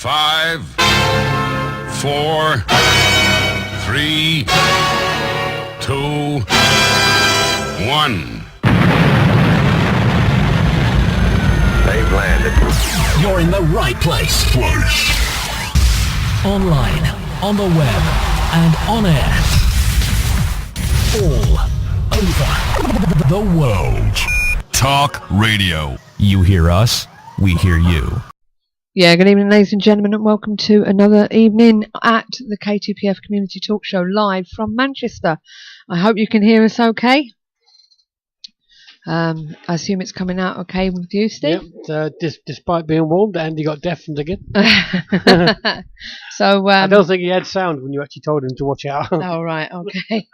5, 4, 3, 2, 1. They've landed. You're in the right place. Online, on the web, and on air. All over the world. Talk Radio. You hear us, we hear you. Yeah, good evening, ladies and gentlemen, and welcome to another evening at the K2PF Community Talk Show live from Manchester. I hope you can hear us okay. I assume it's coming out okay with you, Steve? Yep, despite being warned, Andy got deafened again. So I don't think he had sound when you actually told him to watch out. Oh, right, okay.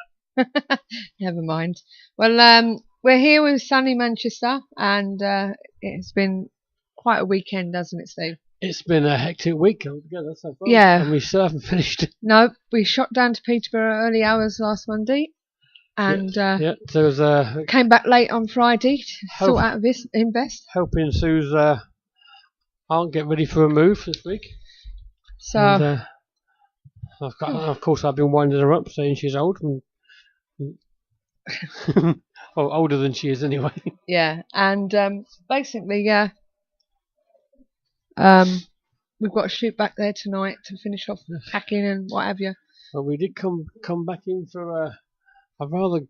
Never mind. Well, we're here with sunny Manchester, and it's been quite a weekend, hasn't it, Steve? It's been a hectic week altogether so far. Yeah. And we still haven't finished. No, we shot down to Peterborough early hours last Monday. And so it was, came back late on Friday to sort out this invest. Helping Sue's aunt get ready for a move this week. So, and, of course, I've been winding her up, saying she's old. Well, older than she is anyway. Yeah, and basically, we've got to shoot back there tonight to finish off packing and what have you. Well, we did come back in for a rather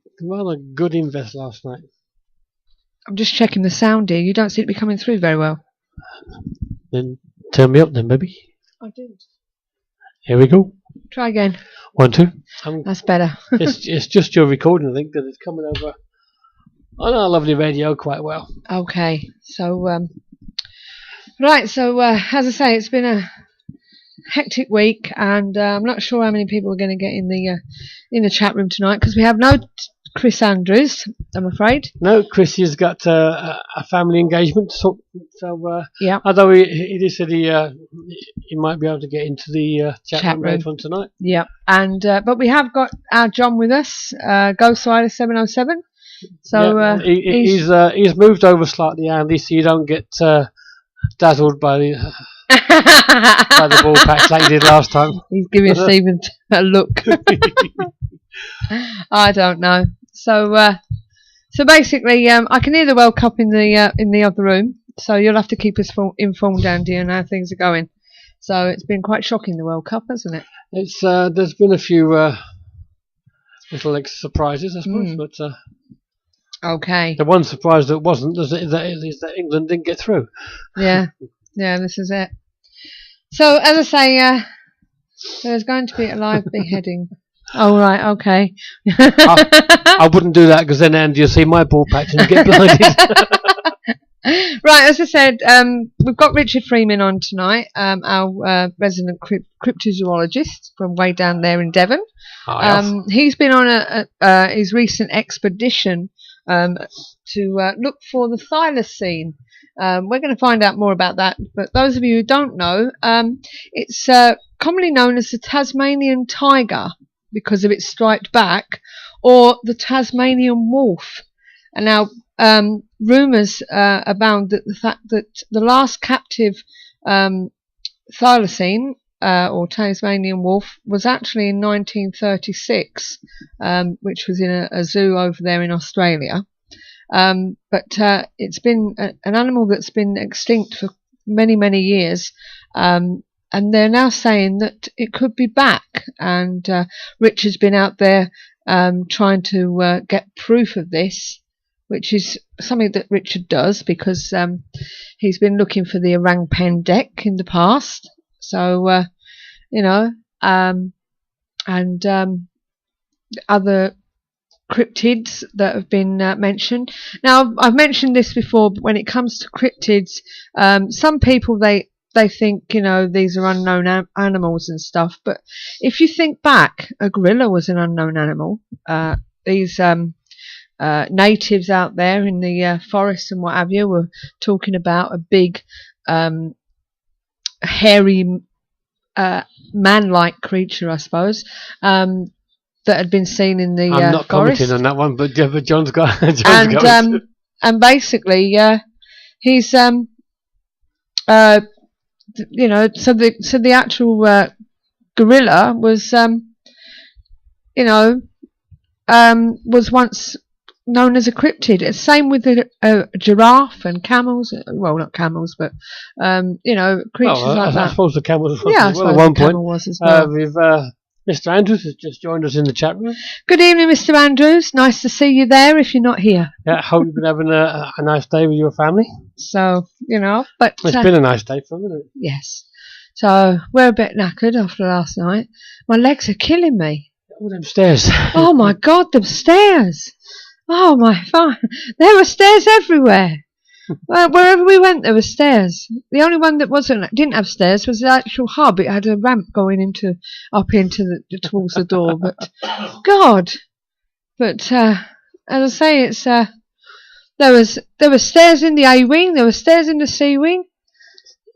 good invest last night. I'm just checking the sound here. You don't seem to be coming through very well. Then turn me up then, baby. I did. Here we go. Try again. 1, 2. That's better. it's just your recording, I think, that it's coming over on our lovely radio quite well. Okay, so right. So as I say, it's been a hectic week, and I'm not sure how many people are going to get in the chat room tonight because we have no Chris Andrews, I'm afraid. No, Chris has got a family engagement, so yeah. Although he did said he might be able to get into the chat room later on tonight. Yeah, and but we have got our John with us, Ghost Rider 707. So he's moved over slightly, Andy, so you don't get dazzled by the by the ball patch like you did last time. He's giving Stephen a look. I don't know. So basically, I can hear the World Cup in the other room. So you'll have to keep us informed, Andy, on how things are going. So it's been quite shocking, the World Cup, hasn't it? It's there's been a few little surprises, I suppose, but. Okay. The one surprise that wasn't is that England didn't get through. Yeah, this is it. So, as I say, there's going to be a live beheading. Oh, right, okay. I wouldn't do that because then, Andy, you'll see my ball patch and get blinded. Right, as I said, we've got Richard Freeman on tonight, our resident cryptozoologist from way down there in Devon. He's been on his recent expedition to look for the Thylacine. We're going to find out more about that, but those of you who don't know, it's commonly known as the Tasmanian Tiger because of its striped back, or the Tasmanian Wolf. And now rumours abound that the fact that the last captive Thylacine or Tasmanian wolf was actually in 1936, which was in a zoo over there in Australia. But it's been an animal that's been extinct for many, many years. And they're now saying that it could be back. And Richard's been out there trying to get proof of this, which is something that Richard does because he's been looking for the orang pendek in the past. So, and other cryptids that have been mentioned. Now, I've mentioned this before, but when it comes to cryptids, some people, they think, these are unknown animals and stuff. But if you think back, a gorilla was an unknown animal. These natives out there in the forest and what have you were talking about a big hairy man-like creature, I suppose, that had been seen in the I'm not forest. commenting on that one, but John's got. And basically, he's so the actual gorilla was, was once known as a cryptid. It's same with a giraffe and camels. Well, not camels, but creatures like that. I suppose the camels was Yeah, as well at one point. Was as well. We've Mr. Andrews has just joined us in the chat room. Good evening, Mr. Andrews. Nice to see you there. If you're not here, Yeah, hope you've been having a nice day with your family. so but It's been a nice day for me. yes. So we're a bit knackered after last night. My legs are killing me. All them stairs. Oh my God, the stairs! Oh my God, there were stairs everywhere. Wherever we went, there were stairs. The only one that didn't have stairs was the actual hub. It had a ramp going up into towards the door. But God, as I say, it's there were stairs in the A wing. There were stairs in the C wing.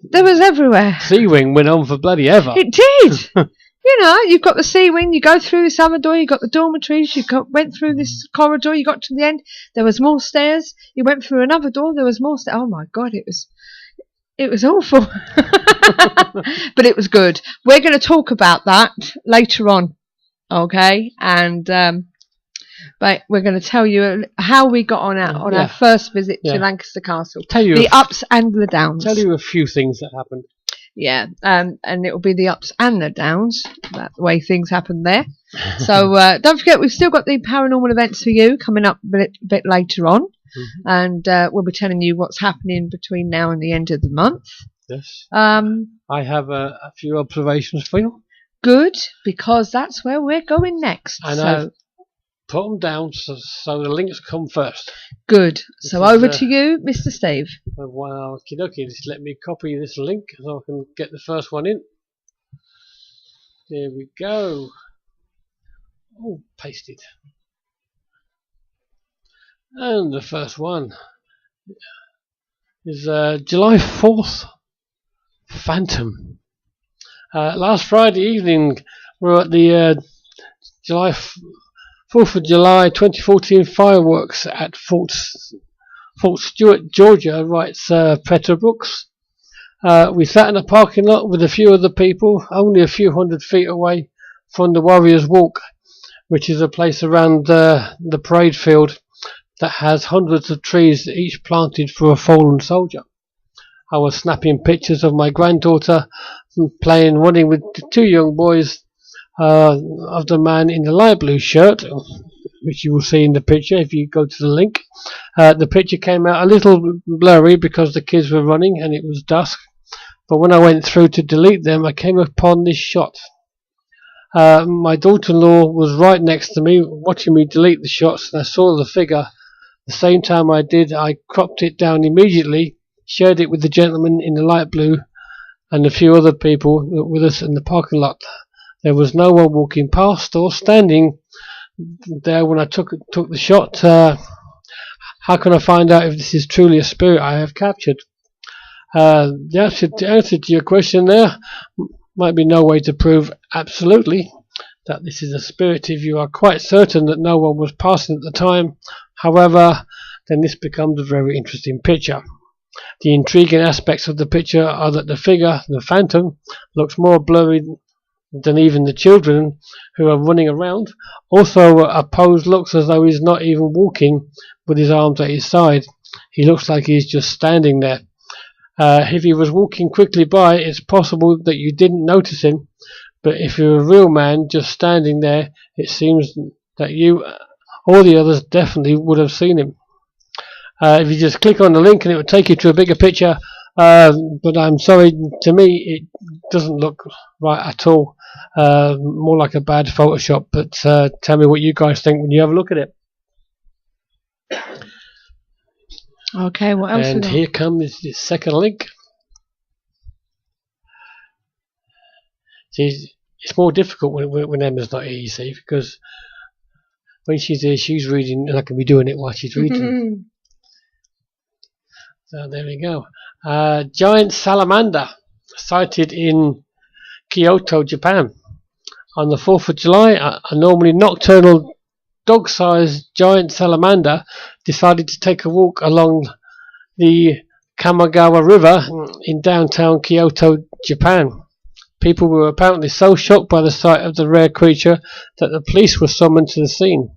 There was everywhere. C wing went on for bloody ever. It did. You've got the C wing, you go through this other door, you got the dormitories, went through this corridor, you got to the end, there was more stairs, you went through another door, there was more stairs. Oh my God, it was awful. But it was good. We're going to talk about that later on, okay? And but we're going to tell you how we got on our first visit to Lancaster Castle. The ups and the downs. Tell you a few things that happened. Yeah, and it will be the ups and the downs, that the way things happen there. So don't forget, we've still got the paranormal events for you coming up a bit later on, and we'll be telling you what's happening between now and the end of the month. Yes. I have a few observations for you. Good, because that's where we're going next. And I've put them down so the links come first. Good. So over to you, Mr. Steve. Well, okay, just let me copy this link so I can get the first one in. There we go. Oh, pasted. And the first one is July 4th, Phantom. Last Friday evening, we were at the 4th of July 2014 fireworks at Fort Stewart, Georgia, writes Petra Brooks. We sat in a parking lot with a few other people, only a few hundred feet away from the Warriors Walk, which is a place around the parade field that has hundreds of trees, each planted for a fallen soldier. I was snapping pictures of my granddaughter running with two young boys, of the man in the light blue shirt, which you will see in the picture if you go to the link. The picture came out a little blurry because the kids were running and it was dusk, but when I went through to delete them, I came upon this shot. My daughter-in-law was right next to me watching me delete the shots, and I saw the figure. The same time I did, I cropped it down immediately, shared it with the gentleman in the light blue and a few other people with us in the parking lot. There was no one walking past or standing there when I took the shot. How can I find out if this is truly a spirit I have captured? The answer to your question there might be no way to prove absolutely that this is a spirit if you are quite certain that no one was passing at the time. However, then this becomes a very interesting picture. The intriguing aspects of the picture are that the figure, the phantom, looks more blurry than even the children who are running around. Also, a pose looks as though he's not even walking with his arms at his side. He looks like he's just standing there. If he was walking quickly by, it's possible that you didn't notice him, but if you're a real man just standing there, it seems that you or the others definitely would have seen him. If you just click on the link and it would take you to a bigger picture, but I'm sorry, to me it doesn't look right at all. More like a bad Photoshop, but tell me what you guys think when you have a look at it. Okay, what else? And here comes the second link. See, it's more difficult when Emma's not here, you see, because when she's here, she's reading, and I can be doing it while she's reading. So there we go. Giant salamander sighted in Kyoto, Japan. On the 4th of July, a normally nocturnal dog-sized giant salamander decided to take a walk along the Kamagawa River in downtown Kyoto, Japan. People were apparently so shocked by the sight of the rare creature that the police were summoned to the scene.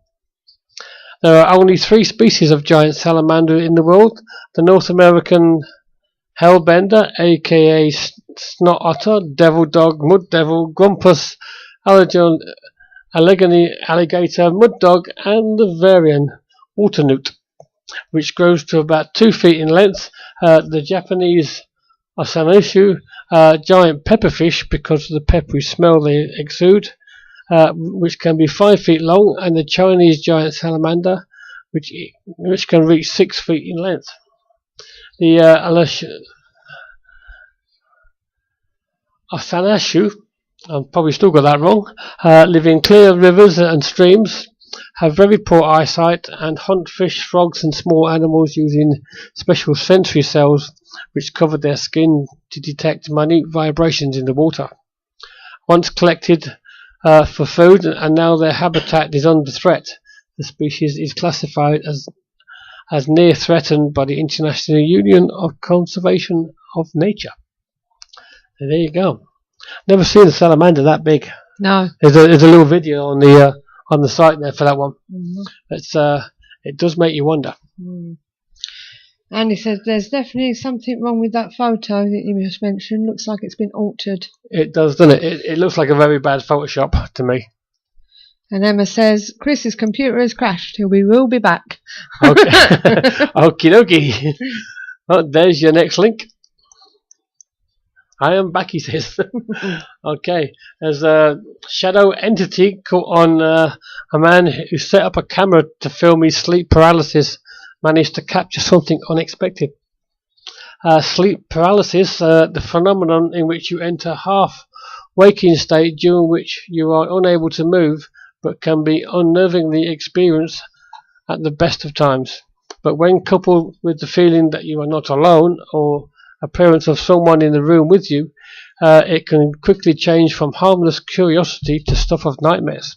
There are only 3 species of giant salamander in the world: the North American hellbender, aka snot otter, devil dog, mud devil, grumpus, Allegheny alligator, mud dog, and the variant water newt, which grows to about 2 feet in length. The Japanese Osanoshu, giant pepperfish, because of the peppery smell they exude, which can be 5 feet long, and the Chinese giant salamander, which can reach 6 feet in length. The Osanoshu, I've probably still got that wrong, live in clear rivers and streams, have very poor eyesight, and hunt fish, frogs, and small animals using special sensory cells which cover their skin to detect minute vibrations in the water. Once collected for food, and now their habitat is under threat, the species is classified as near threatened by the International Union of Conservation of Nature. And there you go. Never seen a salamander that big. No. There's a little video on the site there for that one. Mm-hmm. It does make you wonder. Mm. And he says there's definitely something wrong with that photo that you just mentioned. Looks like it's been altered. It does, doesn't it? It looks like a very bad Photoshop to me. And Emma says Chris's computer has crashed. We will be back. Okay. Okie dokie. Oh, there's your next link. I am back, he says. Okay. There's a shadow entity caught on a man who set up a camera to film his sleep paralysis. Managed to capture something unexpected. Sleep paralysis, the phenomenon in which you enter half waking state during which you are unable to move, but can be unnervingly experienced at the best of times. But when coupled with the feeling that you are not alone, or appearance of someone in the room with you, it can quickly change from harmless curiosity to stuff of nightmares.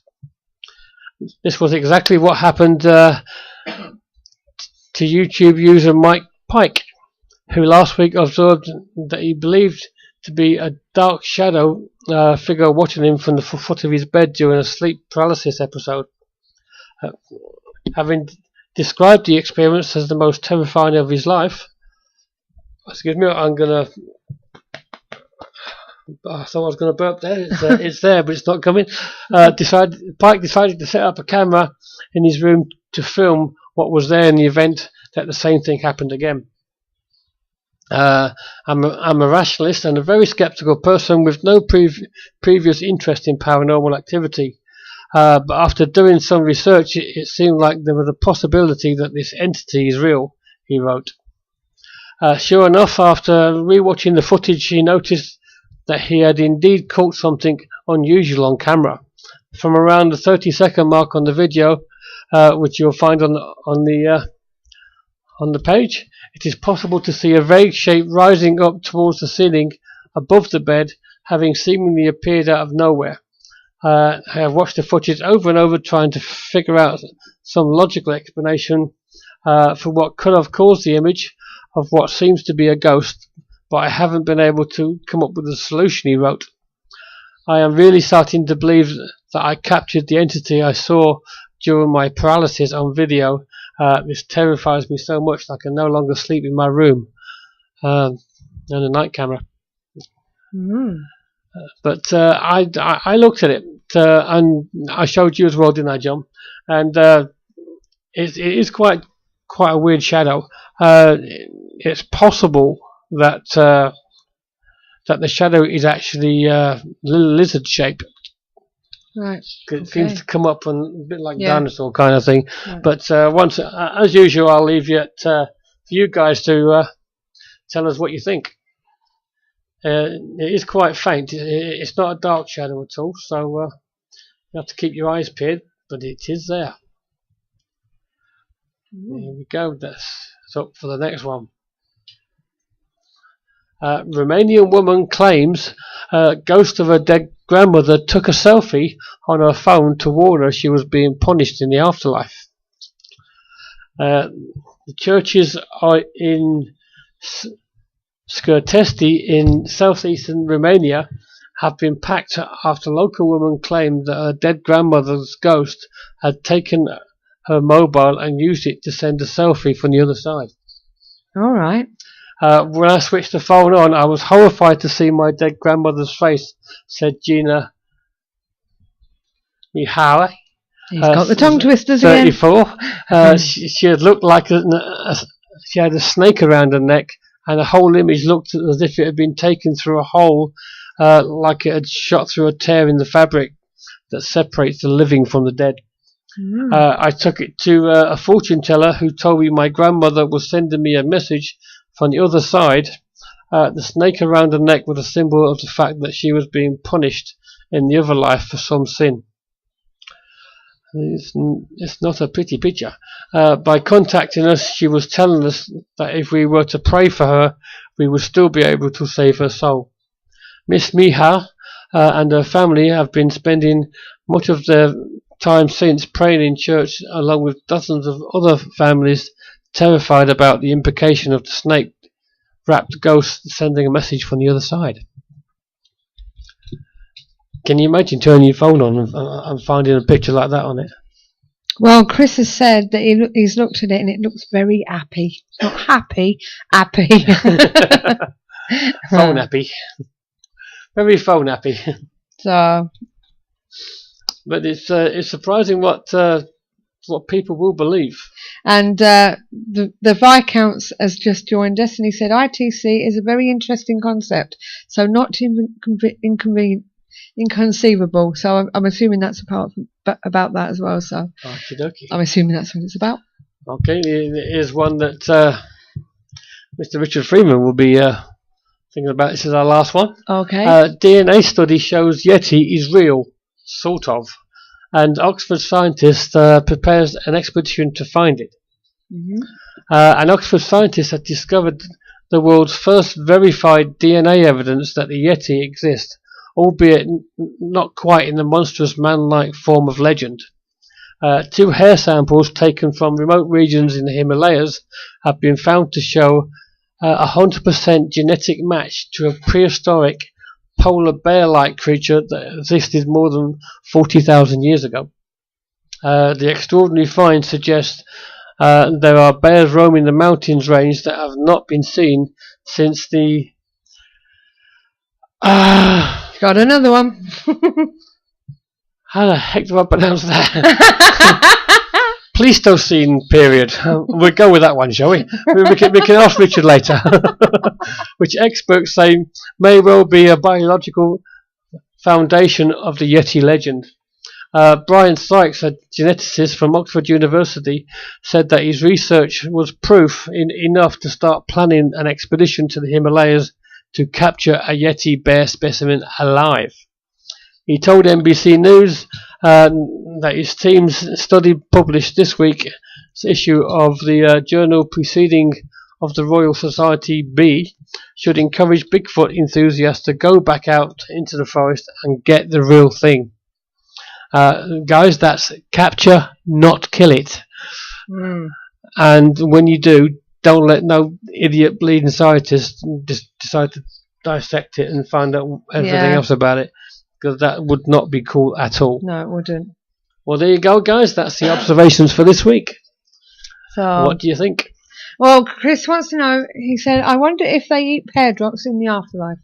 This was exactly what happened to YouTube user Mike Pike, who last week observed that he believed to be a dark shadow figure watching him from the foot of his bed during a sleep paralysis episode. Having described the experience as the most terrifying of his life, excuse me, I thought I was going to burp there. It's there, but it's not coming. Pike decided to set up a camera in his room to film what was there in the event that the same thing happened again. I'm a rationalist and a very skeptical person with no previous interest in paranormal activity. But after doing some research, it seemed like there was a possibility that this entity is real, he wrote. Sure enough, after rewatching the footage, he noticed that he had indeed caught something unusual on camera. From around the 30-second mark on the video, which you'll find on the page, it is possible to see a vague shape rising up towards the ceiling above the bed, having seemingly appeared out of nowhere. I have watched the footage over and over, trying to figure out some logical explanation for what could have caused the image of what seems to be a ghost, but I haven't been able to come up with a solution, he wrote. I am really starting to believe that I captured the entity I saw during my paralysis on video. This terrifies me so much that I can no longer sleep in my room and a night camera. But I looked at it and I showed you as well, didn't I, John? And it is quite a weird shadow. It's possible that the shadow is actually lizard shape. Right. It seems to come up and a bit like dinosaur kind of thing. Right. But once, as usual, I'll leave it for you guys to tell us what you think. It is quite faint. It's not a dark shadow at all, so you have to keep your eyes peeled, but it is there. There we go. That's up for the next one. Romanian woman claims ghost of her dead grandmother took a selfie on her phone to warn her she was being punished in the afterlife. The churches are in Scurtesti in southeastern Romania have been packed after a local woman claimed that her dead grandmother's ghost had taken her mobile and used it to send a selfie from the other side. All right. When I switched the phone on, I was horrified to see my dead grandmother's face, said Gina Mihara. He's got the tongue twisters 34. again. She had looked like she had a snake around her neck, and the whole image looked as if it had been taken through a hole, like it had shot through a tear in the fabric that separates the living from the dead. I took it to a fortune teller who told me my grandmother was sending me a message from the other side. The snake around her neck was a symbol of the fact that she was being punished in the other life for some sin. It's not a pretty picture. By contacting us, she was telling us that if we were to pray for her, we would still be able to save her soul. Miss Miha and her family have been spending much of their time since praying in church, along with dozens of other families terrified about the implication of the snake-wrapped ghost sending a message from the other side. Can you imagine turning your phone on and finding a picture like that on it? Well, Chris has said that he's looked at it and it looks very happy. Not happy, happy. Phone happy. Very phone happy. So, but it's surprising what people will believe. And the Viscount has just joined us, and he said ITC is a very interesting concept, so not inconceivable. So I'm assuming that's about that as well. So I'm assuming that's what it's about. Okay, it is one that Mr. Richard Freeman will be thinking about. This is our last one. Okay. DNA study shows Yeti is real, sort of, and Oxford scientist prepares an expedition to find it. Mm-hmm. An Oxford scientist has discovered the world's first verified DNA evidence that the Yeti exists, albeit not quite in the monstrous man-like form of legend. 2 hair samples taken from remote regions in the Himalayas have been found to show 100% genetic match to a prehistoric polar bear-like creature that existed more than 40,000 years ago. The extraordinary find suggests there are bears roaming the mountains range that have not been seen since the... Got another one. How the heck do I pronounce that? Pleistocene period. We'll go with that one, shall we? We can ask Richard later. Which experts say may well be a biological foundation of the Yeti legend. Brian Sykes, a geneticist from Oxford University, said that his research was proof enough to start planning an expedition to the Himalayas to capture a Yeti bear specimen alive. He told NBC News that his team's study published this week's issue of the journal Proceeding of the Royal Society B should encourage Bigfoot enthusiasts to go back out into the forest and get the real thing. Guys, that's capture, not kill it. And when you do, don't let no idiot bleeding scientist just decide to dissect it and find out everything else about it, because that would not be cool at all. No, it wouldn't. Well, there you go, guys. That's the observations for this week. So, what do you think? Well, Chris wants to know, he said, I wonder if they eat pear drops in the afterlife.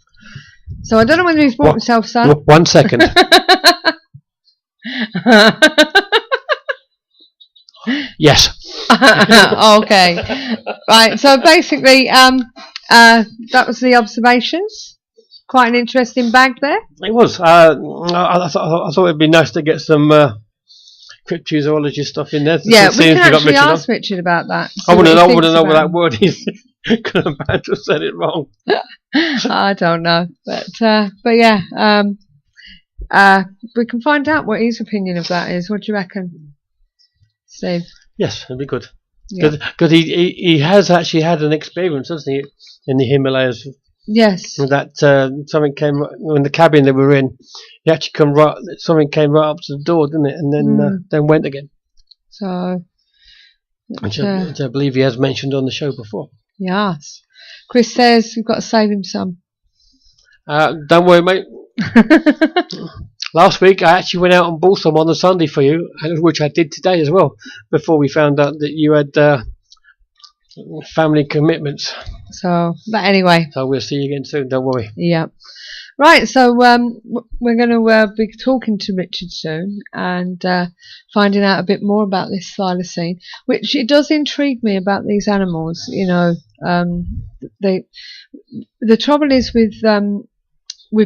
So I don't know whether he's brought himself some. 1 second. Yes. Okay. Right, so basically, that was the observations. Quite an interesting bag there. It was. I thought it'd be nice to get some cryptozoology stuff in there. Yeah, we can actually ask Richard about that. I want to know what that word is. Because I'm about to have said it wrong. I don't know, but yeah, we can find out what his opinion of that is. What do you reckon, Steve? Yes, it'd be good. Yeah. Because he has actually had an experience, hasn't he, in the Himalayas? Yes. That something came in the cabin they were in. He actually something came right up to the door, didn't it? And then went again. So, which I believe he has mentioned on the show before. Yes. Chris says we've got to save him some. Don't worry, mate. Last week I actually went out and bought some on the Sunday for you, which I did today as well, before we found out that you had family commitments. So, but anyway. So we'll see you again soon, don't worry. Yeah. Right, so we're going to be talking to Richard soon and finding out a bit more about this thylacine, which it does intrigue me about these animals. You know, the trouble is with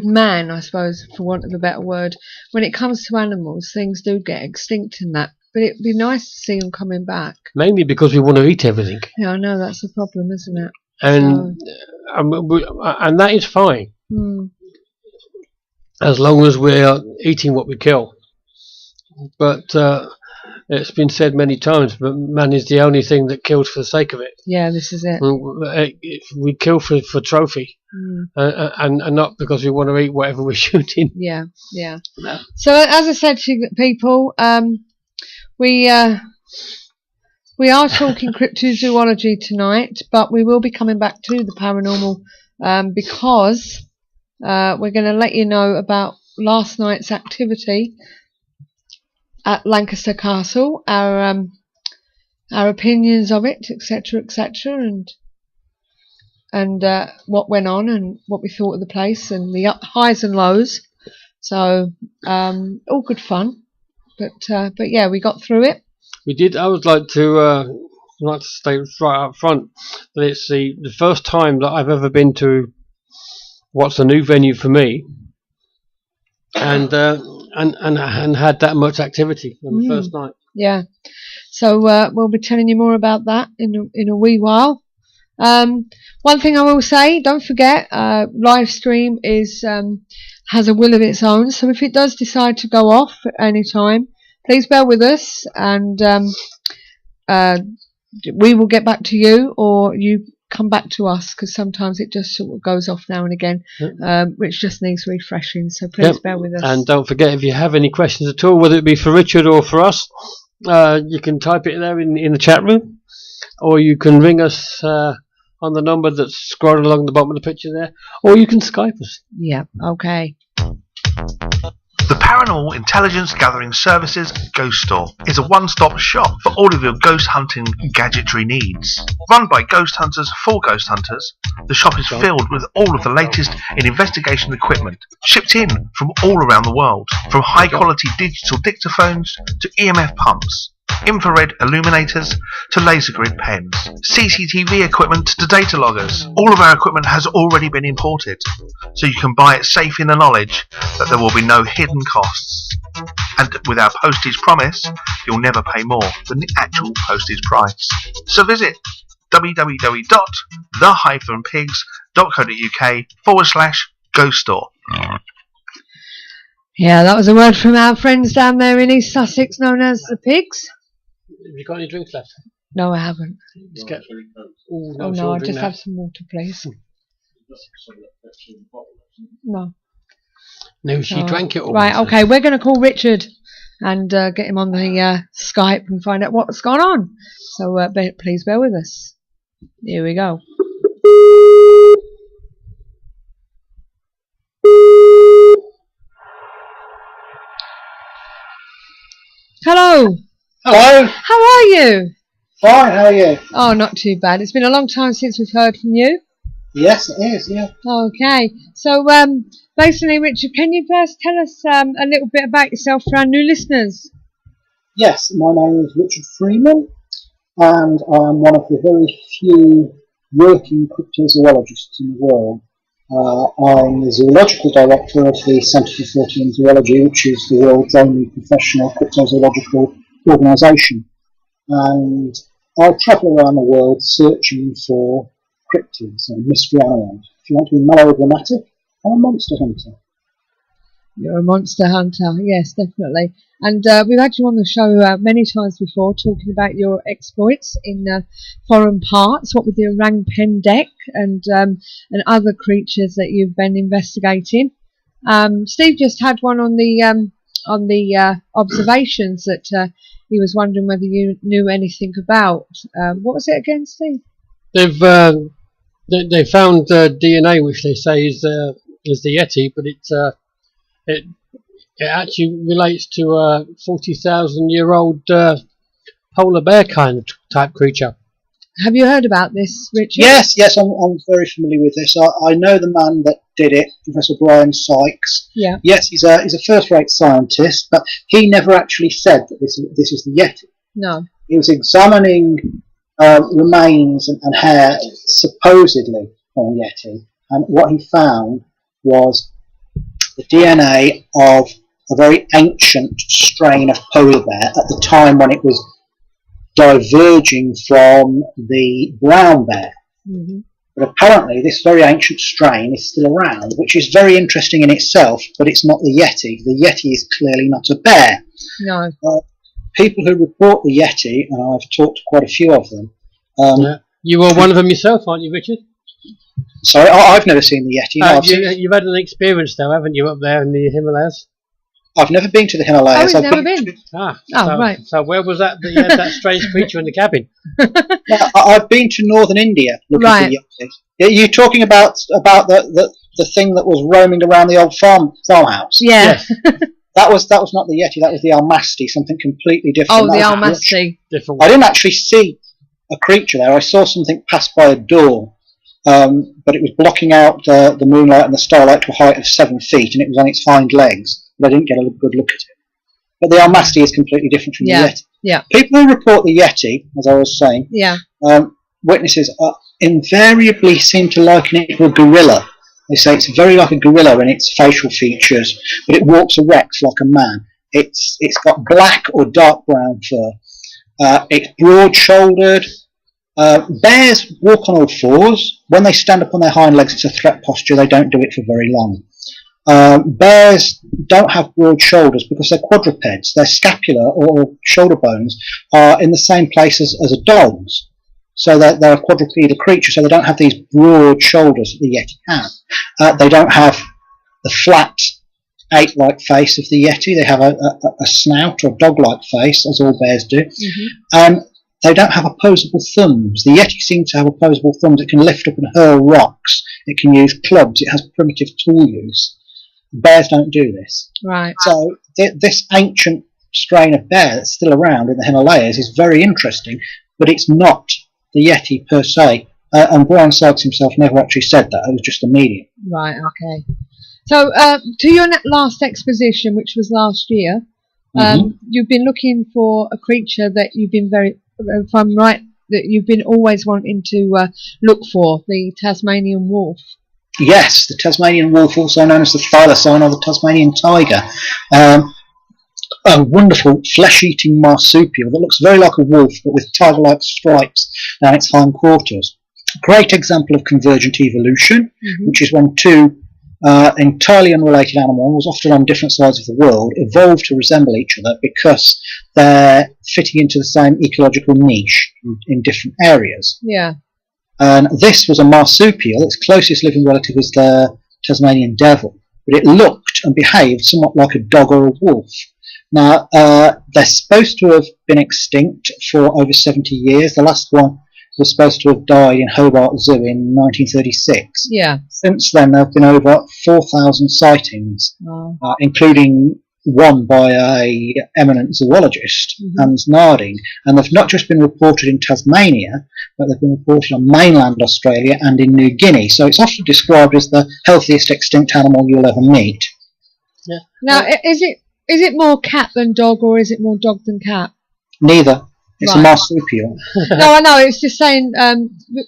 man, I suppose, for want of a better word, when it comes to animals, things do get extinct in that. But it'd be nice to see them coming back. Mainly because we want to eat everything. Yeah, I know, that's the problem, isn't it? And and that is fine. As long as we're eating what we kill. But it's been said many times, but man is the only thing that kills for the sake of it. Yeah, this is it. We kill for trophy, and not because we want to eat whatever we're shooting. Yeah, yeah. No. So as I said to people, we are talking cryptozoology tonight, but we will be coming back to the paranormal because we're going to let you know about last night's activity at Lancaster Castle, our opinions of it, etc., and what went on and what we thought of the place and the highs and lows. So all good fun, but yeah, we got through it. We did. I would like to state right up front that it's the first time that I've ever been to what's a new venue for me, and had that much activity on the first night. Yeah, so we'll be telling you more about that in a wee while. One thing I will say, don't forget, live stream has a will of its own, so if it does decide to go off at any time, please bear with us, and we will get back to you, or you come back to us, because sometimes it just sort of goes off now and again, which just needs refreshing, so please bear with us. And don't forget, if you have any questions at all, whether it be for Richard or for us, you can type it there in the chat room, or you can ring us on the number that's scrolling along the bottom of the picture there, or you can Skype us. Yeah, okay. The Paranormal Intelligence Gathering Services Ghost Store is a one-stop shop for all of your ghost hunting gadgetry needs. Run by ghost hunters for ghost hunters, the shop is filled with all of the latest in investigation equipment, shipped in from all around the world, from high-quality digital dictaphones to EMF pumps, infrared illuminators to laser grid pens, CCTV equipment to data loggers. All of our equipment has already been imported, so you can buy it safe in the knowledge that there will be no hidden costs. And with our postage promise, you'll never pay more than the actual postage price. So visit www.the-pigs.co.uk/ghost store. Yeah, that was a word from our friends down there in East Sussex known as the Pigs. Have you got any drinks left? No, I haven't. No, no, I'll just have some water, please. No. No, she drank it all. Right, okay, we're going to call Richard and get him on the Skype and find out what's gone on. So please bear with us. Here we go. Hello. Hello. How are you? Fine, how are you? Oh, not too bad. It's been a long time since we've heard from you. Yes, it is, yeah. Okay. So, basically, Richard, can you first tell us a little bit about yourself for our new listeners? Yes, my name is Richard Freeman, and I am one of the very few working cryptozoologists in the world. I'm the zoological director of the Centre for Florentine Zoology, which is the world's only professional cryptozoological organisation. And I travel around the world searching for cryptids and mystery animals. If you want to be melodramatic, I'm a monster hunter. You're a monster hunter, yes, definitely. And we've had you on the show many times before, talking about your exploits in foreign parts, what with the orang pendek and other creatures that you've been investigating. Steve just had one on the observations that he was wondering whether you knew anything about. What was it again, Steve? They've They found DNA, which they say is the Yeti, but it actually relates to a 40,000-year-old polar bear kind of type creature. Have you heard about this, Richard? Yes, I'm very familiar with this. I know the man that did it, Professor Brian Sykes. Yeah. Yes, he's a first-rate scientist, but he never actually said that this is the Yeti. No. He was examining remains and hair supposedly from a Yeti, and what he found was the DNA of a very ancient strain of polar bear at the time when it was diverging from the brown bear. Mm-hmm. But apparently this very ancient strain is still around, which is very interesting in itself, but it's not the Yeti. The Yeti is clearly not a bear. No. People who report the Yeti, and I've talked to quite a few of them. You were one of them yourself, aren't you, Richard? Sorry, I've never seen the Yeti. No, you've had an experience though, haven't you, up there in the Himalayas? I've never been to the Himalayas. Oh, he's never been. Right. So where was that? You had that strange creature in the cabin. I've been to northern India looking for Yeti. You're talking about the thing that was roaming around the old farmhouse. Yeah. Yes. That was not the Yeti. That was the Almasti, something completely different. Oh, the Almasti. Different. I didn't actually see a creature there. I saw something pass by a door, but it was blocking out the moonlight and the starlight to a height of 7 feet, and it was on its hind legs. But I didn't get a good look at it. But the Almasti is completely different from the Yeti. Yeah. People who report the Yeti, as I was saying, witnesses invariably seem to liken it to a gorilla. They say it's very like a gorilla in its facial features, but it walks erect like a man. It's got black or dark brown fur. It's broad-shouldered. Bears walk on all fours. When they stand up on their hind legs, it's a threat posture. They don't do it for very long. Bears don't have broad shoulders because they're quadrupeds. Their scapula or shoulder bones are in the same place as a dog's. So they're a quadrupedal creature, so they don't have these broad shoulders that the Yeti have. They don't have the flat ape-like face of the Yeti. They have a snout or a dog-like face, as all bears do. Mm-hmm. They don't have opposable thumbs. The Yeti seems to have opposable thumbs. It can lift up and hurl rocks. It can use clubs. It has primitive tool use. Bears don't do this. Right. So this ancient strain of bear that's still around in the Himalayas is very interesting, but it's not the Yeti per se. And Brian Sykes himself never actually said that. It was just a medium. Right, okay. So to your last exposition, which was last year, you've been looking for a creature that you've been if I'm right, that you've been always wanting to look for, the Tasmanian wolf. Yes, the Tasmanian wolf, also known as the Thylacine or the Tasmanian Tiger. A wonderful flesh-eating marsupial that looks very like a wolf, but with tiger-like stripes down its hindquarters. Great example of convergent evolution, which is when two entirely unrelated animals, often on different sides of the world, evolve to resemble each other because they're fitting into the same ecological niche in different areas. Yeah. And this was a marsupial. Its closest living relative is the Tasmanian devil, but it looked and behaved somewhat like a dog or a wolf. Now, they're supposed to have been extinct for over 70 years. The last one was supposed to have died in Hobart Zoo in 1936. Yeah. Since then, there have been over 4,000 sightings, including one by a eminent zoologist, Hans Narding, and they've not just been reported in Tasmania, but they've been reported on mainland Australia and in New Guinea. So it's often described as the healthiest extinct animal you'll ever meet. Yeah. Now, is it more cat than dog, or is it more dog than cat? Neither. It's a marsupial. No, I know. It's just saying,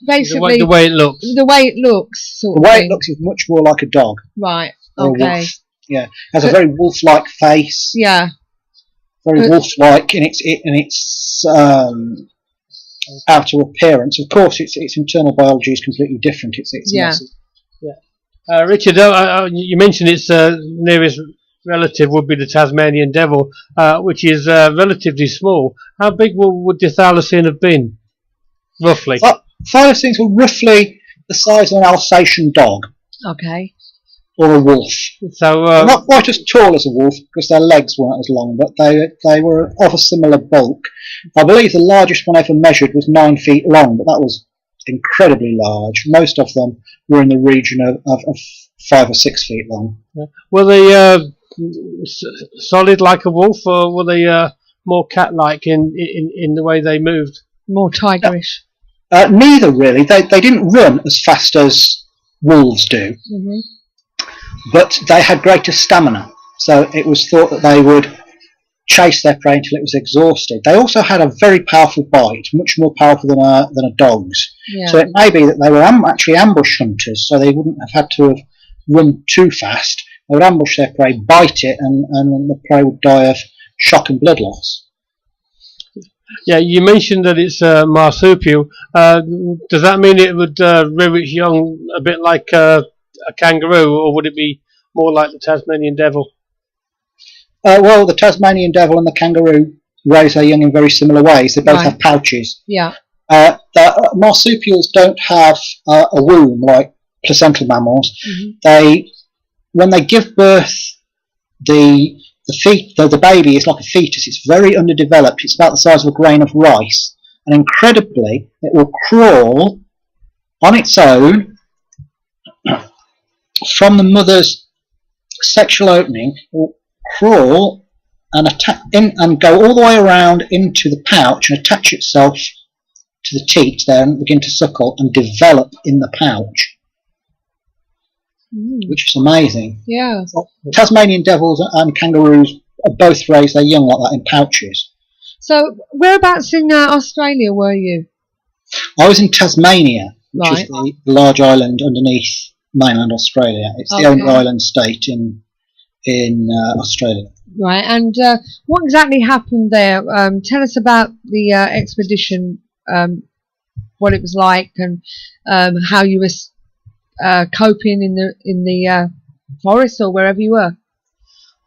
basically the way it looks. The way it looks. The way it looks is much more like a dog. Right. Or Okay. a wolf. Yeah, has a very wolf-like face. Yeah. Very wolf-like in its outer appearance. Of course, its internal biology is completely different. It's massive. Yeah. Richard, you mentioned its nearest relative would be the Tasmanian devil, which is relatively small. How big would the Thylacine have been, roughly? Thylacines were roughly the size of an Alsatian dog. Okay. Or a wolf. So not quite as tall as a wolf because their legs weren't as long, but they were of a similar bulk. I believe the largest one ever measured was 9 feet long, but that was incredibly large. Most of them were in the region of 5 or 6 feet long. Yeah. Were they solid like a wolf, or were they more cat-like in the way they moved? More tigerish. Neither really. They didn't run as fast as wolves do, but they had greater stamina. So it was thought that they would chase their prey until it was exhausted. They also had a very powerful bite, much more powerful than a dog's. Yeah. So it may be that they were actually ambush hunters, so they wouldn't have had to have run too fast. They would ambush their prey, bite it, and the prey would die of shock and blood loss. Yeah, you mentioned that it's marsupial. Does that mean it would rear its young a bit like a kangaroo, or would it be more like the Tasmanian devil? Well, the Tasmanian devil and the kangaroo raise their young in very similar ways. They both have pouches. Yeah. The marsupials don't have a womb like placental mammals. When they give birth, the baby is like a fetus. It's very underdeveloped. It's about the size of a grain of rice, and incredibly, it will crawl on its own from the mother's sexual opening. It will crawl and go all the way around into the pouch and attach itself to the teat there and begin to suckle and develop in the pouch, which is amazing. Yeah. Tasmanian devils and kangaroos both raise their young like that in pouches. So whereabouts in Australia were you? I was in Tasmania, which is the large island underneath mainland Australia. It's the only island state in Australia. Right, and what exactly happened there? Tell us about the expedition, what it was like, and how you were coping in the forest or wherever you were.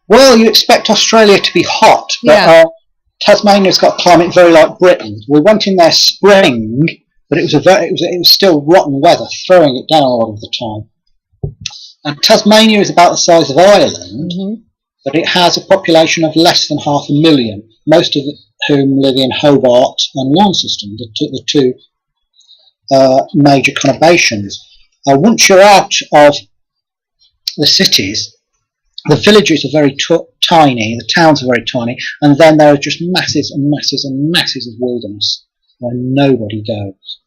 Well, you expect Australia to be hot, but Tasmania's got a climate very like Britain. We went in there spring, but it was still rotten weather, throwing it down a lot of the time. And Tasmania is about the size of Ireland, but it has a population of less than 500,000, most of whom live in Hobart and Launceston, the two major conurbations. Once you're out of the cities, the villages are very tiny, the towns are very tiny, and then there are just masses and masses and masses of wilderness where nobody goes.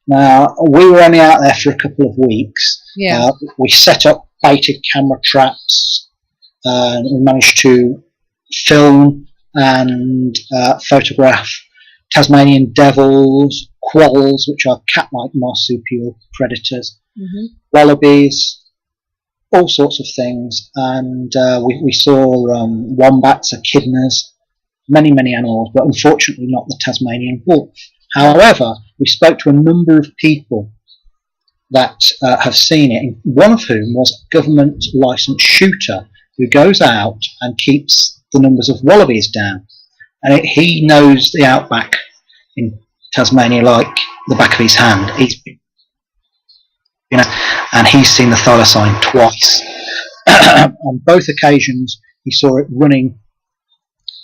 Now, we were only out there for a couple of weeks. Yeah. We set up baited camera traps, and we managed to film and photograph Tasmanian devils, quolls, which are cat-like marsupial predators, wallabies, all sorts of things, and we saw wombats, echidnas, many animals, but unfortunately not the Tasmanian wolf. However, we spoke to a number of people that have seen it, one of whom was a government licensed shooter who goes out and keeps the numbers of wallabies down. And he knows the outback in Tasmania like the back of his hand. And he's seen the thylacine twice. On both occasions, he saw it running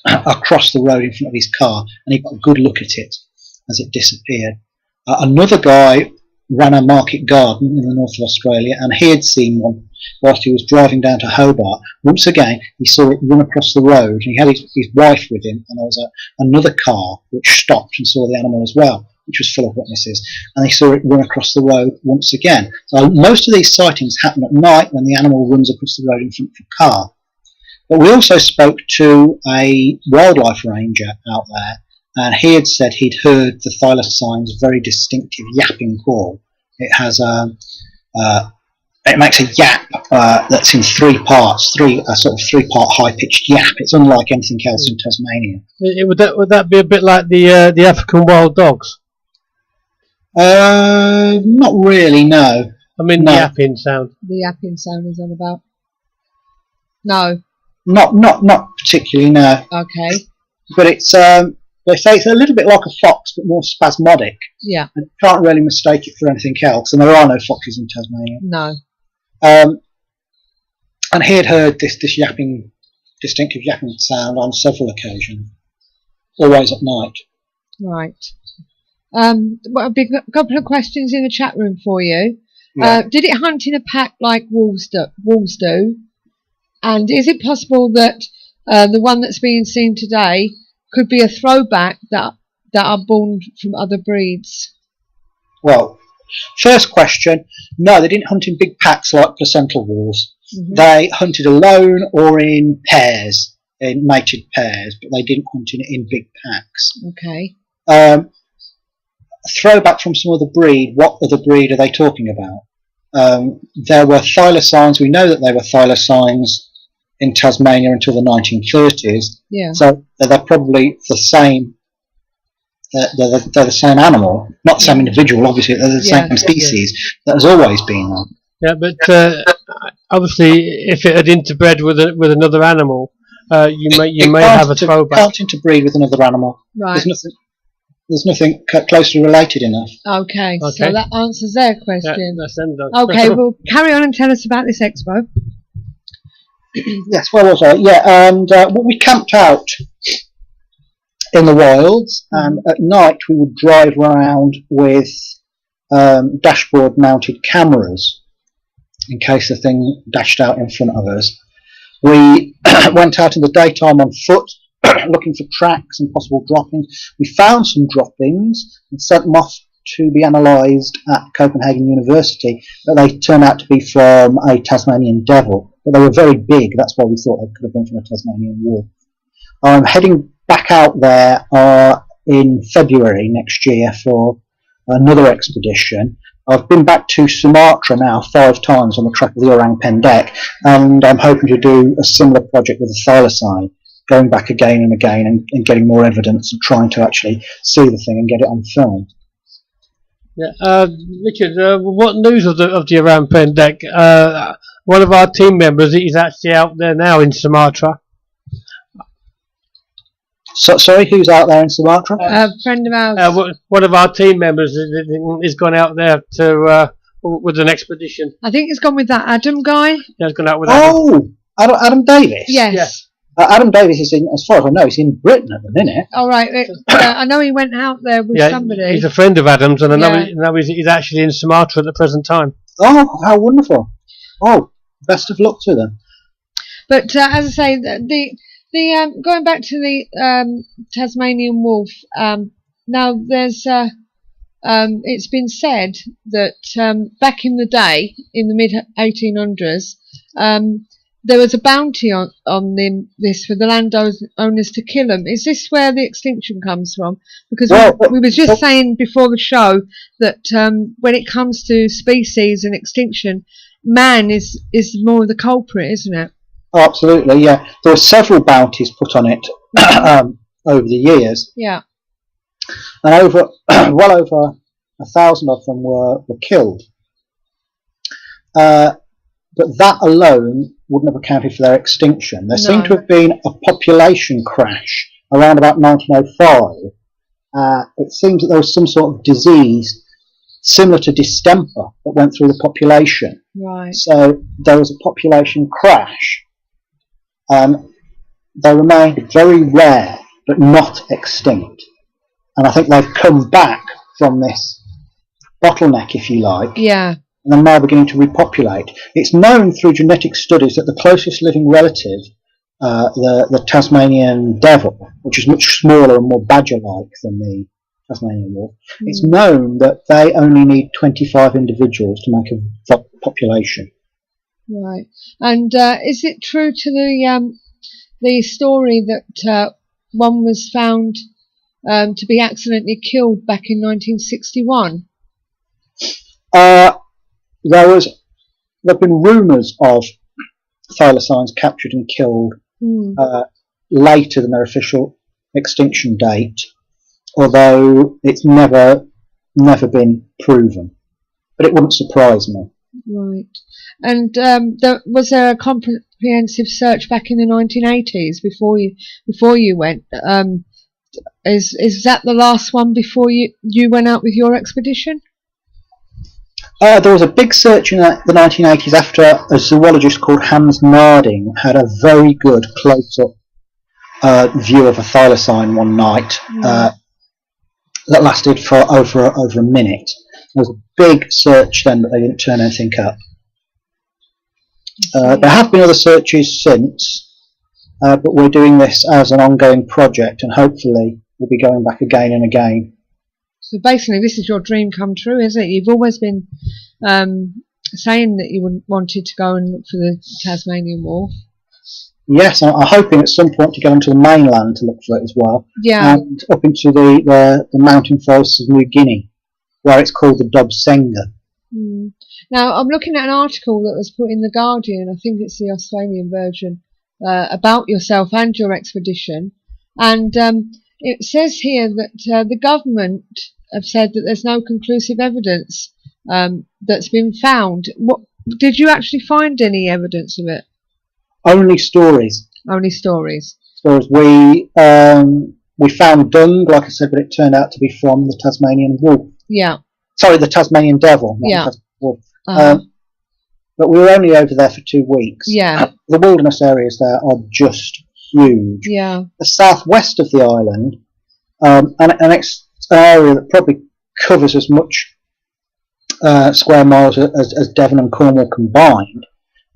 across the road in front of his car, and he got a good look at it as it disappeared. Another guy ran a market garden in the north of Australia, and he had seen one whilst he was driving down to Hobart. Once again, he saw it run across the road, and he had his wife with him, and there was another car which stopped and saw the animal as well, which was full of witnesses, and they saw it run across the road once again. So most of these sightings happen at night when the animal runs across the road in front of a car. But we also spoke to a wildlife ranger out there, and he had said he'd heard the thylacine's very distinctive yapping call. It has it makes a yap that's in three parts, a sort of three-part high-pitched yap. It's unlike anything else in Tasmania. Would that be a bit like the African wild dogs? Not really, no. I mean, no. The yapping sound. The yapping sound is on about. No. Not particularly, no. Okay. But it's they say it's a little bit like a fox, but more spasmodic. Yeah. And you can't really mistake it for anything else, and there are no foxes in Tasmania. No. And he had heard this distinctive yapping sound on several occasions, always at night. Right. Well, a couple of questions in the chat room for you. Yeah. Did it hunt in a pack like wolves do? And is it possible that the one that's being seen today could be a throwback that are born from other breeds? Well, first question, no, they didn't hunt in big packs like placental wolves. Mm-hmm. They hunted alone or in pairs, in mated pairs, but they didn't hunt in big packs. Okay. Throwback from some other breed, what other breed are they talking about? There were thylacines, we know that there were thylacines in Tasmania until the 1930s. Yeah. So they're probably the same. They're the same animal, not the same individual. Obviously, they're the same species that has always been there. Yeah, but obviously, if it had interbred with another animal, you may have a throwback. It can't interbreed with another animal. Right. There's nothing closely related enough. Okay. So that answers their question. That's them done. Okay, well, carry on and tell us about this expo. Yes, where was I? Yeah, and we camped out in the wilds, and at night we would drive around with dashboard mounted cameras in case the thing dashed out in front of us. We went out in the daytime on foot looking for tracks and possible droppings. We found some droppings and sent them off to be analysed at Copenhagen University, but they turned out to be from a Tasmanian devil. But they were very big, that's why we thought they could have been from a Tasmanian wolf. I'm heading back out there in February next year for another expedition. I've been back to Sumatra now 5 times on the track of the Orang Pendek, and I'm hoping to do a similar project with the Thylacine, going back again and again and getting more evidence and trying to actually see the thing and get it on film. Yeah, Richard, what news of the Orang Pendek? One of our team members is actually out there now in Sumatra. So, sorry, who's out there in Sumatra? A friend of ours. One of our team members is gone out there to with an expedition. I think he's gone with that Adam guy. Yeah, he's gone out with Adam. Adam Davis? Yes. Yeah. Adam Davis is in, as far as I know, he's in Britain at the minute. All right. I know he went out there with somebody. He's a friend of Adam's, and I know he's actually in Sumatra at the present time. Oh, how wonderful! Oh, best of luck to them. But as I say, the going back to the Tasmanian wolf. Now there's it's been said that back in the day, in the mid 1800s, there was a bounty on this for the landowners to kill them. Is this where the extinction comes from? Because we were just saying before the show that when it comes to species and extinction, man is more the culprit, isn't it? Oh, absolutely, yeah. There were several bounties put on it over the years. Yeah. And well over 1,000 of them were killed. But that alone wouldn't have accounted for their extinction. There seemed to have been a population crash around about 1905. It seems that there was some sort of disease similar to distemper that went through the population. Right. So there was a population crash. They remained very rare, but not extinct. And I think they've come back from this bottleneck, if you like. Yeah. And they're now beginning to repopulate. It's known through genetic studies that the closest living relative, the Tasmanian devil, which is much smaller and more badger-like than the Tasmanian wolf, it's known that they only need 25 individuals to make a population. Right. And is it true to the story that one was found to be accidentally killed back in 1961? There have been rumours of thylacines captured and killed later than their official extinction date, although it's never been proven. But it wouldn't surprise me. Right. And was there a comprehensive search back in the 1980s before you went? Is that the last one before you went out with your expedition? There was a big search in the 1980s after a zoologist called Hans Narding had a very good close-up view of a thylacine one night. that lasted for over a minute. There was a big search then, but they didn't turn anything up. There have been other searches since, but we're doing this as an ongoing project, and hopefully we'll be going back again and again. So basically, this is your dream come true, isn't it? You've always been saying that you wanted to go and look for the Tasmanian wolf. Yes, I'm hoping at some point to go onto the mainland to look for it as well. Yeah. And up into the mountain forests of New Guinea, where it's called the Dobsenga. Mm. Now, I'm looking at an article that was put in The Guardian, I think it's the Australian version, about yourself and your expedition. And it says here that the government have said that there's no conclusive evidence that's been found. What did you actually find any evidence of it? Only stories. Only stories. Stories. We found dung, like I said, but it turned out to be from the Tasmanian wolf. Yeah. Sorry, the Tasmanian devil. Not Yeah. the Tasmanian wolf. Uh-huh. But we were only over there for 2 weeks. Yeah. The wilderness areas there are just huge. Yeah. The southwest of the island, and it's an area that probably covers as much square miles as Devon and Cornwall combined.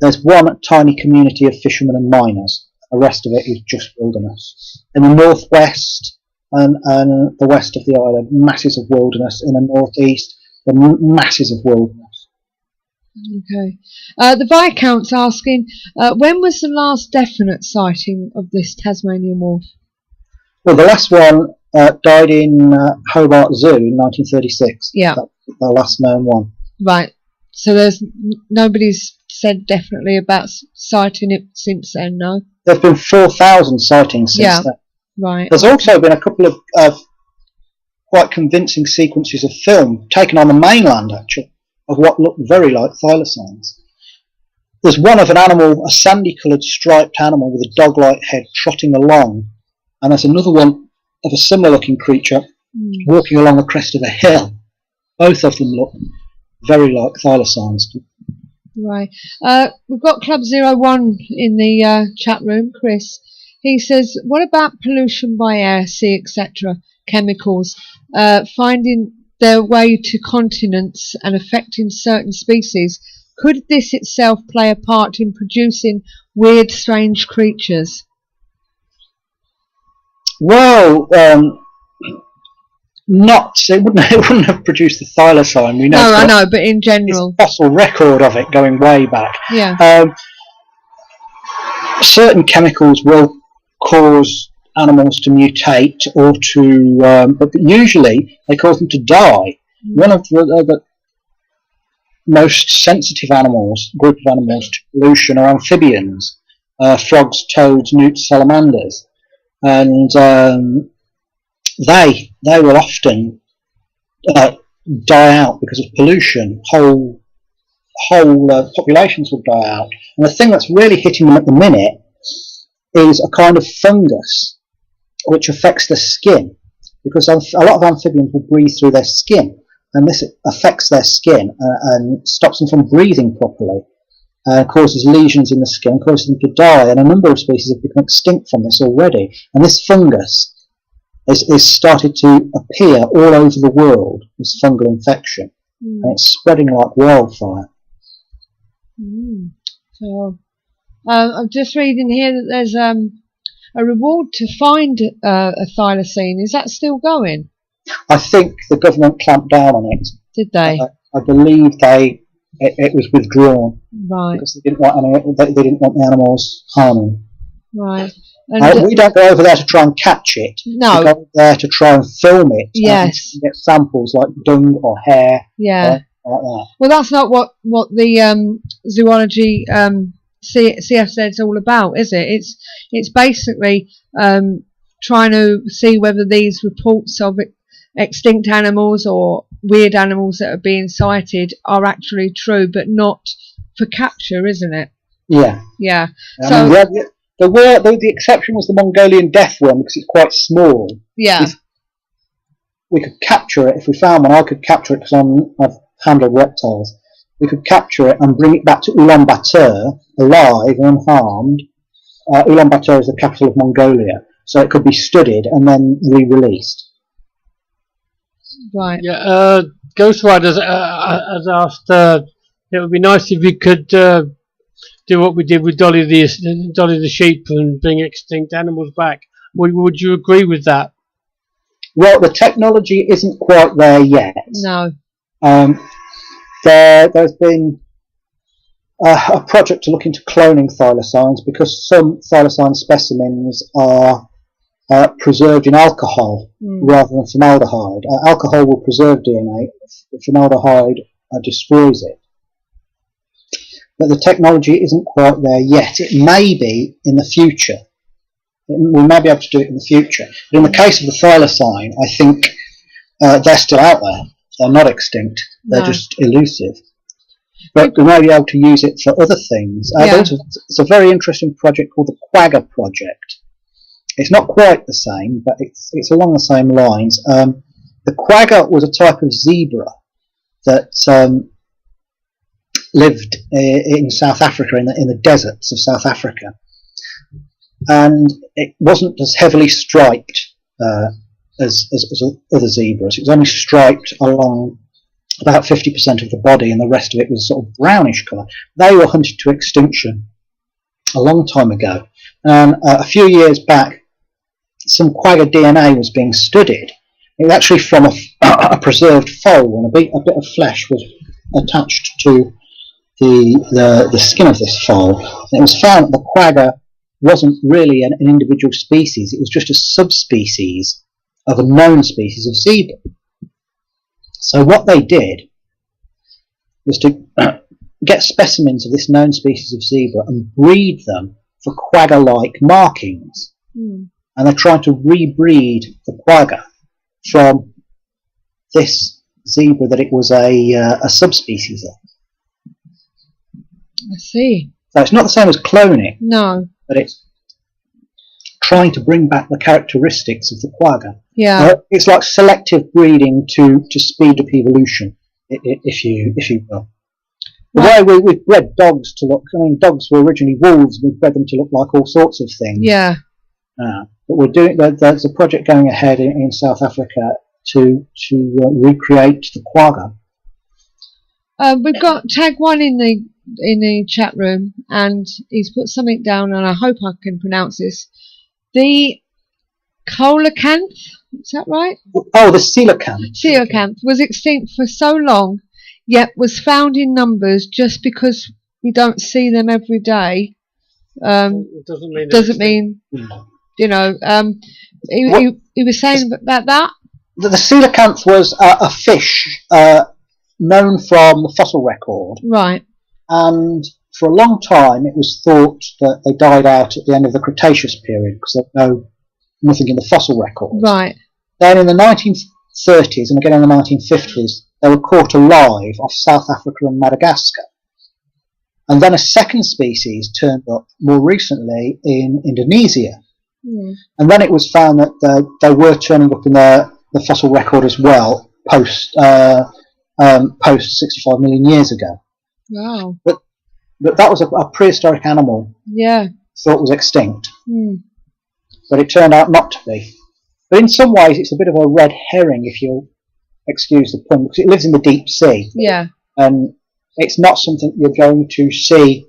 There's one tiny community of fishermen and miners. The rest of it is just wilderness. In the northwest and the west of the island, masses of wilderness. In the northeast, the masses of wilderness. Okay. The Viscount's asking, when was the last definite sighting of this Tasmanian wolf? Well, the last one died in Hobart Zoo in 1936. Yeah. That's the last known one. Right. So there's nobody's said definitely about sighting it since then, no? There have been 4,000 sightings since then. Right. There's also been a couple of quite convincing sequences of film taken on the mainland, actually, of what looked very like thylacines. There's one of an animal, a sandy-coloured striped animal with a dog-like head trotting along, and there's another one of a similar-looking creature walking along the crest of a hill. Both of them look very like thylacines. Right. We've got Club 01 in the chat room, Chris. He says, what about pollution by air, sea, etc., chemicals, finding their way to continents and affecting certain species? Could this itself play a part in producing weird, strange creatures? Well, it wouldn't have produced the thylacine. We know. No, I know, but in general, there's a fossil record of it going way back. Yeah. Certain chemicals will cause animals to mutate or to, but usually they cause them to die. One of the most sensitive group of animals to pollution are amphibians, frogs, toads, newts, salamanders, and they will often die out because of pollution. Whole populations will die out. And the thing that's really hitting them at the minute is a kind of fungus which affects the skin, because a lot of amphibians will breathe through their skin, and this affects their skin and stops them from breathing properly, causes lesions in the skin, causes them to die, and a number of species have become extinct from this already. And this fungus is started to appear all over the world, this fungal infection, and it's spreading like wildfire. So I'm just reading here that there's a reward to find a thylacine. Is that still going? I think the government clamped down on it. Did they? I believe it was withdrawn, right, because they didn't want the animals harming. Right. And we don't go over there to try and catch it. No. We go over there to try and film it. Yes. And get samples like dung or hair. Yeah. Like that. Well, that's not what the zoology CFZ is all about, is it? It's basically trying to see whether these reports of extinct animals or weird animals that are being sighted are actually true, but not for capture, isn't it? Yeah. Yeah. I mean, the exception was the Mongolian death worm, because it's quite small. Yeah. We could capture it if we found one. I could capture it because I've handled reptiles. We could capture it and bring it back to Ulaanbaatar alive and unharmed. Ulaanbaatar is the capital of Mongolia, so it could be studied and then re-released. Right. Yeah, Ghost Riders has asked, it would be nice if we could do what we did with Dolly the sheep and bring extinct animals back. Would you agree with that? Well, the technology isn't quite there yet. No. There's been a project to look into cloning thylacines, because some thylacine specimens are preserved in alcohol rather than formaldehyde. Alcohol will preserve DNA, formaldehyde destroys it. But the technology isn't quite there yet. It may be in the future. We may be able to do it in the future. But in the case of the thylacine, I think they're still out there. They're not extinct. They're just elusive. But we may be able to use it for other things. It's a very interesting project called the Quagga Project. It's not quite the same, but it's along the same lines. The quagga was a type of zebra that lived in South Africa, in the deserts of South Africa, and it wasn't as heavily striped as other zebras. It was only striped along about 50% of the body, and the rest of it was sort of brownish colour. They were hunted to extinction a long time ago, and a few years back some quagga DNA was being studied. It was actually from a preserved foal, and a bit of flesh was attached to the skin of this foal. And it was found that the quagga wasn't really an individual species. It was just a subspecies of a known species of zebra. So what they did was to get specimens of this known species of zebra and breed them for quagga-like markings. And they're trying to rebreed the quagga from this zebra that it was a subspecies of. I see. So it's not the same as cloning. No. But it's trying to bring back the characteristics of the quagga. Yeah. It's like selective breeding to speed up evolution, if you will. The way we've bred dogs to look, I mean, dogs were originally wolves, we've bred them to look like all sorts of things. Yeah. But we're doing. There's a project going ahead in South Africa to recreate the quagga. We've got Tag One in the chat room, and he's put something down, and I hope I can pronounce this. The coelacanth, is that right? Oh, the coelacanth. Coelacanth was extinct for so long, yet was found in numbers just because we don't see them every day. It doesn't mean. You know, he was saying about that. The coelacanth was a fish known from the fossil record. Right. And for a long time it was thought that they died out at the end of the Cretaceous period because there was nothing in the fossil record. Right. Then in the 1930s and again in the 1950s they were caught alive off South Africa and Madagascar. And then a second species turned up more recently in Indonesia. And then it was found that they were turning up in the fossil record as well post 65 million years ago. Wow. But that was a prehistoric animal. Yeah. Thought was extinct. But it turned out not to be. But in some ways it's a bit of a red herring, if you'll excuse the pun, because it lives in the deep sea. Yeah. And it's not something you're going to see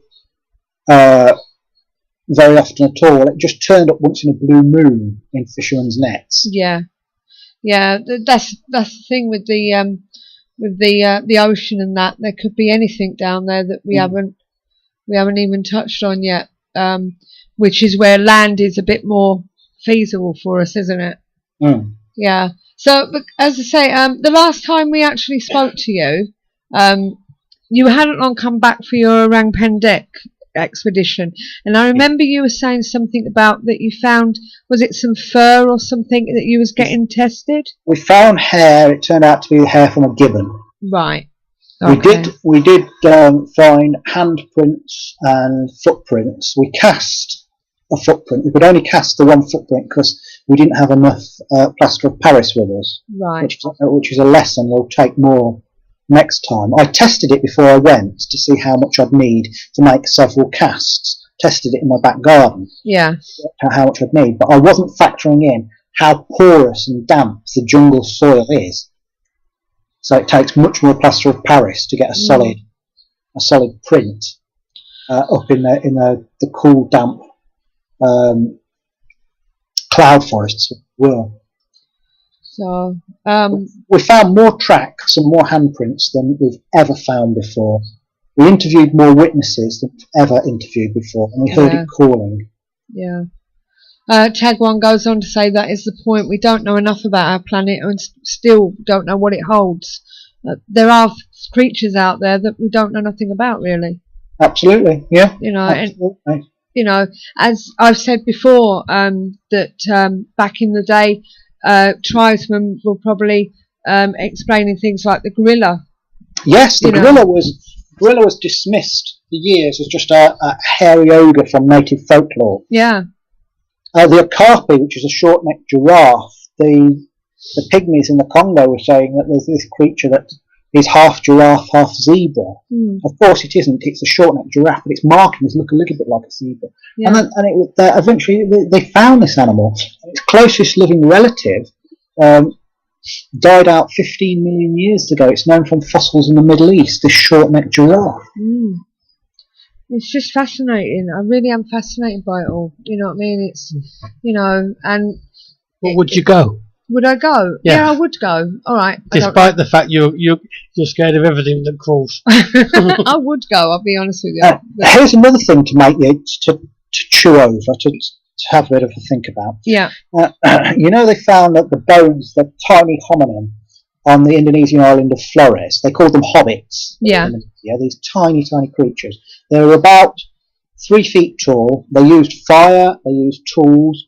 very often at all. It just turned up once in a blue moon in fishermen's nets. Yeah. Yeah, that's the thing with the ocean and that. There could be anything down there that we haven't even touched on yet. Which is where land is a bit more feasible for us, isn't it? Yeah. So, but as I say, the last time we actually spoke to you, you hadn't long come back for your Orang Pendek expedition, and I remember you were saying something about that you found, was it some fur or something that you was getting tested? We found hair. It turned out to be the hair from a gibbon. Right. Okay. We did find handprints and footprints. We cast a footprint. We could only cast the one footprint because we didn't have enough plaster of Paris with us. Right. Which is a lesson. We'll take more next time. I tested it before I went to see how much I'd need to make several casts. Tested it in my back garden. Yeah. How much I'd need, but I wasn't factoring in how porous and damp the jungle soil is. So it takes much more plaster of Paris to get a solid print up in the cool, damp cloud forests of the world. So we found more tracks and more handprints than we've ever found before. We interviewed more witnesses than we've ever interviewed before, and we heard it calling. Yeah. Tag 1 goes on to say that is the point. We don't know enough about our planet and still don't know what it holds. There are creatures out there that we don't know nothing about, really. Absolutely, yeah. You know, absolutely. And you know, as I've said before, that back in the day, tribesmen were probably explaining things like the gorilla. Yes, the gorilla was dismissed for years as just a hairy ogre from native folklore. Yeah. The okapi, which is a short-necked giraffe, the pygmies in the Congo were saying that there's this creature that is half giraffe, half zebra. Of course it isn't, it's a short-necked giraffe, but its markings look a little bit like a zebra. Yeah. And eventually they found this animal. Its closest living relative died out 15 million years ago. It's known from fossils in the Middle East, this short-necked giraffe. It's just fascinating. I really am fascinated by it all. You know what I mean? It's, you know, and... Well, would you go? Would I go? Yeah, I would go. All right. Despite the fact you're scared of everything that crawls. I would go, I'll be honest with you. Here's another thing to make you to chew over, to have a bit of a think about. Yeah. You know, they found that the bones, the tiny hominin on the Indonesian island of Flores, they called them hobbits. Yeah. These tiny, tiny creatures. They were about 3 feet tall. They used fire, they used tools,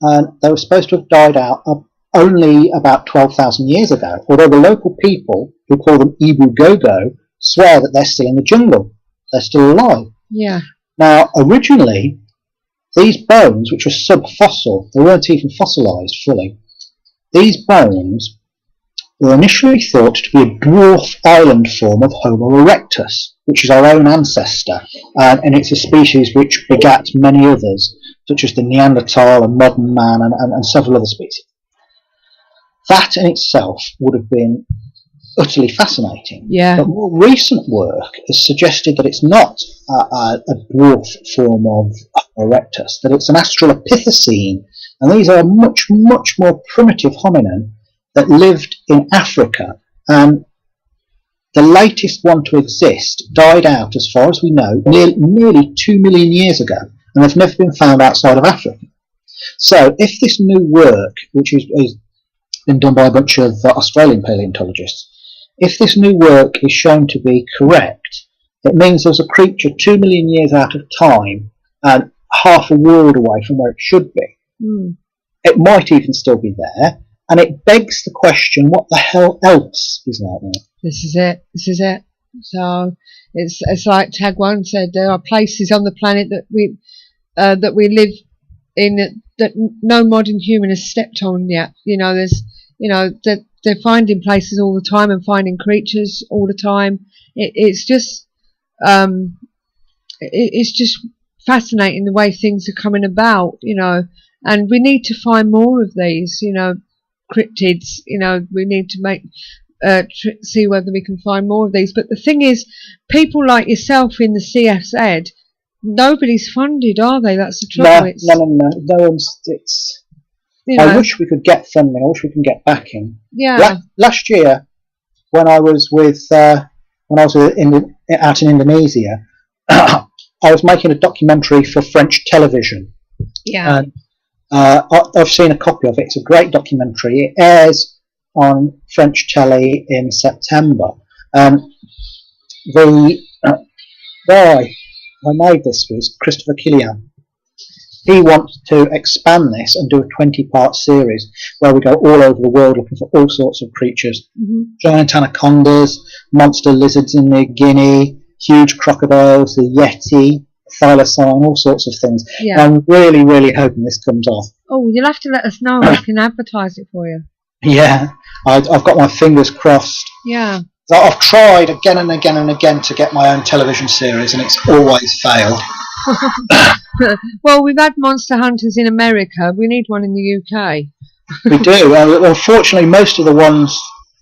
and they were supposed to have died out only about 12,000 years ago, although the local people, who call them Ibu Gogo, swear that they're still in the jungle. They're still alive. Yeah. Now, originally, these bones, which were sub-fossil, they weren't even fossilised fully, these bones were initially thought to be a dwarf island form of Homo erectus, which is our own ancestor, and it's a species which begat many others, such as the Neanderthal and modern man and several other species. That in itself would have been utterly fascinating. Yeah. But more recent work has suggested that it's not a dwarf form of Homo erectus, that it's an Australopithecine, and these are much, much more primitive hominin that lived in Africa, and the latest one to exist died out, as far as we know, nearly 2 million years ago, and they've never been found outside of Africa. So if this new work, which is been done by a bunch of Australian paleontologists, if this new work is shown to be correct, it means there's a creature 2 million years out of time and half a world away from where it should be. It might even still be there, and it begs the question, what the hell else is out there? This is it. So it's like Tag 1 said, there are places on the planet that we live in that no modern human has stepped on yet. They're finding places all the time and finding creatures all the time. It's just fascinating the way things are coming about, and we need to find more of these, cryptids. We need to make see whether we can find more of these. But the thing is, people like yourself in the CFZ, nobody's funded, are they? That's the trouble. No one's. I wish we could get funding. I wish we can get backing. Yeah. Last year, when I was out in Indonesia, I was making a documentary for French television. Yeah. And I've seen a copy of it. It's a great documentary. It airs on French telly in September. The guy who made this was Christopher Killian. He wants to expand this and do a 20-part series where we go all over the world looking for all sorts of creatures. Giant anacondas, monster lizards in New Guinea, huge crocodiles, the Yeti, Thylacine, all sorts of things. Yeah. I'm really, really hoping this comes off. Oh, you'll have to let us know. We can advertise it for you. Yeah, I've got my fingers crossed. Yeah. I've tried again and again and again to get my own television series, and it's always failed. Well, we've had Monster Hunters in America. We need one in the UK. We do. Unfortunately, most of the ones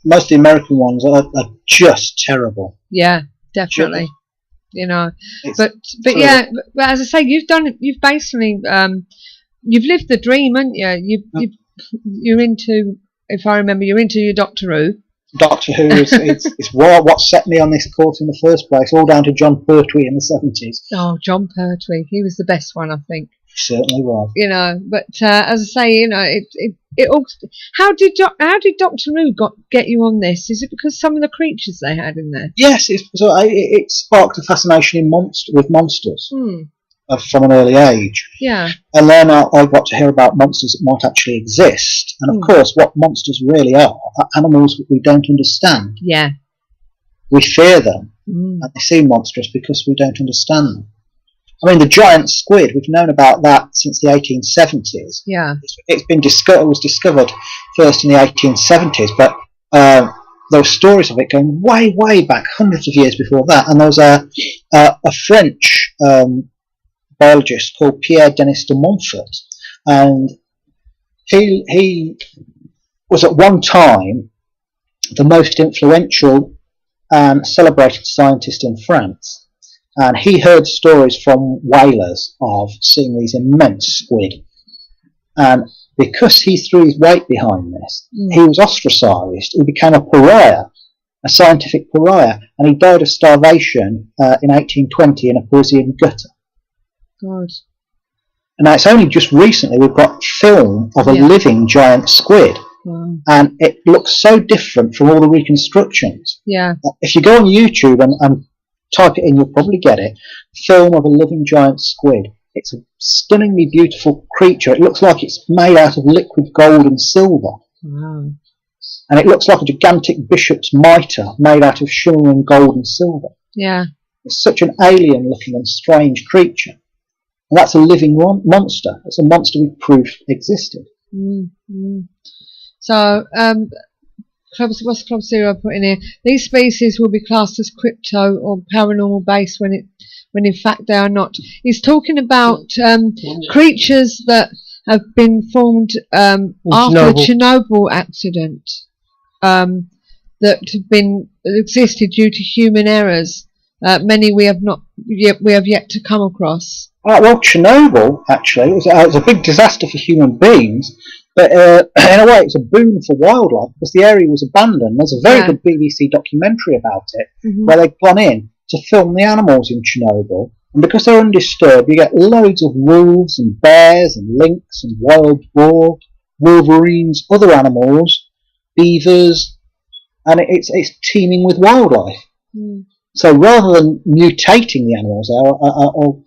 most of the American ones are just terrible. Yeah, definitely. You know, It's but as I say, you've basically you've lived the dream, haven't you? You're into, if I remember, you're into your Doctor Who. Doctor Who is what set me on this course in the first place, all down to John Pertwee in the 70s. Oh, John Pertwee, he was the best one, I think. Certainly was. You know, but as I say, you know, it all. How did Doctor Who get you on this? Is it because some of the creatures they had in there? Yes, it sparked a fascination with monsters from an early age. Yeah. And then I got to hear about monsters that might actually exist. And of course, what monsters really are animals that we don't understand. Yeah. We fear them, and they seem monstrous because we don't understand them. I mean, the giant squid, we've known about that since the 1870s. Yeah. It was discovered first in the 1870s, but there were stories of it going way, way back, hundreds of years before that. And there was a French biologist called Pierre Denis de Montfort, and he was at one time the most influential and celebrated scientist in France. And he heard stories from whalers of seeing these immense squid. And because he threw his weight behind this, he was ostracised. He became a pariah, a scientific pariah. And he died of starvation in 1820 in a Parisian gutter. God. And now it's only just recently we've got film of a living giant squid. Wow. And it looks so different from all the reconstructions. Yeah. If you go on YouTube and type it in, you'll probably get it. Film of a living giant squid. It's a stunningly beautiful creature. It looks like it's made out of liquid gold and silver. Wow. And it looks like a gigantic bishop's mitre made out of shimmering gold and silver. Yeah. It's such an alien looking and strange creature. And that's a living monster. It's a monster we proved existed. So, what's Club Zero put in here? These species will be classed as crypto or paranormal based when in fact they are not. He's talking about creatures that have been formed after the Chernobyl accident, that have existed due to human errors. Many we have yet to come across. Well, Chernobyl actually was a big disaster for human beings. But in a way, it's a boon for wildlife because the area was abandoned. There's a very good BBC documentary about it where they've gone in to film the animals in Chernobyl. And because they're undisturbed, you get loads of wolves and bears and lynx and wild boar, wolverines, other animals, beavers, and it's teeming with wildlife. So rather than mutating the animals or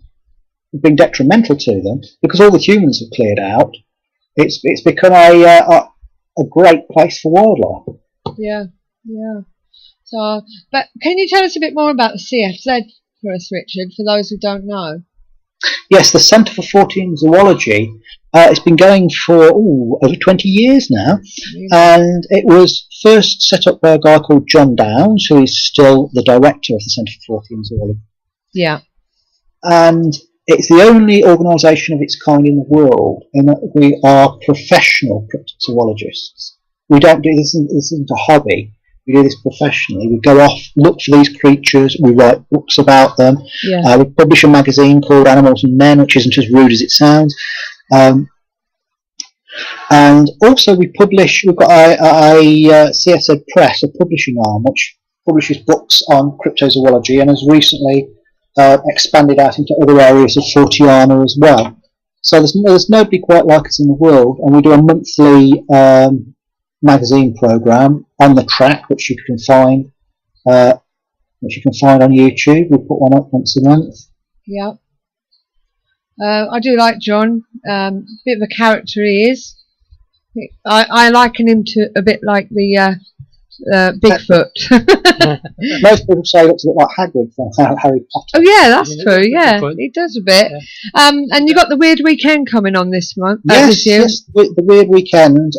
being detrimental to them, because all the humans have cleared out, it's become a great place for wildlife. Yeah. So, but can you tell us a bit more about the CFZ for us, Richard, for those who don't know? Yes, the Centre for Fortean Zoology. It's been going for over 20 years now, and it was first set up by a guy called John Downes, who is still the director of the Centre for Fortean Zoology. Yeah. And it's the only organisation of its kind in the world in that we are professional cryptozoologists. We don't do this isn't a hobby. We do this professionally. We go off, look for these creatures, we write books about them. Yeah. We publish a magazine called Animals and Men, which isn't as rude as it sounds. And also we've got a CFZ Press, a publishing arm, which publishes books on cryptozoology and has recently expanded out into other areas of Forteana as well. So there's nobody quite like us in the world, and we do a monthly magazine program on the track, which you can find on YouTube. We put one up once a month. Yeah. I do like John. Bit of a character he is. I liken him to a bit like the Bigfoot. Most people say he looks a bit like Hagrid from Harry Potter. Oh yeah, that's true. Yeah, he does a bit. Yeah. And you got the Weird Weekend coming on this month. This year. Yes, the Weird Weekend,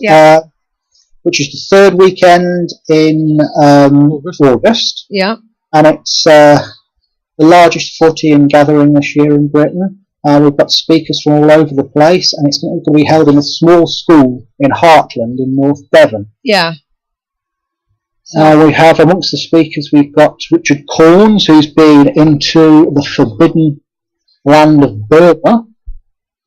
which is the third weekend in August. Yeah, and it's the largest Fortean gathering this year in Britain. We've got speakers from all over the place, and it's going to be held in a small school in Hartland in North Devon. Yeah. We have amongst the speakers, we've got Richard Corns, who's been into the forbidden land of Burma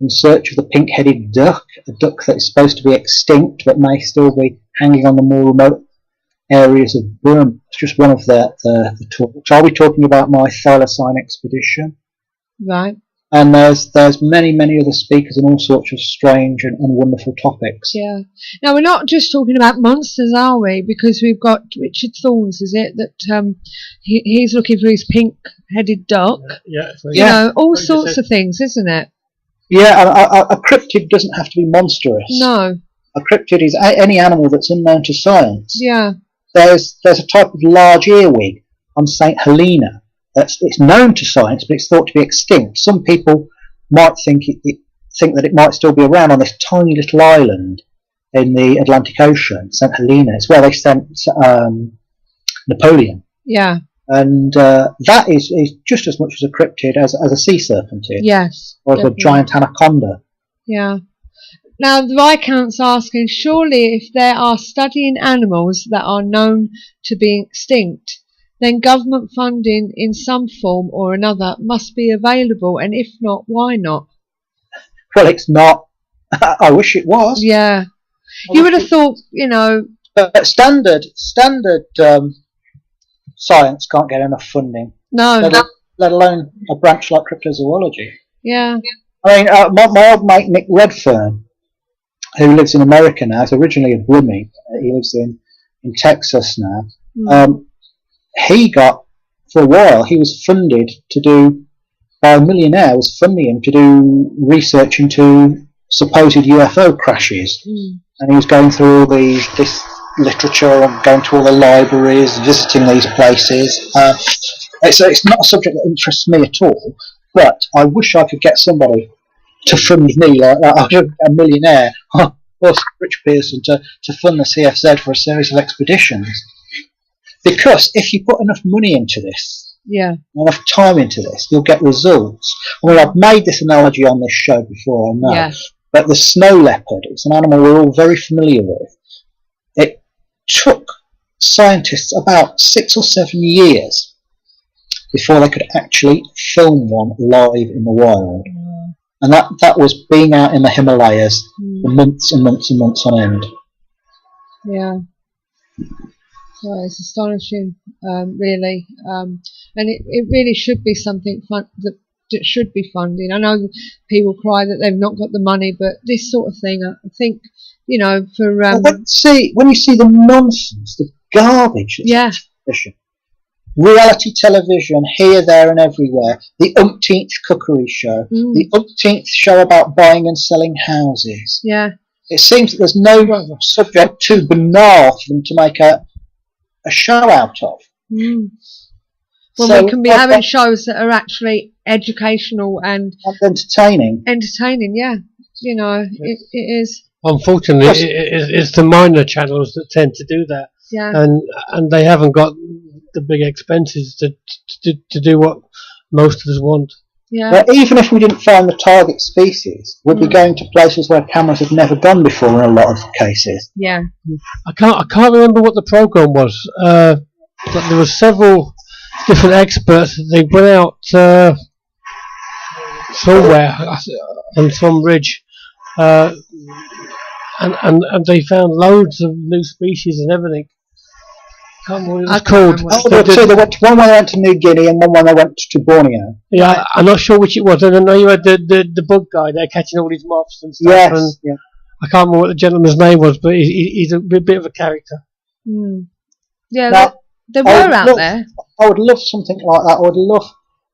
in search of the pink-headed duck, a duck that is supposed to be extinct but may still be hanging on the more remote areas of Burma. It's just one of the talks. I'll be talking about my Thylacine expedition. Right. And there's many other speakers on all sorts of strange and wonderful topics. Yeah. Now, we're not just talking about monsters, are we? Because we've got Richard Thorns, is it? That he's looking for his pink-headed duck. Yeah. You know, all sorts of things, isn't it? Yeah, a cryptid doesn't have to be monstrous. No. A cryptid is any animal that's unknown to science. Yeah. There's a type of large earwig on St. Helena. It's known to science, but it's thought to be extinct. Some people might think that it might still be around on this tiny little island in the Atlantic Ocean, St. Helena. It's where they sent Napoleon. Yeah. And that is just as much as a cryptid as a sea serpent is. Yes. Or definitely. a giant anaconda. Yeah. Now, the Viscount's asking, surely if there are studying animals that are known to be extinct, then government funding in some form or another must be available, and if not, why not? Well, it's not. I wish it was. Yeah. You would have thought, you know... standard science can't get enough funding. No. Let alone a branch like cryptozoology. Yeah. I mean, my old mate Nick Redfern, who lives in America now, is originally a Brummie. He lives in Texas now. Mm. He got, for a while, he was funded to do, by a millionaire, was funding him to do research into supposed UFO crashes. Mm. And he was going through all this literature and going to all the libraries, visiting these places. It's not a subject that interests me at all, but I wish I could get somebody to fund me, like a millionaire, or Rich Pearson, to fund the CFZ for a series of expeditions. Because if you put enough money into this, enough time into this, you'll get results. I mean, I've made this analogy on this show before, I know. Yes. But the snow leopard, it's an animal we're all very familiar with. It took scientists about 6 or 7 years before they could actually film one live in the wild. Mm. And that was being out in the Himalayas for months and months and months on end. Yeah. Well, it's astonishing, really. And it really should be something that should be funding. I know people cry that they've not got the money, but this sort of thing, I think, you know, for... when you see the nonsense, the garbage that's television, reality television, here, there and everywhere, the umpteenth cookery show, the umpteenth show about buying and selling houses. Yeah. It seems that there's no subject too banal for them to make a show out of. Mm. Well, so we can be having shows that are actually educational and entertaining. Entertaining, yeah. You know, it is. Unfortunately, it's the minor channels that tend to do that. Yeah. And they haven't got the big expenses to do what most of us want. Yeah. Well, even if we didn't find the target species, we'd be going to places where cameras have never gone before in a lot of cases. Yeah. I can't remember what the program was, but there were several different experts. They went out somewhere on some ridge, and they found loads of new species and everything. I can't remember what it was called. One when they went to New Guinea and one when they went to Borneo. Yeah, I'm not sure which it was. And I know you had the bug guy there catching all these moths and stuff. Yes, and yeah. I can't remember what the gentleman's name was, but he's a bit of a character. Mm. Yeah, now, they were out there. I would love something like that. I would love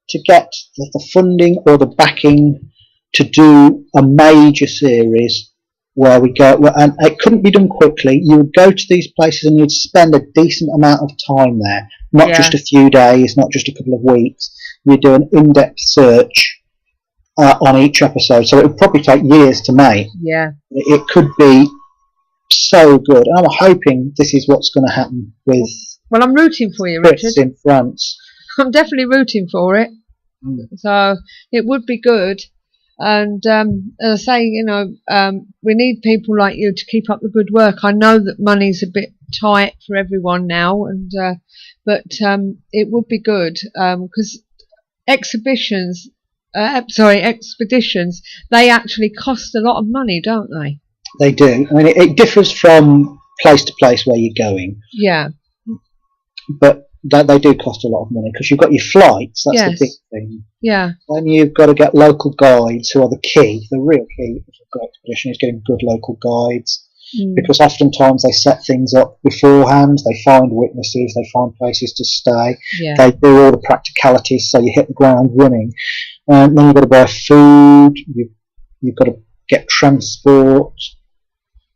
to get the funding or the backing to do a major series where we go, and it couldn't be done quickly. You would go to these places and you'd spend a decent amount of time there, not just a few days, not just a couple of weeks. You'd do an in-depth search on each episode, so it would probably take years to make. Yeah, it could be so good. I'm hoping this is what's going to happen with. Well, I'm rooting for you, Richard. In France. I'm definitely rooting for it. So it would be good. And as I say, you know, we need people like you to keep up the good work. I know that money's a bit tight for everyone now, and but it would be good because expeditions, they actually cost a lot of money, don't they? They do. I mean, it differs from place to place where you're going. Yeah. But they do cost a lot of money because you've got your flights. That's the big thing. Yeah. Then you've got to get local guides who are the key. The real key of a good expedition is getting good local guides. Because oftentimes they set things up beforehand, they find witnesses, they find places to stay, they do all the practicalities so you hit the ground running. And then you've got to buy food, you've got to get transport,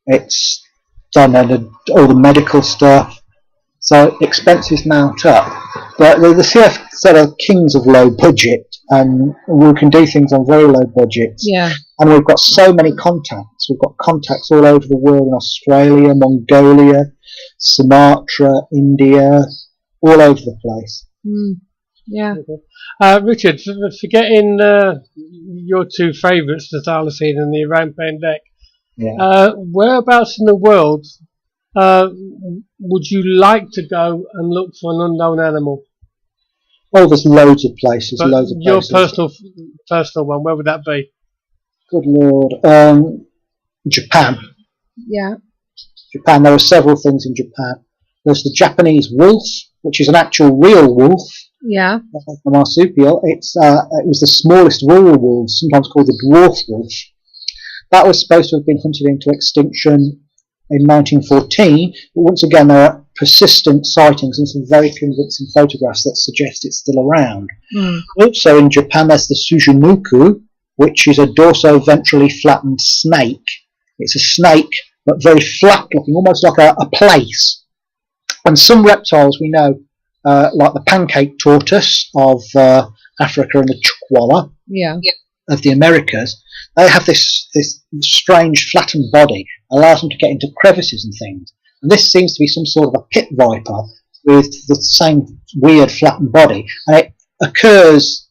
it's done, and all the medical stuff, so expenses mount up. But the CF are kings of low budget, and we can do things on very low budgets. Yeah. And we've got so many contacts. We've got contacts all over the world, in Australia, Mongolia, Sumatra, India, all over the place. Yeah. Richard, forgetting your two favourites, the Thylacine and the Orangutan deck, whereabouts in the world would you like to go and look for an unknown animal? Oh, there's loads of places. But loads of your places. personal one, where would that be? Good Lord. Japan. Yeah. Japan. There are several things in Japan. There's the Japanese wolf, which is an actual real wolf. Yeah. The marsupial. It was the smallest of all the wolves, sometimes called the dwarf wolf. That was supposed to have been hunted into extinction in 1914, but once again there are persistent sightings and some very convincing photographs that suggest it's still around. Also in Japan there's the Sujunuku, which is a dorso-ventrally flattened snake. It's a snake, but very flat looking, almost like a plaice. And some reptiles we know, like the pancake tortoise of Africa and the chukwala of the Americas, they have this strange flattened body, allows them to get into crevices and things. And this seems to be some sort of a pit viper with the same weird flattened body. And it occurs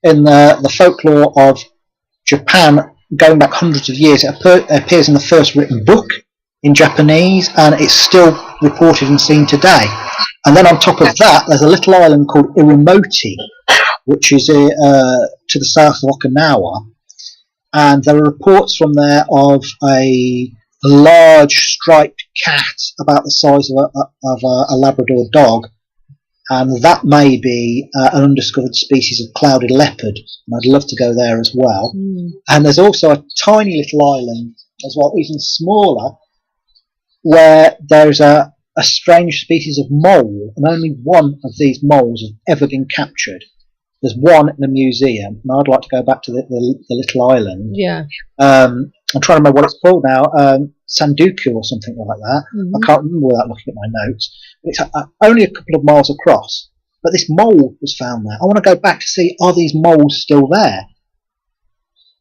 in the folklore of Japan going back hundreds of years. It appears in the first written book in Japanese, and it's still reported and seen today. And then on top of that, there's a little island called Irimoti, which is to the south of Okinawa. And there are reports from there of a large striped cat about the size of a Labrador dog, and that may be an undiscovered species of clouded leopard, and I'd love to go there as well. And there's also a tiny little island as well, even smaller, where there's a strange species of mole, and only one of these moles has ever been captured. There's one in a museum, and I'd like to go back to the little island. Yeah. I'm trying to remember what it's called now, Sanduku or something like that. I can't remember without looking at my notes. It's only a couple of miles across, but this mole was found there. I want to go back to see, are these moles still there?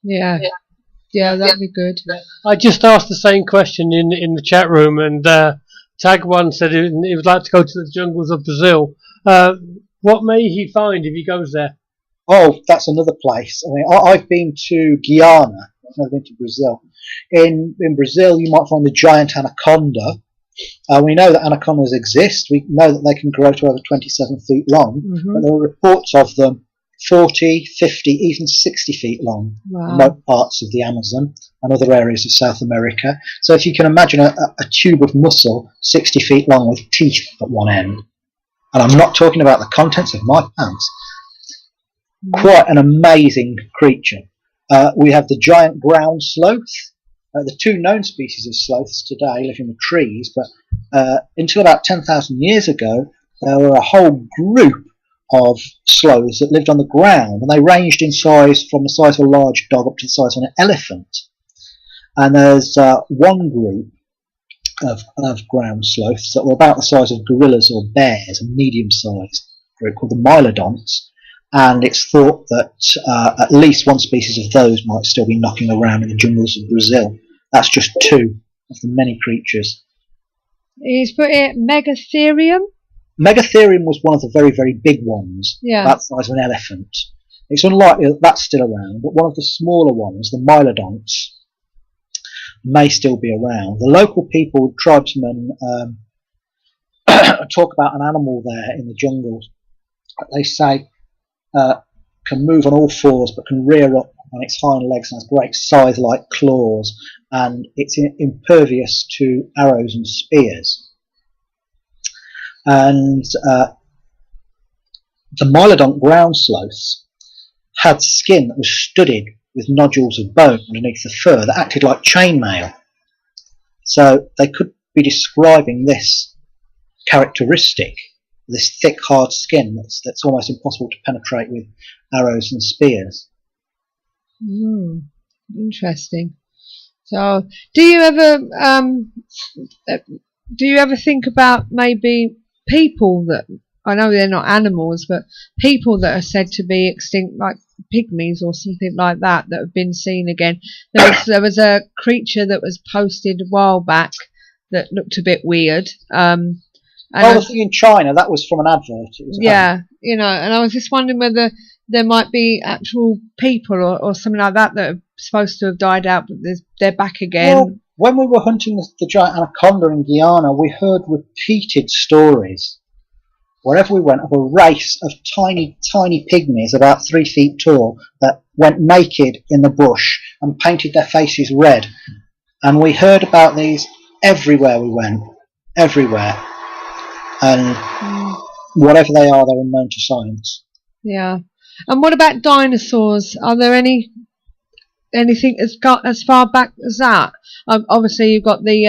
Yeah. Yeah, that'd be good. I just asked the same question in the chat room, and Tag1 said he would like to go to the jungles of Brazil. What may he find if he goes there? Oh, that's another place. I mean, I've been to Guyana. I've never been to Brazil. In Brazil, you might find the giant anaconda. We know that anacondas exist. We know that they can grow to over 27 feet long. But there are reports of them 40, 50, even 60 feet long in remote parts of the Amazon and other areas of South America. So if you can imagine a tube of muscle 60 feet long with teeth at one end, and I'm not talking about the contents of my pants, quite an amazing creature. We have the giant ground sloth. The two known species of sloths today live in the trees, but until about 10,000 years ago, there were a whole group of sloths that lived on the ground, and they ranged in size from the size of a large dog up to the size of an elephant. And there's one group of ground sloths that were about the size of gorillas or bears, a medium-sized group called the mylodonts, and it's thought that at least one species of those might still be knocking around in the jungles of Brazil. That's just two of the many creatures. He's put it Megatherium. Megatherium was one of the very, very big ones, about the size of an elephant. It's unlikely that that's still around, but one of the smaller ones, the mylodonts, may still be around. The local people, tribesmen, talk about an animal there in the jungle that they say can move on all fours but can rear up on its hind legs and has great scythe-like claws, and it's impervious to arrows and spears. And the Mylodont ground sloths had skin that was studded with nodules of bone underneath the fur that acted like chainmail. So they could be describing this characteristic, this thick, hard skin that's almost impossible to penetrate with arrows and spears. Interesting. So, do you ever think about maybe people that, I know they're not animals, but people that are said to be extinct, like pygmies or something like that have been seen again? There was a creature that was posted a while back that looked a bit weird. And I was in China. That was from an advert. And I was just wondering whether there might be actual people or something like that that are supposed to have died out, but they're back again. Well, when we were hunting the giant anaconda in Guyana, we heard repeated stories wherever we went of a race of tiny, tiny pygmies about 3 feet tall that went naked in the bush and painted their faces red. And we heard about these everywhere we went, everywhere. And whatever they are, they're unknown to science. Yeah. And what about dinosaurs? Are there anything that's got as far back as that? Obviously, you've got the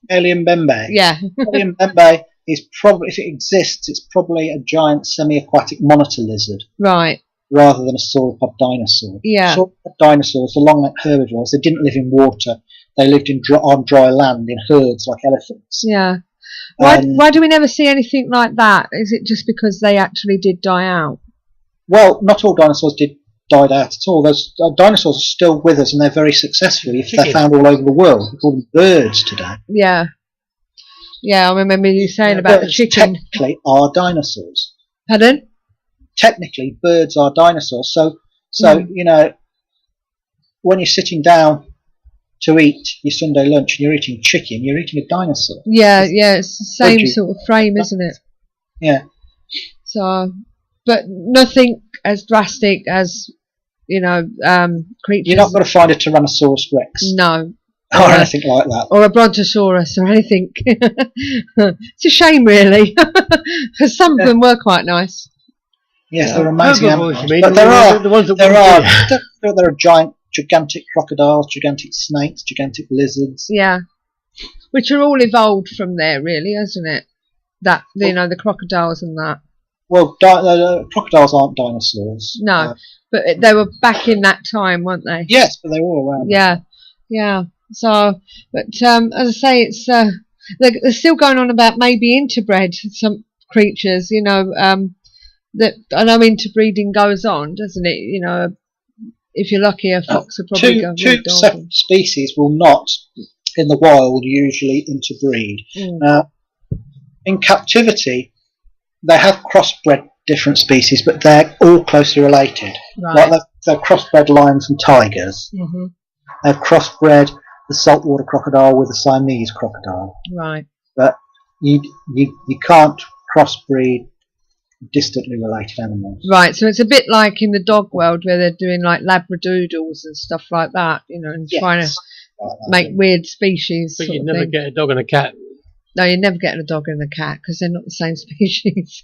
Alien Bembe. Yeah. Alien Bembe is probably, if it exists, it's probably a giant semi-aquatic monitor lizard. Right. Rather than a sauropod dinosaur. Yeah. Sauropod dinosaurs, the long-necked herbivores, they didn't live in water. They lived on dry land in herds like elephants. Yeah. Why do we never see anything like that? Is it just because they actually did die out? Well, not all dinosaurs died out at all. Those dinosaurs are still with us, and they're very successful if they're found all over the world. We call them birds today. Yeah. Yeah, I remember you saying about the chicken. Technically are dinosaurs. Pardon? Technically, birds are dinosaurs. So when you're sitting down to eat your Sunday lunch and you're eating chicken, you're eating a dinosaur. Yeah, it's the same sort of frame, isn't it? Yeah. So, but nothing as drastic as, creatures. You're not going to find a Tyrannosaurus Rex. No. Or anything like that. Or a Brontosaurus or anything. It's a shame, really. Because some of them were quite nice. Yes, they're amazing animals. But there are gigantic crocodiles, gigantic snakes, gigantic lizards. Yeah. Which are all evolved from there, really, isn't it? That, the crocodiles and that. Well, crocodiles aren't dinosaurs. No, but they were back in that time, weren't they? Yes, but they were all around. Yeah, yeah. So, but as I say, it's they're still going on about maybe interbred some creatures. That I know interbreeding goes on, doesn't it? If you're lucky, a fox will probably go. Two separate species will not, in the wild, usually interbreed. In captivity, they have crossbred different species, but they're all closely related. Right. Like they're crossbred lions and tigers. Mm-hmm. They've crossbred the saltwater crocodile with the Siamese crocodile. Right. But you can't crossbreed distantly related animals. Right, so it's a bit like in the dog world where they're doing like labradoodles and stuff like that, and trying to make weird species. But you'd never get a dog and a cat. No, you're never getting a dog and a cat because they're not the same species.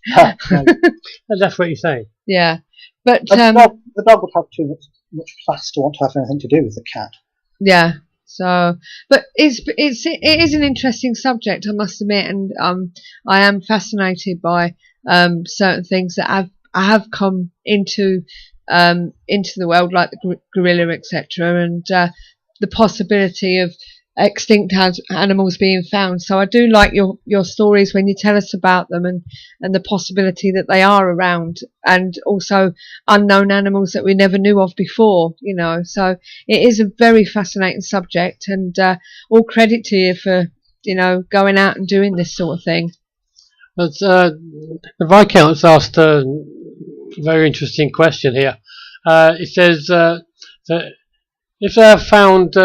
That's what you say. Yeah, but the dog would have too much class to want to have anything to do with the cat. Yeah. So, but it is an interesting subject, I must admit, and I am fascinated by certain things that I have come into the world, like the gorilla, etc., and the possibility of extinct animals being found. So I do like your stories when you tell us about them and the possibility that they are around, and also unknown animals that we never knew of before, so it is a very fascinating subject, and all credit to you for going out and doing this sort of thing. But the Viscount's asked a very interesting question here. It says that if they have found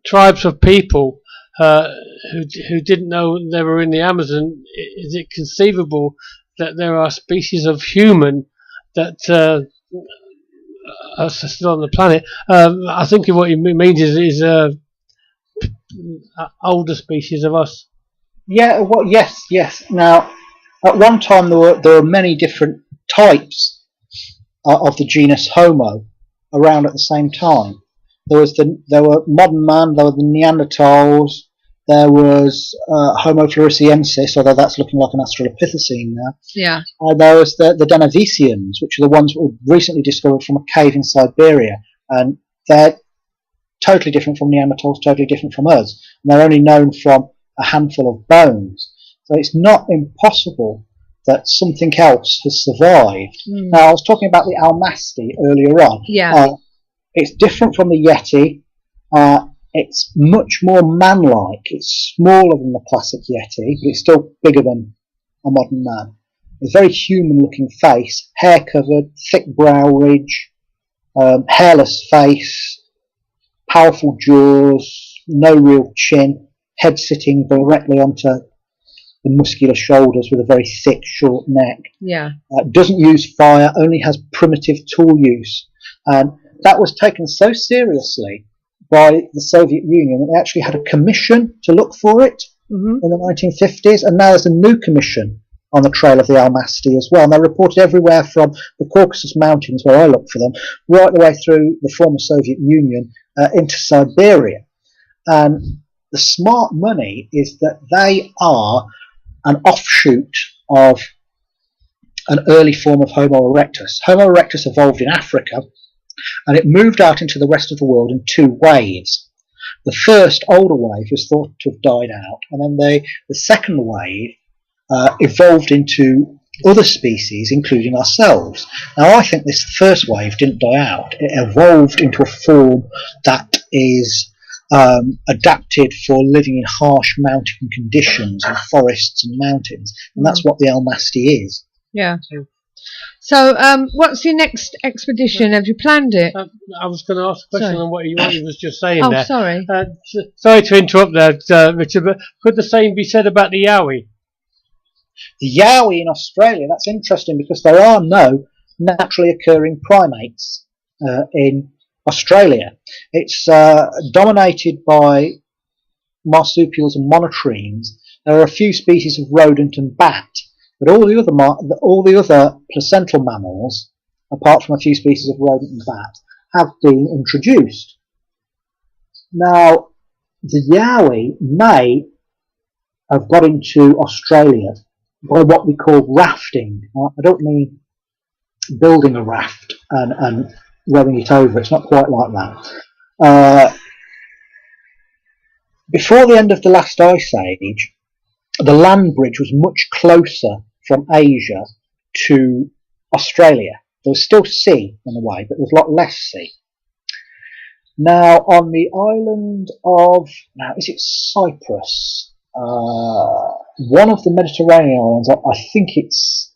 tribes of people who didn't know they were in the Amazon. Is it conceivable that there are species of human that are still on the planet? I think what he means is older species of us. Yeah, well, yes. Now, at one time there were many different types of the genus Homo around at the same time. There were modern man, there were the Neanderthals, there was Homo floresiensis, although that's looking like an Australopithecine now. Yeah. There was the Denisovans, which are the ones that were recently discovered from a cave in Siberia, and they're totally different from Neanderthals, totally different from us, and they're only known from a handful of bones. So it's not impossible that something else has survived. Now, I was talking about the Almasti earlier on. Yeah. It's different from the Yeti. It's much more man-like. It's smaller than the classic Yeti, but it's still bigger than a modern man. A very human-looking face, hair-covered, thick brow ridge, hairless face, powerful jaws, no real chin, head sitting directly onto the muscular shoulders with a very thick, short neck. Yeah. Doesn't use fire, only has primitive tool use. And that was taken so seriously by the Soviet Union that they actually had a commission to look for it in the 1950s, and now there's a new commission on the trail of the Almasti as well, and they're reported everywhere from the Caucasus Mountains, where I look for them, right the way through the former Soviet Union into Siberia. And the smart money is that they are an offshoot of an early form of Homo erectus. Homo erectus evolved in Africa, and it moved out into the rest of the world in two waves. The first, older wave, was thought to have died out, and then the second wave evolved into other species, including ourselves. Now, I think this first wave didn't die out. It evolved into a form that is adapted for living in harsh mountain conditions in forests and mountains, and that's what the Almasti is. Yeah. So, what's your next expedition? Have you planned it? I was going to ask a question on what you was just saying there. Oh, sorry. Sorry to interrupt there, Richard, but could the same be said about the Yowie? The Yowie in Australia, that's interesting because there are no naturally occurring primates in Australia. It's dominated by marsupials and monotremes. There are a few species of rodent and bat, but all the other placental mammals, apart from a few species of rodent and bat, have been introduced. Now, the Yowie may have got into Australia by what we call rafting. I don't mean building a raft and rowing it over. It's not quite like that. Before the end of the last ice age, the land bridge was much closer from Asia to Australia. There was still sea in a way, but there was a lot less sea. Now, on the island of, is it Cyprus? One of the Mediterranean islands, I think it's,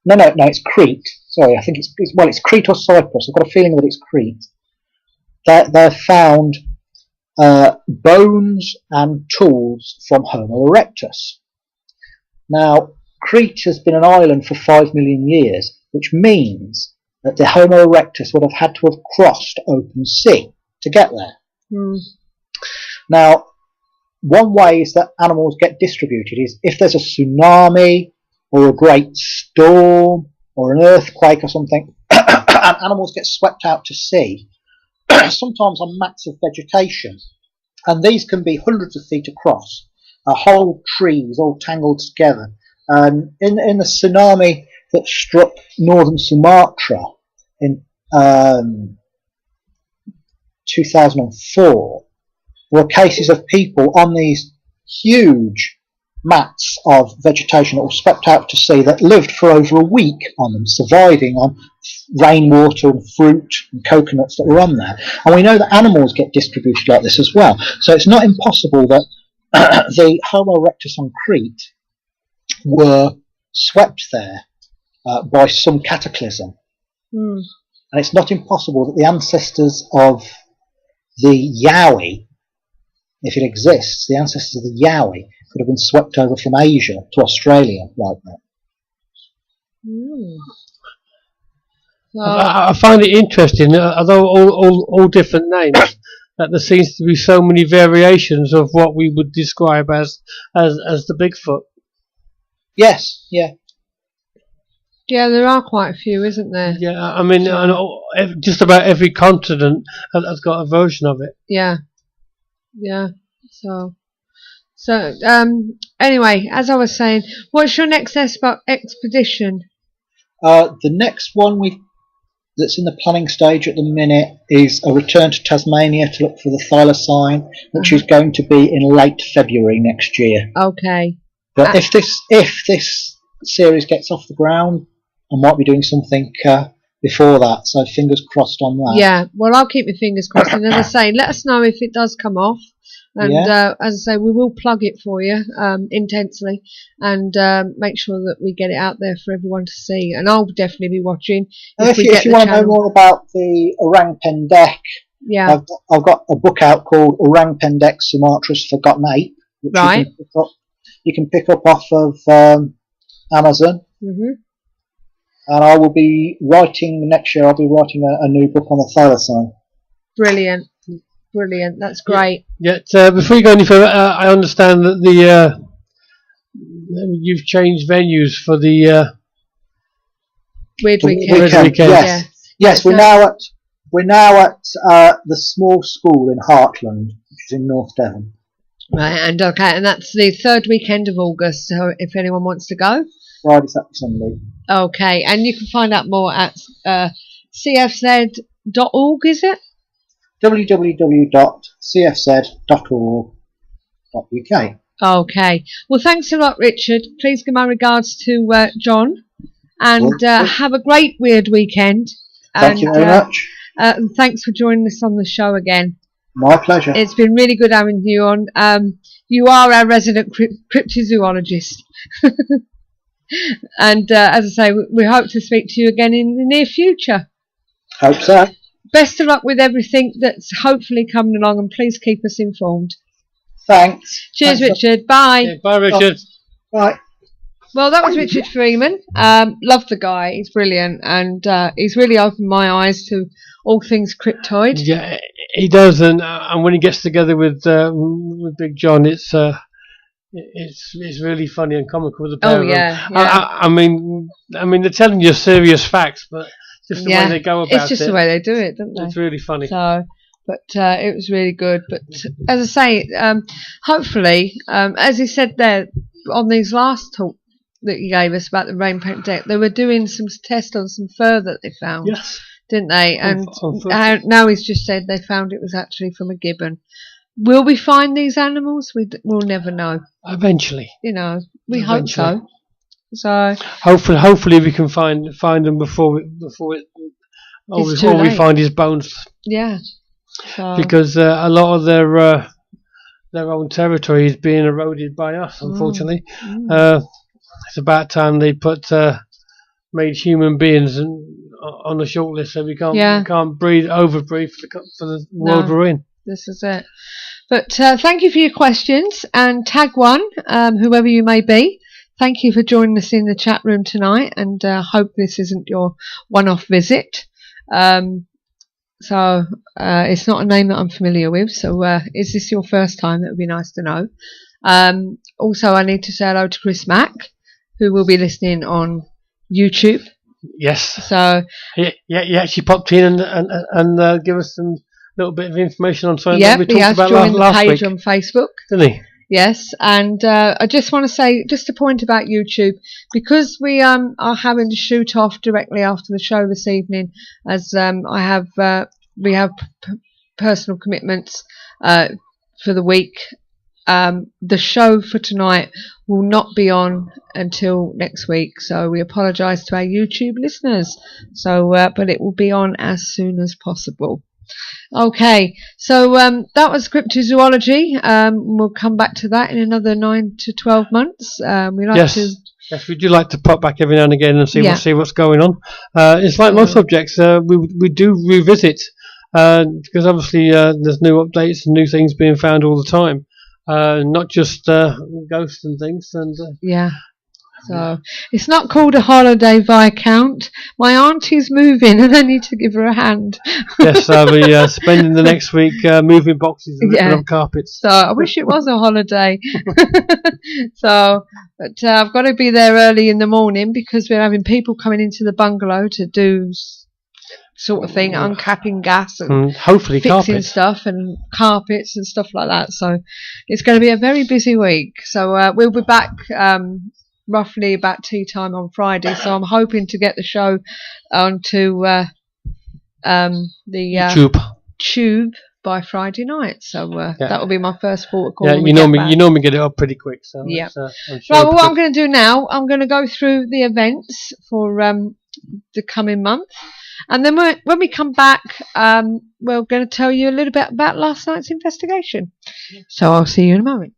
no, it's Crete. Sorry, I think it's Crete or Cyprus. I've got a feeling that it's Crete. They've found bones and tools from Homo erectus. Now, Crete has been an island for 5 million years, which means that the Homo erectus would have had to have crossed open sea to get there. Now, one way is that animals get distributed is if there's a tsunami or a great storm or an earthquake or something, and animals get swept out to sea, sometimes on mats of vegetation, and these can be hundreds of feet across, whole trees all tangled together. In the tsunami that struck northern Sumatra in 2004, there were cases of people on these huge mats of vegetation that were swept out to sea that lived for over a week on them, surviving on rainwater and fruit and coconuts that were on there. And we know that animals get distributed like this as well. So it's not impossible that the Homo erectus on Crete were swept there by some cataclysm. And it's not impossible that the ancestors of the Yowie if it exists, the ancestors of the Yowie could have been swept over from Asia to Australia like that. Well, I find it interesting, although all different names, that there seems to be so many variations of what we would describe as the Bigfoot. Yes, yeah. yeah, there are quite a few, isn't there? Yeah, I mean, just about every continent has got a version of it. Yeah. So anyway, as I was saying, what's your next expedition? The next one that's in the planning stage at the minute is a return to Tasmania to look for the Thylacine, which is going to be in late February next year. Okay. But if this series gets off the ground, I might be doing something before that. So fingers crossed on that. Yeah. Well, I'll keep my fingers crossed. And as I say, let us know if it does come off. And as I say, we will plug it for you intensely and make sure that we get it out there for everyone to see. And I'll definitely be watching. If you want to know more about the Orang Pendek, I've got a book out called Orang Pendek, Sumatra's Forgotten Ape, which you can pick up off of Amazon. Mm-hmm. And I will be writing next year. I'll be writing a new book on the Thylacine. Brilliant, that's great. Yet before you go any further, I understand that you've changed venues for the Weird Weekend. Yes. We're now at the small school in Heartland, which is in North Devon. Right, and that's the third weekend of August. So if anyone wants to go, Friday, Saturday, Sunday. Okay, and you can find out more at cfz.org, is it? www.cfz.org.uk. Okay. Well, thanks a lot, Richard. Please give my regards to John, and have a great Weird Weekend. Thank you very much. And thanks for joining us on the show again. My pleasure. It's been really good having you on. You are our resident cryptozoologist. And as I say, we hope to speak to you again in the near future. Hope so. Best of luck with everything that's hopefully coming along, and please keep us informed. Thanks. Cheers, Richard. Bye. Yeah, bye, Richard. Bye. Well, that was Richard Freeman. Love the guy. He's brilliant, and he's really opened my eyes to all things cryptoid. Yeah, he does, and when he gets together with Big John, it's really funny and comical with the pair of them. I mean, they're telling you serious facts, but just the way they go about it. It's just the way they do it, don't they? It's really funny. So, but it was really good. But as I say, hopefully, as he said there on these last talk that he gave us about the rain paint deck, they were doing some tests on some fur that they found, didn't they? And now he's just said they found it was actually from a gibbon. Will we find these animals? We'll never know. Eventually, we hope so. So hopefully we can find them before we find his bones. Yeah. So. Because a lot of their own territory is being eroded by us. Unfortunately, it's about time they made human beings on the short list, so we can't overbreed for the world we're in. This is it. But thank you for your questions, and tag one, whoever you may be. Thank you for joining us in the chat room tonight, and hope this isn't your one-off visit. So it's not a name that I'm familiar with, so is this your first time? That would be nice to know. Also, I need to say hello to Chris Mack, who will be listening on YouTube. Yes. So he actually popped in and give us some little bit of information on something that we talked about last week. Page on Facebook, didn't he? Yes, and I just want to say, just a point about YouTube, because we are having to shoot off directly after the show this evening, as we have personal commitments for the week. The show for tonight will not be on until next week, so we apologise to our YouTube listeners. So, but it will be on as soon as possible. Okay, so that was cryptozoology. We'll come back to that in another 9 to 12 months. Yes, we do like to pop back every now and again and see what's going on. It's like most subjects, we do revisit because obviously there's new updates and new things being found all the time, not just ghosts and things. And yeah. So it's not called a holiday, Viscount. My auntie's moving, and I need to give her a hand. Yes, I'll be spending the next week moving boxes and ripping up carpets. So I wish it was a holiday. But I've got to be there early in the morning because we're having people coming into the bungalow to do sort of thing, uncapping gas and hopefully fixing stuff and carpets and stuff like that. So it's going to be a very busy week. So we'll be back roughly about tea time on Friday. So I'm hoping to get the show onto the tube by Friday night. So that will be my first port of call. Yeah, you normally get it up pretty quick. So yeah. Sure right. Well, what I'm going to do now, I'm going to go through the events for the coming month. And then when we come back, we're going to tell you a little bit about last night's investigation. So I'll see you in a moment.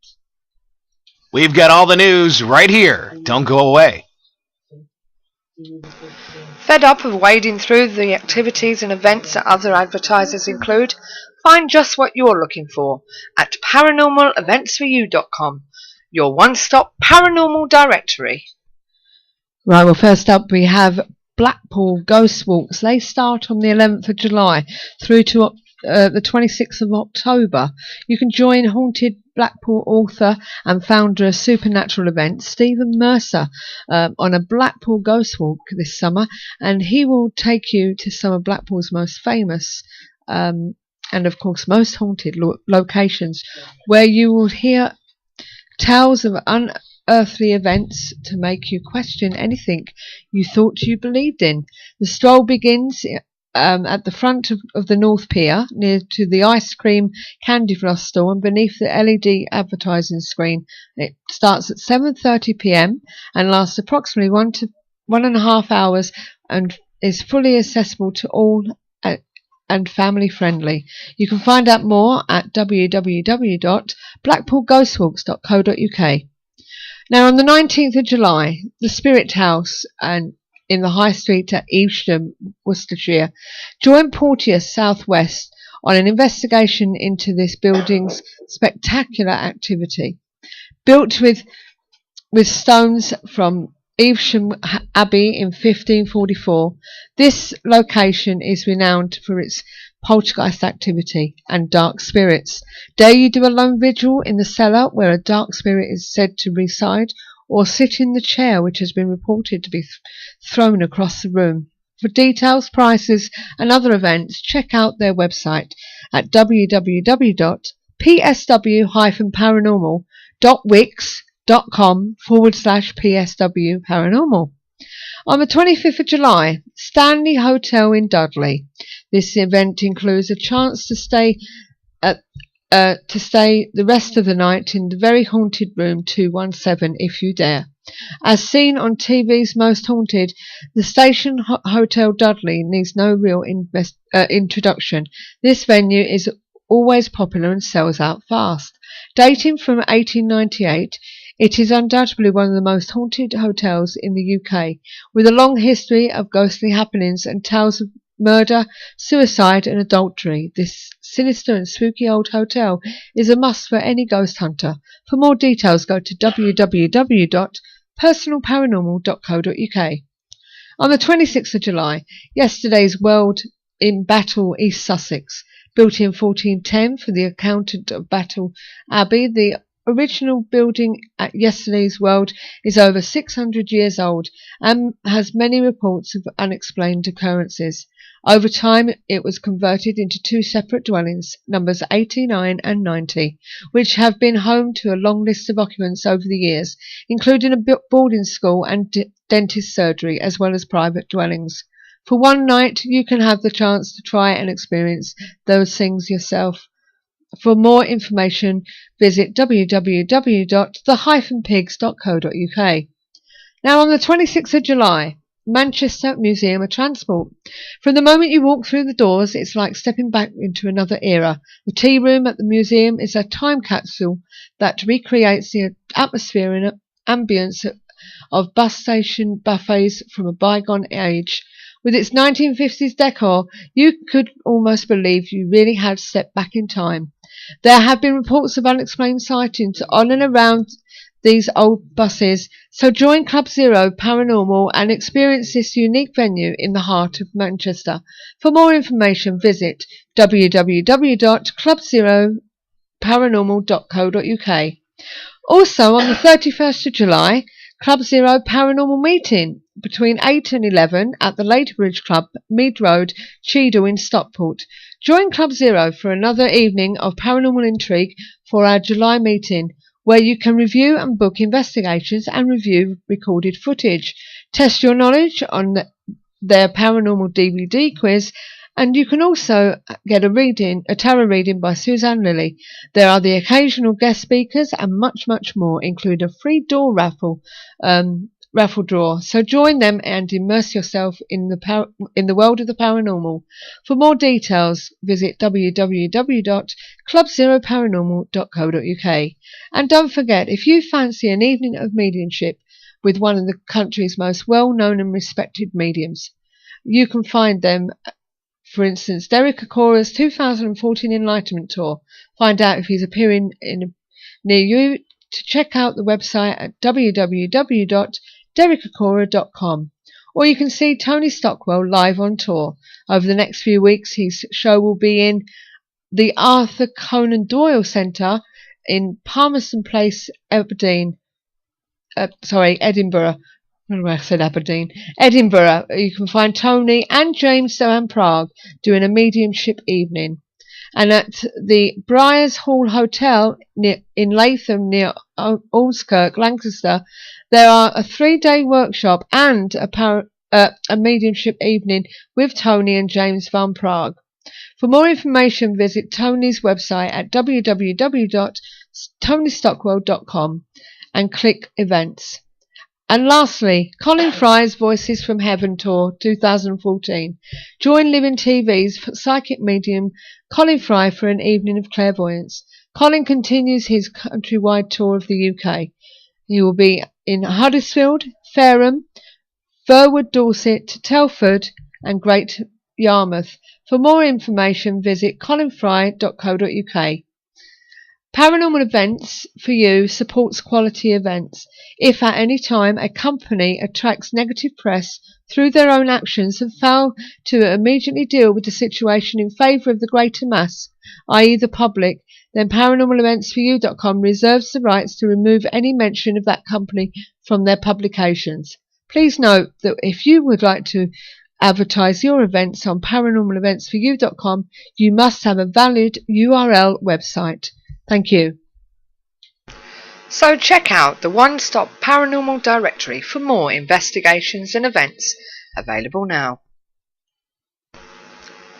We've got all the news right here. Don't go away. Fed up of wading through the activities and events that other advertisers include? Find just what you're looking for at paranormaleventsforyou.com, your one-stop paranormal directory. Right, well, first up we have Blackpool Ghost Walks. They start on the 11th of July through to the 26th of October. You can join haunted Blackpool author and founder of Supernatural Events, Stephen Mercer, on a Blackpool Ghost Walk this summer, and he will take you to some of Blackpool's most famous and of course most haunted locations, where you will hear tales of unearthly events to make you question anything you thought you believed in. The stroll begins at the front of the North Pier, near to the ice cream candy floss store and beneath the LED advertising screen. It starts at 7:30 p.m. and lasts approximately 1 to 1.5 hours and is fully accessible to all and family friendly. You can find out more at www.blackpoolghostwalks.co.uk. Now, on the 19th of July, the Spirit House in the High Street at Evesham, Worcestershire, join Porteous Southwest on an investigation into this building's spectacular activity. Built with stones from Evesham Abbey in 1544, this location is renowned for its poltergeist activity and dark spirits. Dare you do a lone vigil in the cellar where a dark spirit is said to reside, or sit in the chair which has been reported to be thrown across the room? For details, prices and other events, check out their website at www.psw-paranormal.wix.com/PSW Paranormal. On the 25th of July, Stanley Hotel in Dudley. This event includes a chance to stay the rest of the night in the very haunted room 217 if you dare. As seen on TV's Most Haunted, the Station Hotel Dudley needs no real introduction. This venue is always popular and sells out fast. Dating from 1898, it is undoubtedly one of the most haunted hotels in the UK, with a long history of ghostly happenings and tales of murder, suicide and adultery. This sinister and spooky old hotel is a must for any ghost hunter. For more details, go to www.personalparanormal.co.uk. On the 26th of July, yesterday's World in Battle, East Sussex. Built in 1410 for the accountant of Battle Abbey, the original building at yesterday's World is over 600 years old and has many reports of unexplained occurrences. Over time, it was converted into two separate dwellings, numbers 89 and 90, which have been home to a long list of occupants over the years, including a boarding school and dentist surgery, as well as private dwellings. For one night, you can have the chance to try and experience those things yourself. For more information, visit www.the-pigs.co.uk. Now, on the 26th of July, Manchester Museum of Transport. From the moment you walk through the doors, it's like stepping back into another era. The tea room at the museum is a time capsule that recreates the atmosphere and ambience of bus station buffets from a bygone age. With its 1950s decor, you could almost believe you really had stepped back in time. There have been reports of unexplained sightings on and around these old buses, so join Club Zero Paranormal and experience this unique venue in the heart of Manchester. For more information, visit www.clubzeroparanormal.co.uk. Also, on the 31st of July, Club Zero Paranormal meeting between 8 and 11 at the Ladybridge Club, Mead Road, Cheadle in Stockport. Join Club Zero for another evening of paranormal intrigue for our July meeting, where you can review and book investigations and review recorded footage. Test your knowledge on their paranormal DVD quiz, and you can also get a tarot reading by Suzanne Lilly. There are the occasional guest speakers and much, much more, including a free door raffle draw. So join them and immerse yourself in the world of the paranormal. For more details, visit www.clubzeroparanormal.co.uk. And don't forget, if you fancy an evening of mediumship with one of the country's most well-known and respected mediums, you can find them. For instance, Derek Akora's 2014 Enlightenment Tour. Find out if he's appearing near you. To check out the website at www.derekakora.com. Or you can see Tony Stockwell live on tour. Over the next few weeks, his show will be in the Arthur Conan Doyle Centre in Palmerston Place, Edinburgh. I said Aberdeen. Edinburgh. You can find Tony and James Sohan Prague doing a mediumship evening. And at the Briars Hall Hotel in Latham near Ormskirk, Lancaster, there are a 3-day workshop and a mediumship evening with Tony and James Van Prague. For more information, visit Tony's website at www.tonystockwell.com and click Events. And lastly, Colin Fry's Voices from Heaven Tour 2014. Join Living TV's psychic medium Colin Fry for an evening of clairvoyance. Colin continues his countrywide tour of the UK. He will be in Huddersfield, Fareham, Verwood, Dorset, Telford and Great Yarmouth. For more information, visit colinfry.co.uk. Paranormal Events for You supports quality events. If at any time a company attracts negative press through their own actions and fail to immediately deal with the situation in favour of the greater mass, i.e. the public, then ParanormalEventsForYou.com reserves the rights to remove any mention of that company from their publications. Please note that if you would like to advertise your events on ParanormalEventsForYou.com, you must have a valid URL website. Thank you. So check out the one-stop paranormal directory for more investigations and events available now.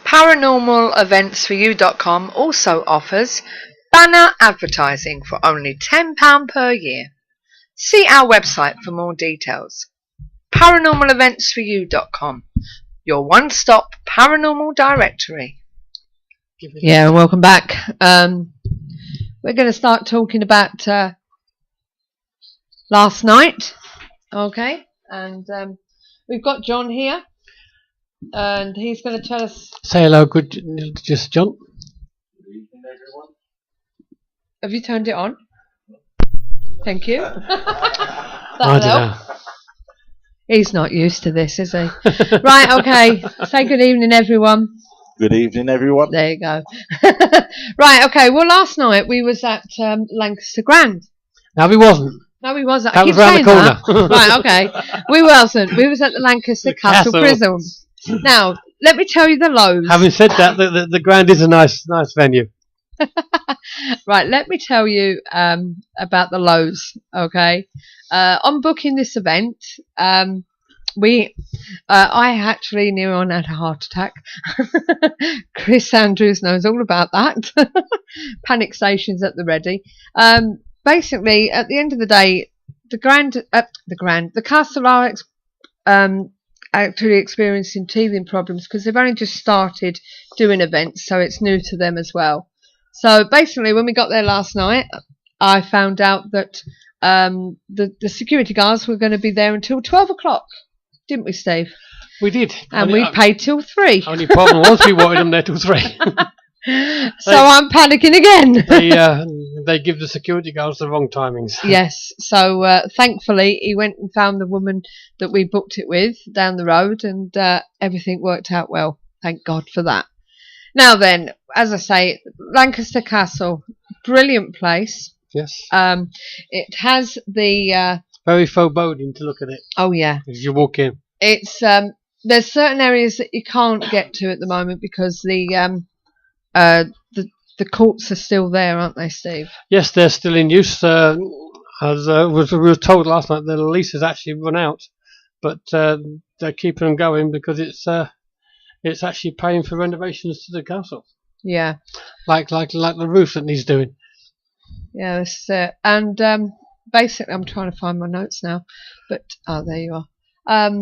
ParanormalEventsForYou.com also offers banner advertising for only £10 per year. See our website for more details. ParanormalEventsForYou.com, your one-stop paranormal directory. Yeah, welcome back. We're going to start talking about last night, okay? And we've got John here, and he's going to tell us. Say hello, just John. Good evening, everyone. Have you turned it on? Thank you. I don't know. He's not used to this, is he? Right, okay. Say good evening, everyone. Good evening, everyone. There you go. Right, okay. Well, last night we was at Lancaster Grand. No, we wasn't. No, we wasn't. That was round the corner. Right, okay. We wasn't. We was at the Lancaster Castle Prison. Now, let me tell you the lows. Having said that, the Grand is a nice venue. Right, let me tell you about the lows, okay? On booking this event, I actually near on had a heart attack. Chris Andrews knows all about that. Panic stations at the ready. Basically, at the end of the day, the castle are actually experiencing teething problems because they've only just started doing events, so it's new to them as well. So basically, when we got there last night, I found out that the security guards were going to be there until 12 o'clock. didn't we, Steve? We did. And we paid till 3. Only problem was we wanted them there till 3. So I'm panicking again. They give the security guards the wrong timings. Yes. So thankfully, he went and found the woman that we booked it with down the road, and everything worked out well. Thank God for that. Now then, as I say, Lancaster Castle, brilliant place. Yes. It has the very foreboding to look at it. Oh yeah. As you walk in. It's there's certain areas that you can't get to at the moment because the courts are still there, aren't they, Steve? Yes, they're still in use. As we were told last night, the lease has actually run out, but they're keeping them going because it's actually paying for renovations to the castle. Yeah. Like the roof that needs doing. Yeah, this and basically, I'm trying to find my notes now, but there you are.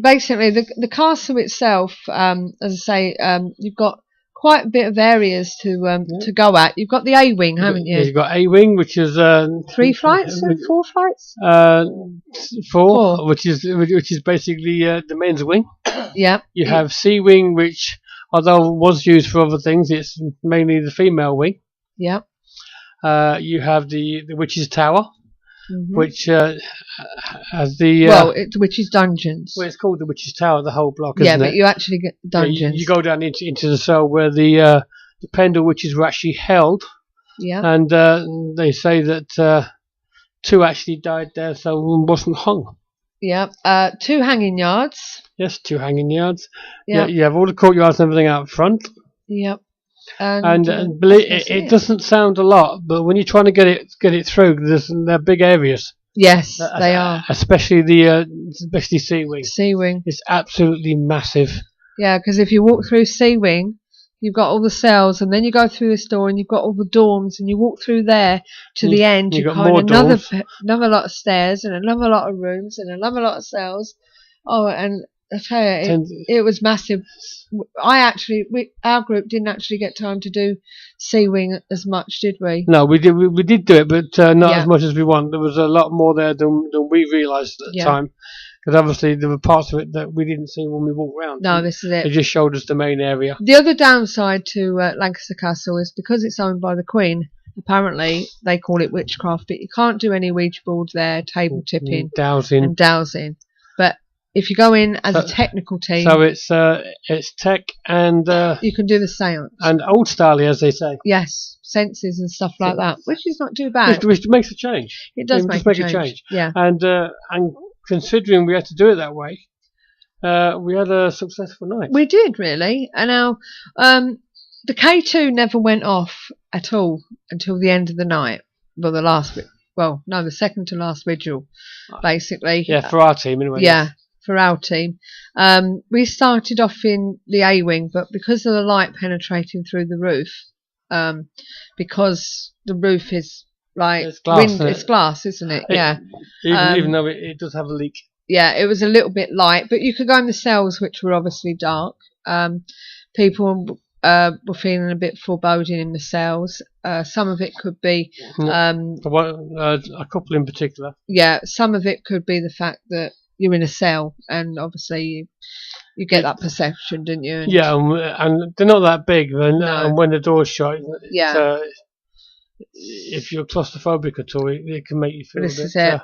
Basically, the castle itself, as I say, you've got quite a bit of areas to go at. You've got the A wing, haven't you? You've got A wing, which is 3 flights, 4 flights. 4, which is basically the men's wing. Yeah. You have C wing, which although was used for other things, it's mainly the female wing. Yeah. You have the Witch's Tower, which has the it's Witch's Dungeons. Well, it's called the Witch's Tower, the whole block, isn't it? Yeah, but you actually get dungeons. Yeah, you go down into the cell where the Pendle witches were actually held. Yeah. And they say that 2 actually died there, so one wasn't hung. Yeah. 2 hanging yards. Yes, 2 hanging yards. Yeah. You have all the courtyards and everything out front. Yep. And it doesn't sound a lot, but when you're trying to get it through, they're big areas. Yes, they are. Especially the C wing. C wing. It's absolutely massive. Yeah, because if you walk through C wing, you've got all the cells, and then you go through this door, and you've got all the dorms, and you walk through there to the end. You've got find more another lot of stairs, and another lot of rooms, and another lot of cells. Oh, and I tell you, it was massive. Our group didn't actually get time to do C wing as much, did we? No, we did do it, but not as much as we want. There was a lot more there than we realised at the time, because obviously there were parts of it that we didn't see when we walked around. No, this is it. It just showed us the main area. The other downside to Lancaster Castle is because it's owned by the Queen. Apparently, they call it witchcraft, but you can't do any Ouija boards there, table tipping, dowsing. But if you go in as a technical team, so it's tech and you can do the seance and old style, as they say. Yes, senses and stuff like that, which is not too bad. Which makes a change. It does make a change. Yeah. And considering we had to do it that way, we had a successful night. We did really, and now the K2 never went off at all until the end of the night. Well, the second to last vigil, basically. Yeah, for our team anyway. Yeah. For our team, we started off in the A wing, but because of the light penetrating through the roof, because the roof is like it's glass, it's glass, isn't it? Yeah. Even though it does have a leak. Yeah, it was a little bit light, but you could go in the cells, which were obviously dark. People were feeling a bit foreboding in the cells. Some of it could be a couple in particular. Yeah, some of it could be the fact that you're in a cell, and obviously you get that perception, didn't you? And they're not that big, and when the door's shut, if you're claustrophobic at all, it can make you feel this a bit. Is it.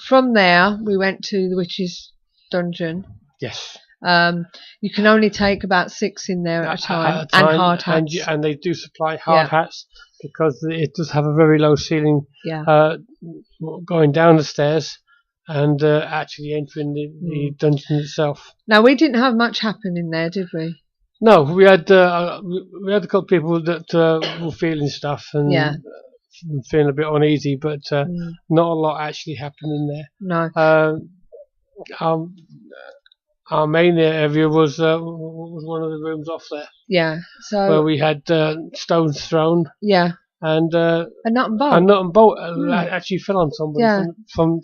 From there, we went to the Witch's Dungeon. Yes. You can only take about 6 in there at a time, and hard hats. And they do supply hard hats because it does have a very low ceiling. Yeah. Going down the stairs. And actually entering the dungeon itself. Now, we didn't have much happen in there, did we? No, we had a couple of people that were feeling stuff and feeling a bit uneasy, but not a lot actually happened in there. No. Our main area was one of the rooms off there. Yeah. So where we had stones thrown. Yeah. And a nut and bolt. A nut and bolt actually fell on somebody from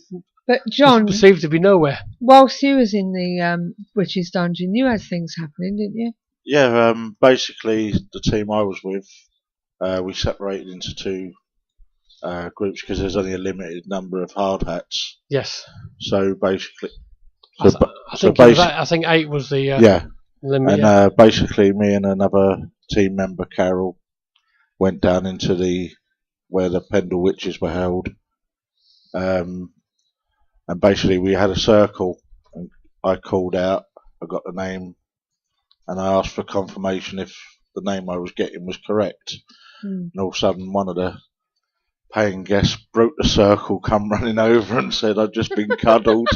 But John, perceived to be nowhere. Whilst you was in the Witch's Dungeon, you had things happening, didn't you? Yeah, basically the team I was with, we separated into 2 groups because there's only a limited number of hard hats. Yes. So basically, I think 8 was the limit. And basically, me and another team member, Carol, went down into where the Pendle witches were held, and basically we had a circle. And I called out, I got the name, and I asked for confirmation if the name I was getting was correct. And all of a sudden, one of the paying guests broke the circle, come running over and said I'd just been cuddled.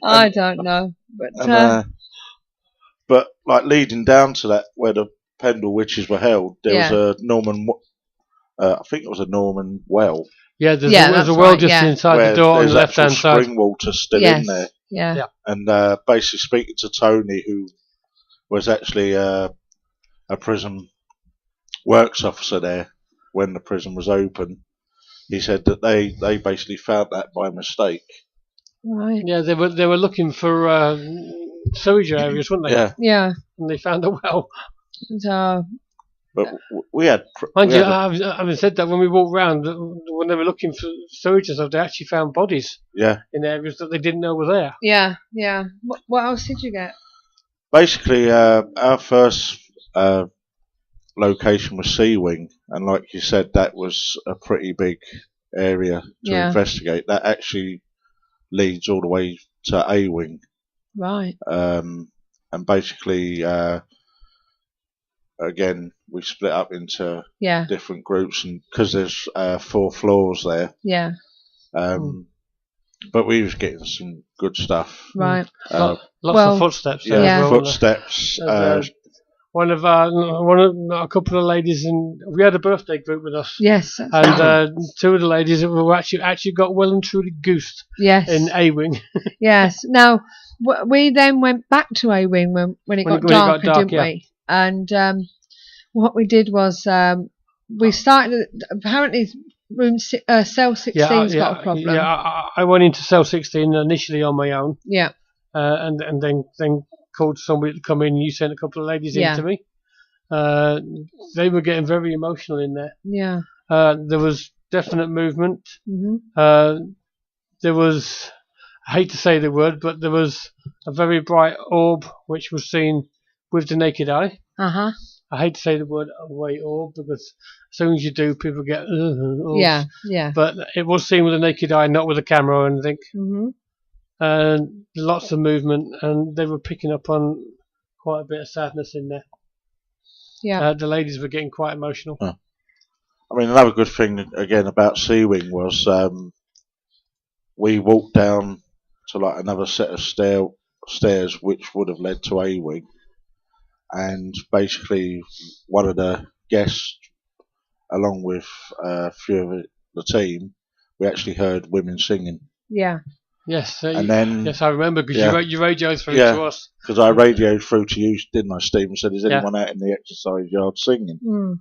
I don't know, but like leading down to that where the Pendle witches were held, there was a Norman. I think it was a Norman well. Yeah, there's a well just inside the door on the left-hand side. Spring water still in there. Yeah. And basically speaking to Tony, who was actually a prison works officer there when the prison was open, he said that they basically found that by mistake. Right. Yeah, they were looking for sewage areas, weren't they? Yeah. Yeah. And they found a well. So. But we had. Having said that, when we walked round, when they were looking for sewage and stuff, they actually found bodies. Yeah. In areas that they didn't know were there. Yeah, yeah. What else did you get? Basically, our first location was Sea Wing, and like you said, that was a pretty big area to investigate. That actually leads all the way to A Wing. Right. And basically, again, we split up into different groups, and because there's 4 floors there. Yeah. But we was getting some good stuff. Right. Lots of footsteps. Yeah, footsteps. A couple of ladies, and we had a birthday group with us. Yes. And 2 of the ladies were actually got well and truly goosed. Yes. In A Wing. Yes. Now we then went back to A Wing when it got darker, didn't we? And what we did was we started. Apparently, cell 16's got a problem. Yeah, I went into cell 16 initially on my own. Yeah. And then called somebody to come in. And you sent a couple of ladies in to me. They were getting very emotional in there. Yeah. There was definite movement. Mm-hmm. There was, I hate to say the word, but there was a very bright orb which was seen with the naked eye. Uh-huh. I hate to say the word white orb because as soon as you do, people get yeah. But it was seen with the naked eye, not with a camera or anything. Mm-hmm. And lots of movement, and they were picking up on quite a bit of sadness in there. Yeah. The ladies were getting quite emotional. I mean, another good thing again about Sea Wing was we walked down to like another set of stairs which would have led to A Wing, and basically one of the guests, along with a few of the team, we actually heard women singing. Yeah. Yes, and then yes, I remember because you radioed through to us. Because I radioed through to you, didn't I, Steve? And said, "Is anyone out in the exercise yard singing?" Mm.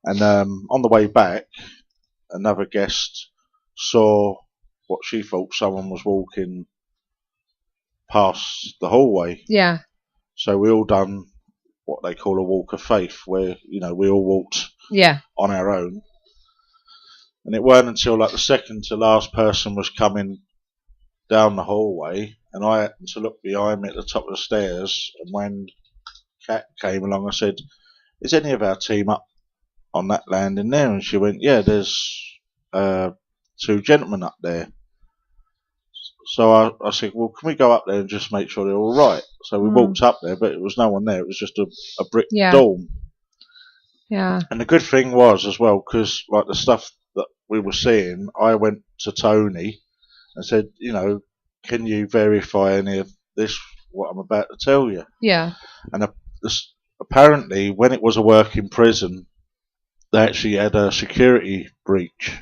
And on the way back, another guest saw what she thought someone was walking past the hallway. Yeah. So we all done what they call a walk of faith, where we all walked on our own. And it weren't until like the second to last person was coming down the hallway, and I happened to look behind me at the top of the stairs, and when Kat came along, I said, "Is any of our team up on that landing there?" And she went, "Yeah, there's 2 gentlemen up there." So I said, "Well, can we go up there and just make sure they're all right?" So we walked up there, but it was no one there. It was just a brick dorm. Yeah. And the good thing was as well, because like the stuff that we were seeing, I went to Tony and said, "Can you verify any of this, what I'm about to tell you?" Yeah. And apparently, when it was a working prison, they actually had a security breach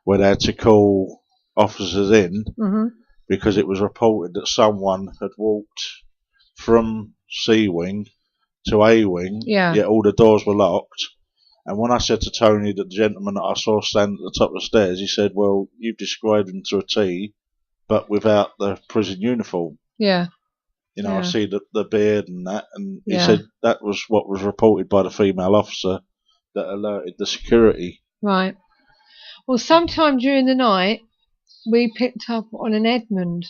where they had to call officers in because it was reported that someone had walked from C Wing to A Wing, yet all the doors were locked. And when I said to Tony that the gentleman that I saw standing at the top of the stairs, he said, "Well, you've described him to a T, but without the prison uniform." Yeah. I see the beard and that, and he said that was what was reported by the female officer that alerted the security. Right. Well, sometime during the night, we picked up on an Edmund,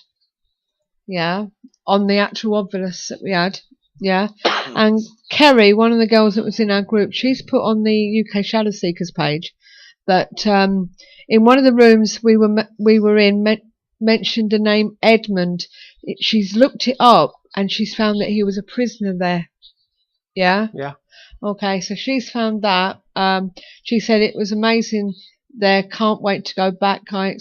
on the actual Ovilus that we had, and Kerry, one of the girls that was in our group, she's put on the UK Shadow Seekers page that in one of the rooms we were in mentioned the name Edmund. She's looked it up and she's found that he was a prisoner there. Yeah. Okay, so she's found that. She said it was amazing there. Can't wait to go back. I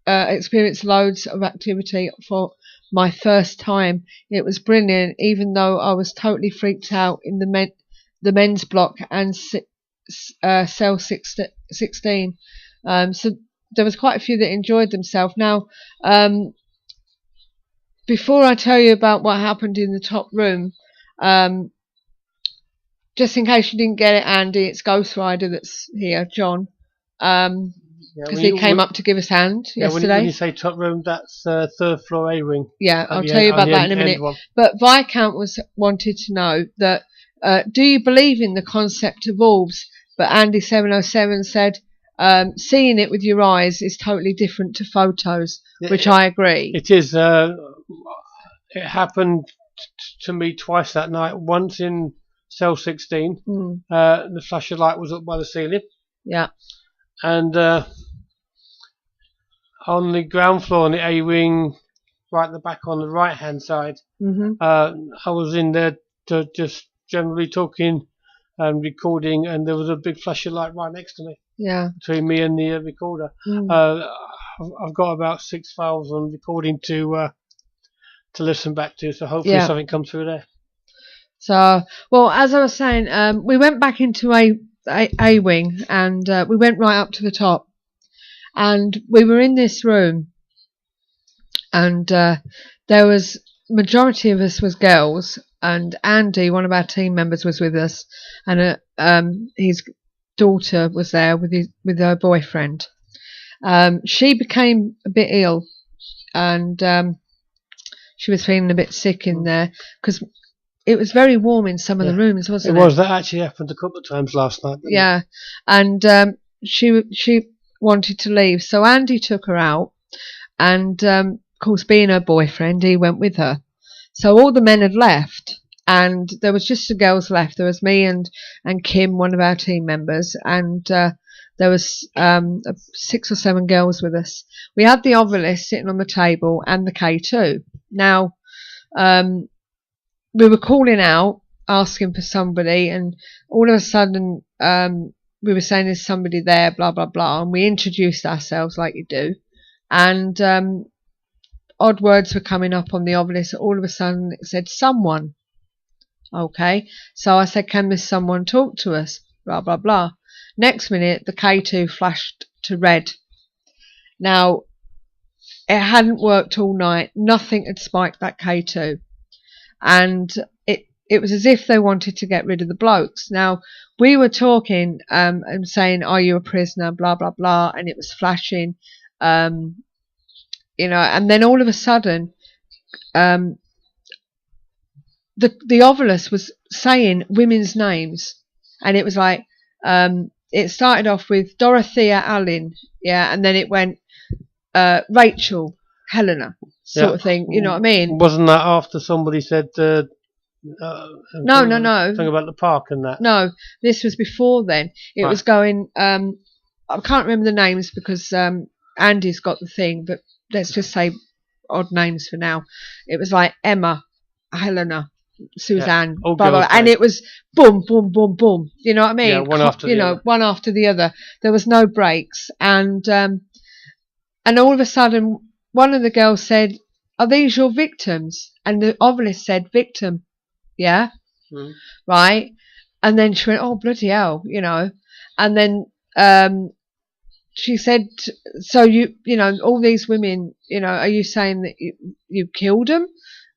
experienced loads of activity for my first time. It was brilliant, even though I was totally freaked out in the men's block and cell 16. So there was quite a few that enjoyed themselves. Now, before I tell you about what happened in the top room, just in case you didn't get it, Andy, it's Ghost Rider that's here, John. Because he came up to give us a hand yesterday. When you say top room, that's third floor A wing. Yeah, I'll tell you about that in a minute. But Viscount wanted to know that do you believe in the concept of orbs? But Andy 707 said seeing it with your eyes is totally different to photos, which I agree. It is. It happened to me twice that night. Once in cell 16, the flash of light was up by the ceiling. Yeah. And on the ground floor on the A wing, right at the back on the right hand side, I was in there just generally talking and recording, and there was a big flash of light right next to me. Yeah. Between me and the recorder. I've got about 6 files on recording to listen back to, so hopefully something comes through there. So, well, as I was saying, we went back into A wing, and we went right up to the top, and we were in this room, and there was majority of us was girls, and Andy, one of our team members, was with us, and his daughter was there with her boyfriend. She became a bit ill, and she was feeling a bit sick in there because it was very warm in some of the rooms, wasn't it? It was. That actually happened a couple of times last night. Yeah, and she wanted to leave, so Andy took her out, and of course, being her boyfriend, he went with her. So all the men had left, and there was just the girls left. There was me and Kim, one of our team members, and there was 6 or 7 girls with us. We had the Ovilus sitting on the table and the K2. Now, we were calling out, asking for somebody, and all of a sudden we were saying there's somebody there, blah, blah, blah, and we introduced ourselves like you do, and odd words were coming up on the Ovilus. All of a sudden it said someone. Okay, so I said, can this someone talk to us? Blah, blah, blah. Next minute the K2 flashed to red. Now, it hadn't worked all night. Nothing had spiked that K2. And it was as if they wanted to get rid of the blokes. Now, we were talking and saying, are you a prisoner, blah, blah, blah, and it was flashing, and then all of a sudden, the Ovilus was saying women's names, and it was like, it started off with Dorothea Allen, and then it went Rachel, Helena, sort of thing, you know what I mean? Wasn't that after somebody said no. Thing about the park and that? No, this was before then. It was going, I can't remember the names because Andy's got the thing, but let's just say odd names for now. It was like Emma, Helena, Suzanne, blah, blah, blah, and it was boom, boom, boom, boom. You know what I mean? Yeah, one after the other. One after the other. There was no breaks, and all of a sudden, one of the girls said, "Are these your victims?" And the Ovilus said, "Victim." Yeah, right. And then she went, "Oh bloody hell," And then she said, "So you all these women, are you saying that you killed them?"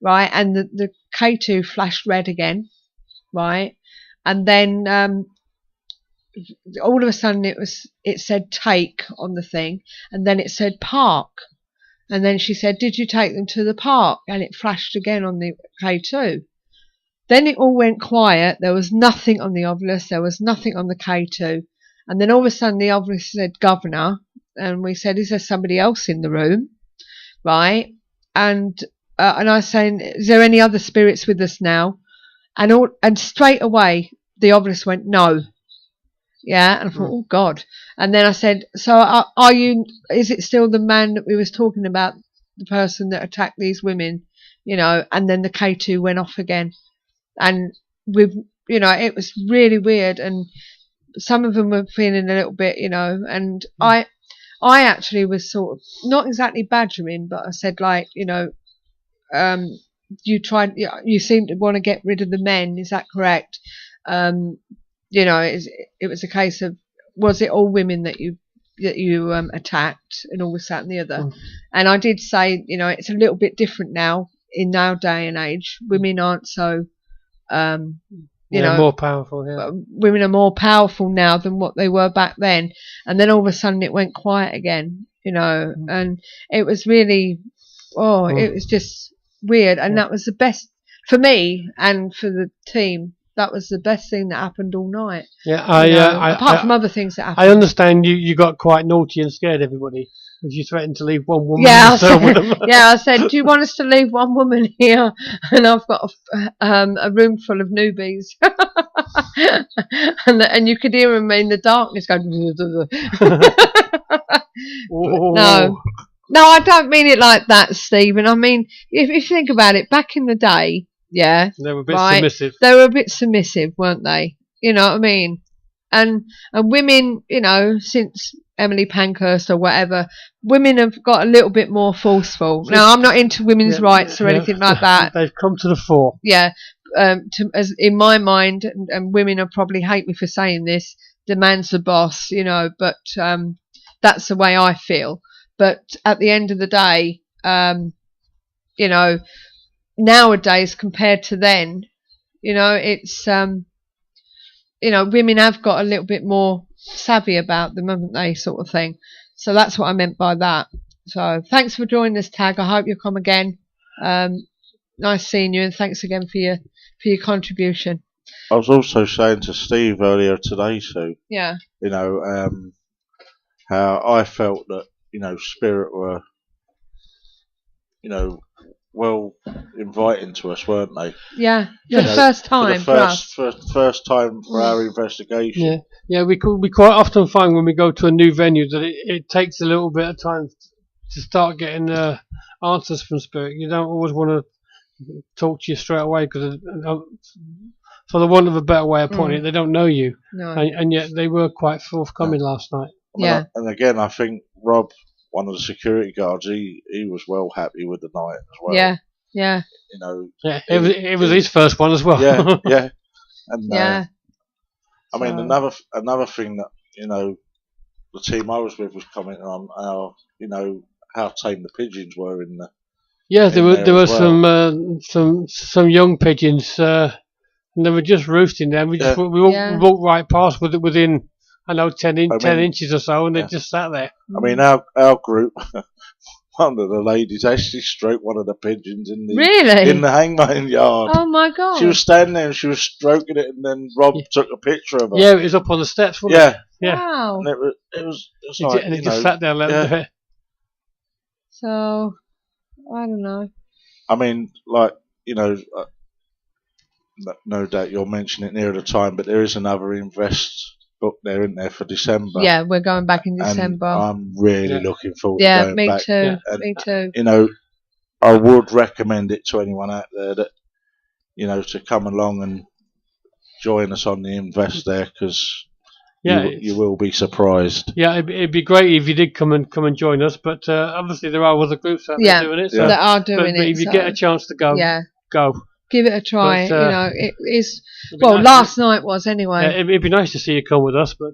Right, and the K2 flashed red again, right, and then all of a sudden it said take on the thing, and then it said park, and then she said, "Did you take them to the park?" And it flashed again on the K2. Then it all went quiet. There was nothing on the Ovilus. There was nothing on the K2, and then all of a sudden the Ovilus said governor, and we said, is there somebody else in the room? Right. And I was saying, is there any other spirits with us now? And straight away, the obelisk went, no. Yeah. And I thought, oh God. And then I said, so is it still the man that we was talking about, the person that attacked these women, and then the K2 went off again. And it was really weird. And some of them were feeling a little bit, and I actually was sort of not exactly badgering, but I said, like, you seem to want to get rid of the men. Is that correct? It was a case of, was it all women that you attacked and all this, that and the other? And I did say, it's a little bit different now in our day and age. Women aren't so, more powerful. Yeah. Women are more powerful now than what they were back then. And then all of a sudden it went quiet again, and it was really, it was just weird. And that was the best for me and for the team. That was the best thing that happened all night. Yeah, apart from other things that happened. I understand you got quite naughty and scared everybody because you threatened to leave one woman. Yeah, I said, do you want us to leave one woman here? And I've got a room full of newbies, and you could hear them in the darkness going. No, I don't mean it like that, Stephen. I mean, if you think about it, back in the day. Yeah, they were a bit submissive. They were a bit submissive, weren't they? You know what I mean? And women, since Emily Pankhurst or whatever, women have got a little bit more forceful. Now, I'm not into women's rights or anything like that. They've come to the fore. Yeah, as in my mind, and women will probably hate me for saying this, the man's the boss, but that's the way I feel. But at the end of the day, nowadays compared to then, it's women have got a little bit more savvy about them, haven't they, sort of thing. So that's what I meant by that. So thanks for joining us, Tag. I hope you'll come again. Nice seeing you, and thanks again for your contribution. I was also saying to Steve earlier today, Sue. Yeah. How I felt that spirit were well inviting to us, weren't they? Yeah, for the first time for us. First time for our investigation. Yeah. We quite often find when we go to a new venue that it takes a little bit of time to start getting answers from spirit. You don't always want to talk to you straight away because, for the want of a better way of putting it, they don't know you. No. And yet they were quite forthcoming last night. And again, I think Rob, one of the security guards, he was well happy with the night as well. Yeah. It was his first one as well. Yeah. And I mean, another thing that the team I was with was commenting on how tame the pigeons were in the. Yeah, there were some young pigeons, and they were just roosting there. We walked right past within. I know 10 inches or so, and they just sat there. I mean, our group, one of the ladies actually stroked one of the pigeons in the hangman yard. Oh my God! She was standing there and she was stroking it, and then Rob took a picture of her. Yeah, it was up on the steps, wasn't it? Yeah. Wow. And it was like, and it just sat there, there. So I don't know. I mean, like no doubt you'll mention it near the time, but there is another book there, isn't there, for December? Yeah, we're going back in December. And I'm really looking forward to going back. Yeah, me too. I would recommend it to anyone out there that, to come along and join us on the Invest there, because you will be surprised. Yeah, it'd be great if you did come and join us, but obviously there are other groups out there doing it. So, that are doing it. But if you get a chance to go, go. Give it a try. But, it is. Well, last night was anyway. Yeah, it'd be nice to see you come with us, but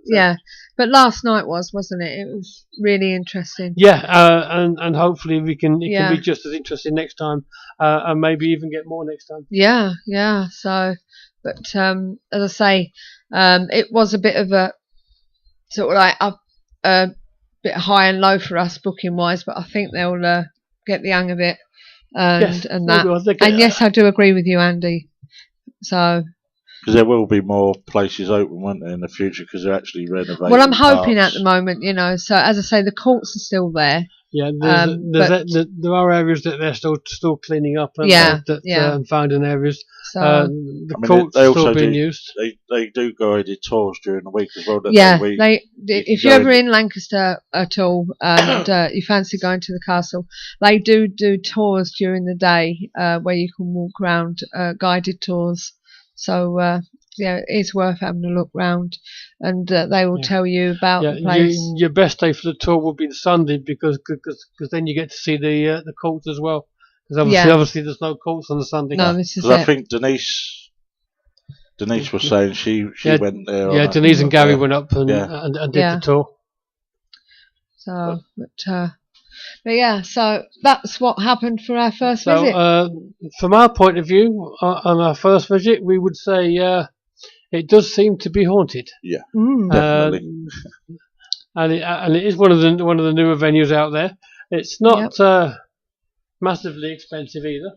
but last night wasn't it? It was really interesting. Yeah, and hopefully it can be just as interesting next time, and maybe even get more next time. Yeah. So, but as I say, it was a bit of a sort of like a bit high and low for us booking wise, but I think they'll get the hang of it. And that, and yes, I do agree with you, Andy. So, Because there will be more places open, won't there, in the future? Because they're actually renovating. Well, I'm hoping parts. at the moment, so as I say, the courts are still there. Yeah, there are areas that they're still cleaning up. And finding areas. So the courts are still being used. They do guided tours during the week as well. Yeah, if you're ever in Lancaster at all and you fancy going to the castle, they do tours during the day where you can walk around, guided tours. So it's worth having a look round, and they will tell you about the place. Your best day for the tour will be the Sunday because then you get to see the courts as well. Because obviously there's no courts on the Sunday. No, this is it. I think Denise was saying she went there. Yeah, Denise and Gary went up and did the tour. So, but yeah, so that's what happened for our first visit. From our point of view, on our first visit, we would say it does seem to be haunted. Yeah, definitely. And it is one of the newer venues out there. It's not massively expensive either.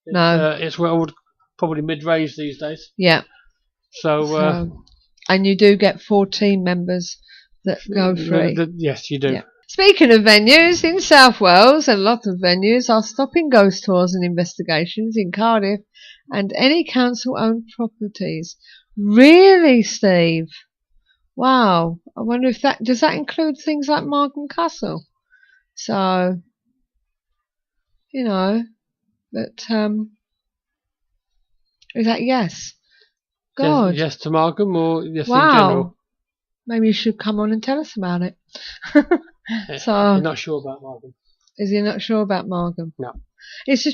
It's probably mid-range these days. Yeah. So and you do get 14 members that go free. Yes, you do. Yeah. Speaking of venues, in South Wales, a lot of venues are stopping ghost tours and investigations in Cardiff and any council-owned properties. Really, Steve? Wow. I wonder if does that include things like Margam Castle? So, but is that yes? God. Yes to Margam or yes in wow. general? Maybe you should come on and tell us about it. So you're not sure about Margam? Is he not sure about Margam? No. It's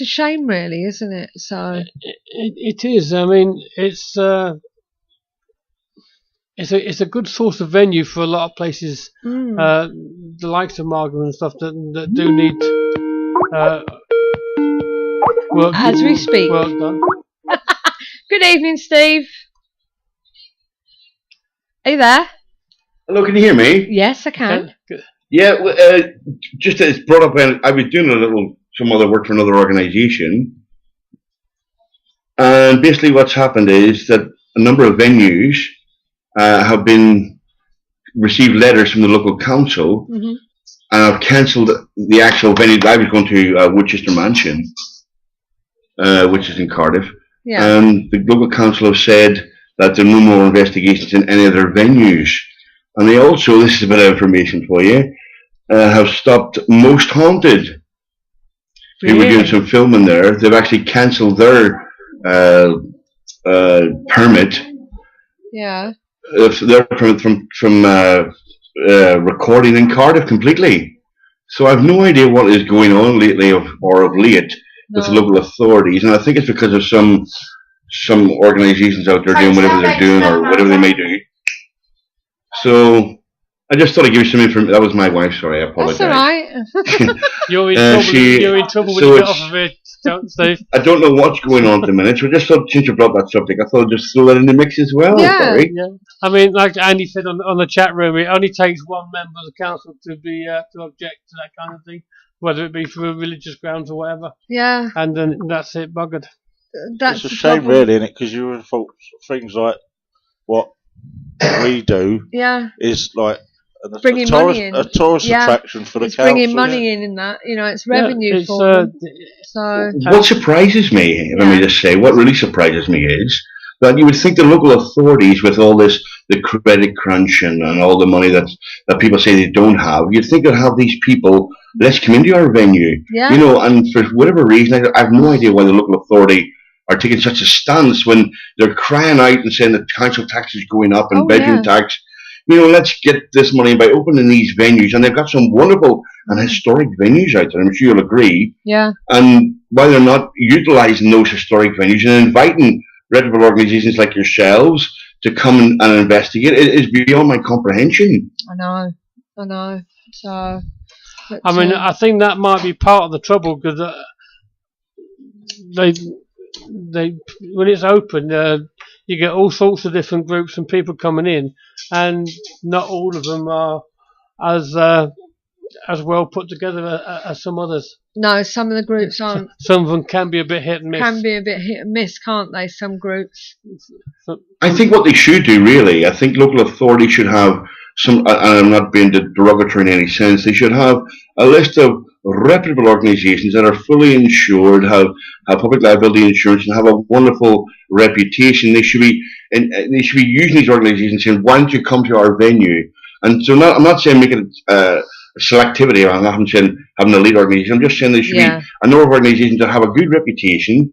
a shame, really, isn't it? So it is. I mean, it's a good source of venue for a lot of places, the likes of Margam and stuff that do need work. As we speak. Work done. Good evening, Steve. Are you there? Hello, can you hear me? Yes, I can. Good. Yeah, just as brought up, I was doing some other work for another organisation, and basically what's happened is that a number of venues have received letters from the local council, and have cancelled the actual venue. I was going to Woodchester Mansion, which is in Cardiff, and the local council have said that there are no more investigations in any other venues. And they also, this is a bit of information for you, have stopped Most Haunted. Really? We were doing some filming there. They've actually cancelled their permit. Yeah. Their permit from recording in Cardiff completely. So I have no idea what is going on lately or of late with the local authorities. And I think it's because of some organisations out there doing whatever they're doing or whatever they may do. So I just thought I'd give you some information. That was my wife. Sorry, I apologise. That's all right. You're in trouble when you get off of it, Steve. I don't know what's going on at the minute. So I just thought, since you brought that subject, I thought I'd just throw that in the mix as well. Yeah. Sorry. Yeah. I mean, like Andy said on the chat room, it only takes one member of the council to object to that kind of thing, whether it be for religious grounds or whatever. Yeah. And then that's it, buggered. It's a shame, really, isn't it? Because you would have thought things like what we do is like a tourist attraction for the council. It's bringing money in that, it's revenue for them. So what surprises me, if I may just say, what really surprises me is that you would think the local authorities, with all this, the credit crunch and all the money that people say they don't have, you'd think they'd have these people, let's come into our venue. Yeah. And for whatever reason, I have no idea why the local authority are taking such a stance when they're crying out and saying that council tax is going up and bedroom tax. Let's get this money by opening these venues, and they've got some wonderful and historic venues out there. I'm sure you'll agree. Yeah. And why they're not utilising those historic venues and inviting reputable organisations like yourselves to come and investigate it is beyond my comprehension. I know. So, I mean, I think that might be part of the trouble because they when it's open, you get all sorts of different groups and people coming in, and not all of them are as as well put together as some others. No, some of the groups aren't. Some of them can be a bit hit and miss. Can be a bit hit and miss, can't they? Some groups. I think what they should do, really, I think local authorities should have some, and I'm not being derogatory in any sense, they should have a list of reputable organisations that are fully insured, have public liability insurance, and have a wonderful reputation. They should be using these organisations saying, "Why don't you come to our venue?" And so, I'm not saying make it selectivity. I'm not saying having an elite organisation. I'm just saying there should be a number of organisations that have a good reputation,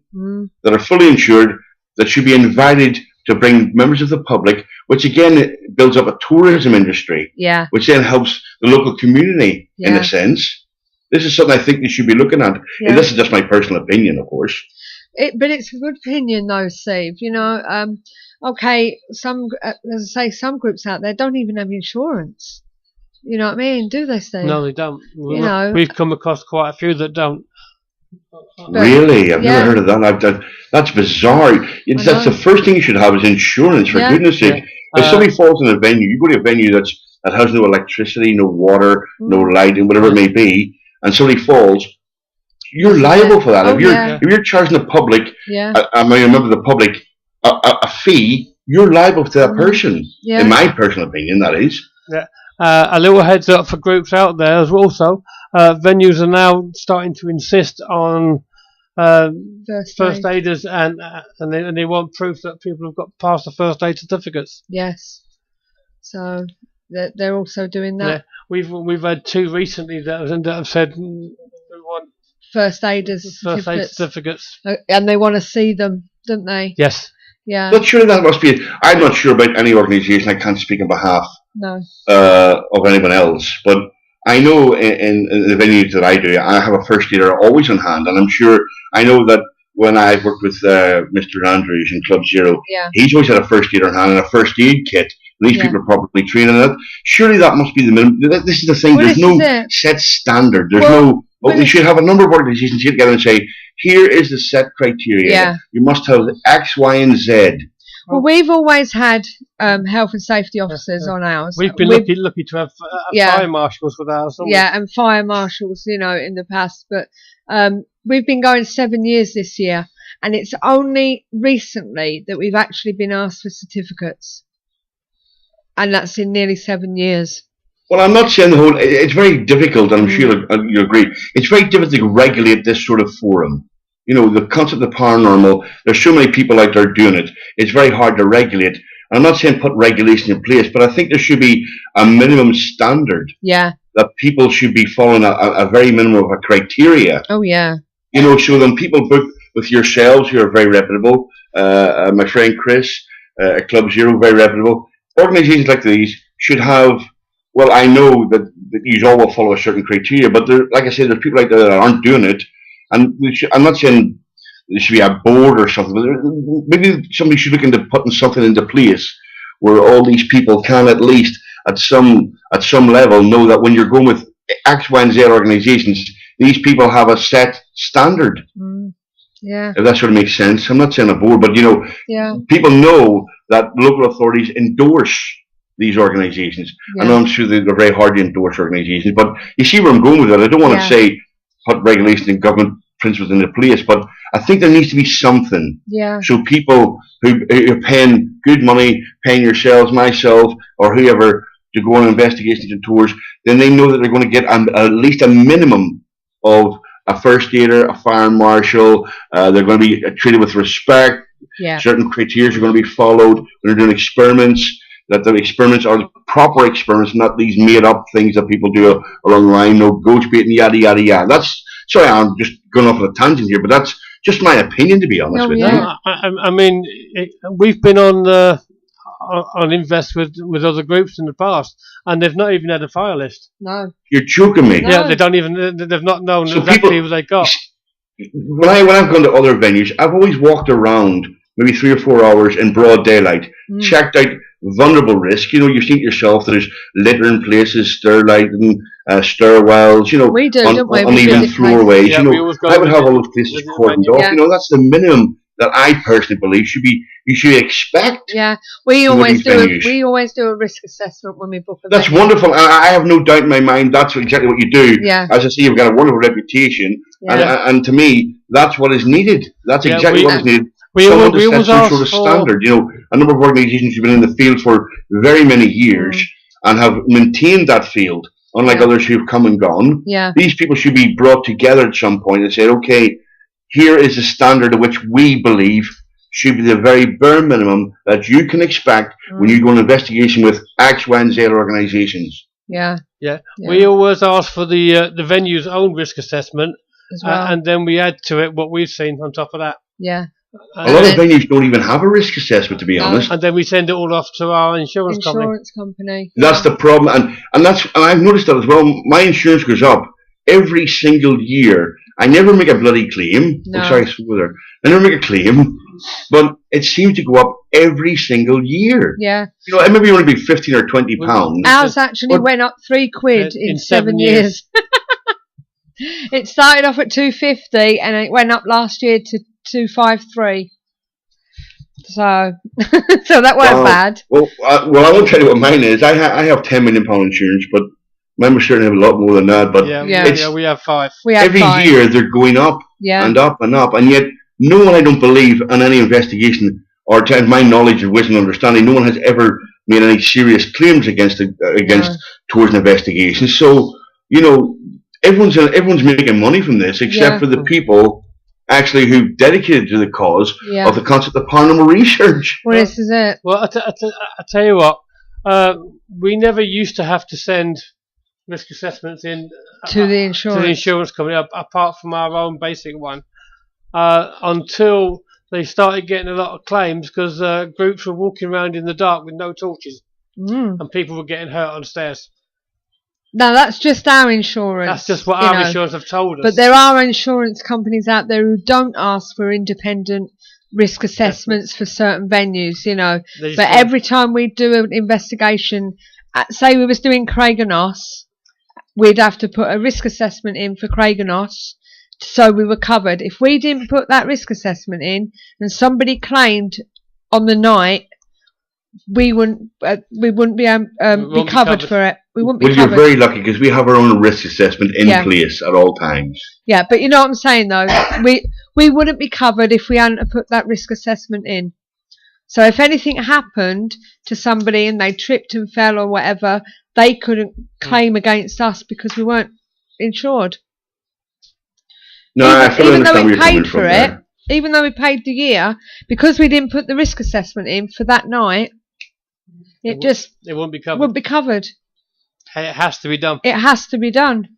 that are fully insured, that should be invited to bring members of the public, which again builds up a tourism industry, which then helps the local community in a sense. This is something I think they should be looking at. And this is just my personal opinion, of course. But it's a good opinion, though, Steve. You know, okay, as I say, some groups out there don't even have insurance. You know what I mean? Do they, Steve? No, they don't. We've come across quite a few that don't. Really? I've never heard of that. That's bizarre. That's the first thing you should have is insurance, for goodness sake. If somebody falls in a venue, you go to a venue that has no electricity, no water, no lighting, whatever it may be, and somebody falls, you're liable for that. If you're charging the public, I remember the public, a fee, you're liable to that person. In my personal opinion, that is. Yeah. A little heads up for groups out there as well. Also, venues are now starting to insist on first aiders, and they want proof that people have got past the first aid certificates. Yes. So they're also doing that. Yeah. We've had two recently that have said we want first aid certificates, and they want to see them, don't they? Yes. Yeah. But surely that must be. I'm not sure about any organisation. I can't speak on behalf of anyone else, but I know in the venues that I do, I have a first aider always on hand, and I'm sure I know that when I've worked with Mr. Andrews in Club Zero, he's always had a first aider on hand and a first aid kit. And these people are probably training it. Surely that must be the minimum. This is the thing. There's no set standard. There's no. Well, they should have a number of organisations get together and say, here is the set criteria. Yeah. You must have X, Y, and Z. Well, we've always had health and safety officers on ours. We've been lucky to have fire marshals with ours. And fire marshals, you know, in the past. But we've been going 7 years this year, and it's only recently that we've actually been asked for certificates. And that's in nearly 7 years. Well, I'm not saying it's very difficult, and I'm sure you agree, it's very difficult to regulate this sort of forum. You know, the concept of paranormal, there's so many people out there doing it, it's very hard to regulate. I'm not saying put regulation in place, but I think there should be a minimum standard. Yeah. That people should be following a very minimum of a criteria. Oh, yeah. You know, so then people book with yourselves who are very reputable, my friend Chris, Club Zero, very reputable. Organisations like these should have, well, I know that you all will follow a certain criteria, but like I said, there's people out there that aren't doing it. And I'm not saying there should be a board or something, but maybe somebody should look into putting something into place where all these people can at least at some level know that when you're going with X, Y, and Z organisations, these people have a set standard. Yeah. If that sort of makes sense. I'm not saying a board, but you know, people know that local authorities endorse these organisations. I know I'm sure they're very hard to endorse organisations, but you see where I'm going with it. I don't want to say put regulation and government principles into place, but I think there needs to be something. Yeah. So people who are paying good money, paying yourselves, myself, or whoever to go on investigations and tours, then they know that they're going to get at least a minimum of a first aider, a fire marshal. They're going to be treated with respect. Yeah. Certain criteria are going to be followed when they're doing experiments. That the experiments are proper experiments, not these made-up things that people do along the line. No ghost baiting, yada yada yada. Sorry, I'm just going off on a tangent here, but that's just my opinion, to be honest with you. I mean, we've been on Invest with other groups in the past, and they've not even had a fire list. No. You're joking me. No. Yeah, they've not known exactly what they got. When I've gone to other venues, I've always walked around maybe 3 or 4 hours in broad daylight, checked out vulnerable risk. You know, you've seen it yourself. There's litter in places, stairlighting, stairwells. You know, we do, don't we? Uneven floorways. Yeah, you know, I would have all those places cordoned off. You know, that's the minimum that I personally believe you should expect. Yeah, we always do a risk assessment when we book a That's venue. wonderful. I have no doubt in my mind that's exactly what you do. Yeah. As I say, you've got a wonderful reputation, and to me, that's what is needed. That's exactly what is needed. Someone to set some sort of standard. You know, a number of organisations have been in the field for very many years and have maintained that field, unlike others who've come and gone. Yeah. These people should be brought together at some point and said, okay, here is the standard of which we believe should be the very bare minimum that you can expect when you go on an investigation with X, Y, and Z organisations. Yeah. We always ask for the venue's own risk assessment, as well. And then we add to it what we've seen on top of that. Yeah. A lot of venues don't even have a risk assessment, to be honest. And then we send it all off to our insurance company. That's the problem, and I've noticed that as well. My insurance goes up every single year. I never make a bloody claim. No. I never make a claim, but it seems to go up every single year. Yeah. You know, it maybe only be £15 or £20. Ours actually went up £3 in 7 years. It started off at £250 and it went up last year to £253. So that wasn't bad. Well, I won't tell you what mine is. I have £10 million insurance, but mine was certainly have a lot more than that. But we have 5. Every year they're going up and up and up, and yet no one, I don't believe, on any investigation, or to my knowledge and wisdom and understanding, no one has ever made any serious claims towards an investigation. So, you know, everyone's making money from this, except for the people actually who dedicated to the cause of the concept of paranormal research. Well, this is it. Well, I tell you what, we never used to have to send risk assessments in to the insurance company, apart from our own basic one, until they started getting a lot of claims because groups were walking around in the dark with no torches, and people were getting hurt on stairs. No, that's just our insurance. That's just what our insurance have told us. But there are insurance companies out there who don't ask for independent risk assessments for certain venues, you know. But every time we do an investigation, say we was doing Craiganoss, we'd have to put a risk assessment in for Craiganoss so we were covered. If we didn't put that risk assessment in and somebody claimed on the night, we wouldn't be covered for it. We wouldn't be covered. You're very lucky because we have our own risk assessment in place at all times. Yeah, but you know what I'm saying though, we wouldn't be covered if we hadn't put that risk assessment in. So if anything happened to somebody and they tripped and fell or whatever, they couldn't claim against us because we weren't insured. No, I fully understand where you're coming from there. Even though we paid the year, because we didn't put the risk assessment in for that night, it wouldn't be covered. Wouldn't be covered. Hey, it has to be done. It has to be done.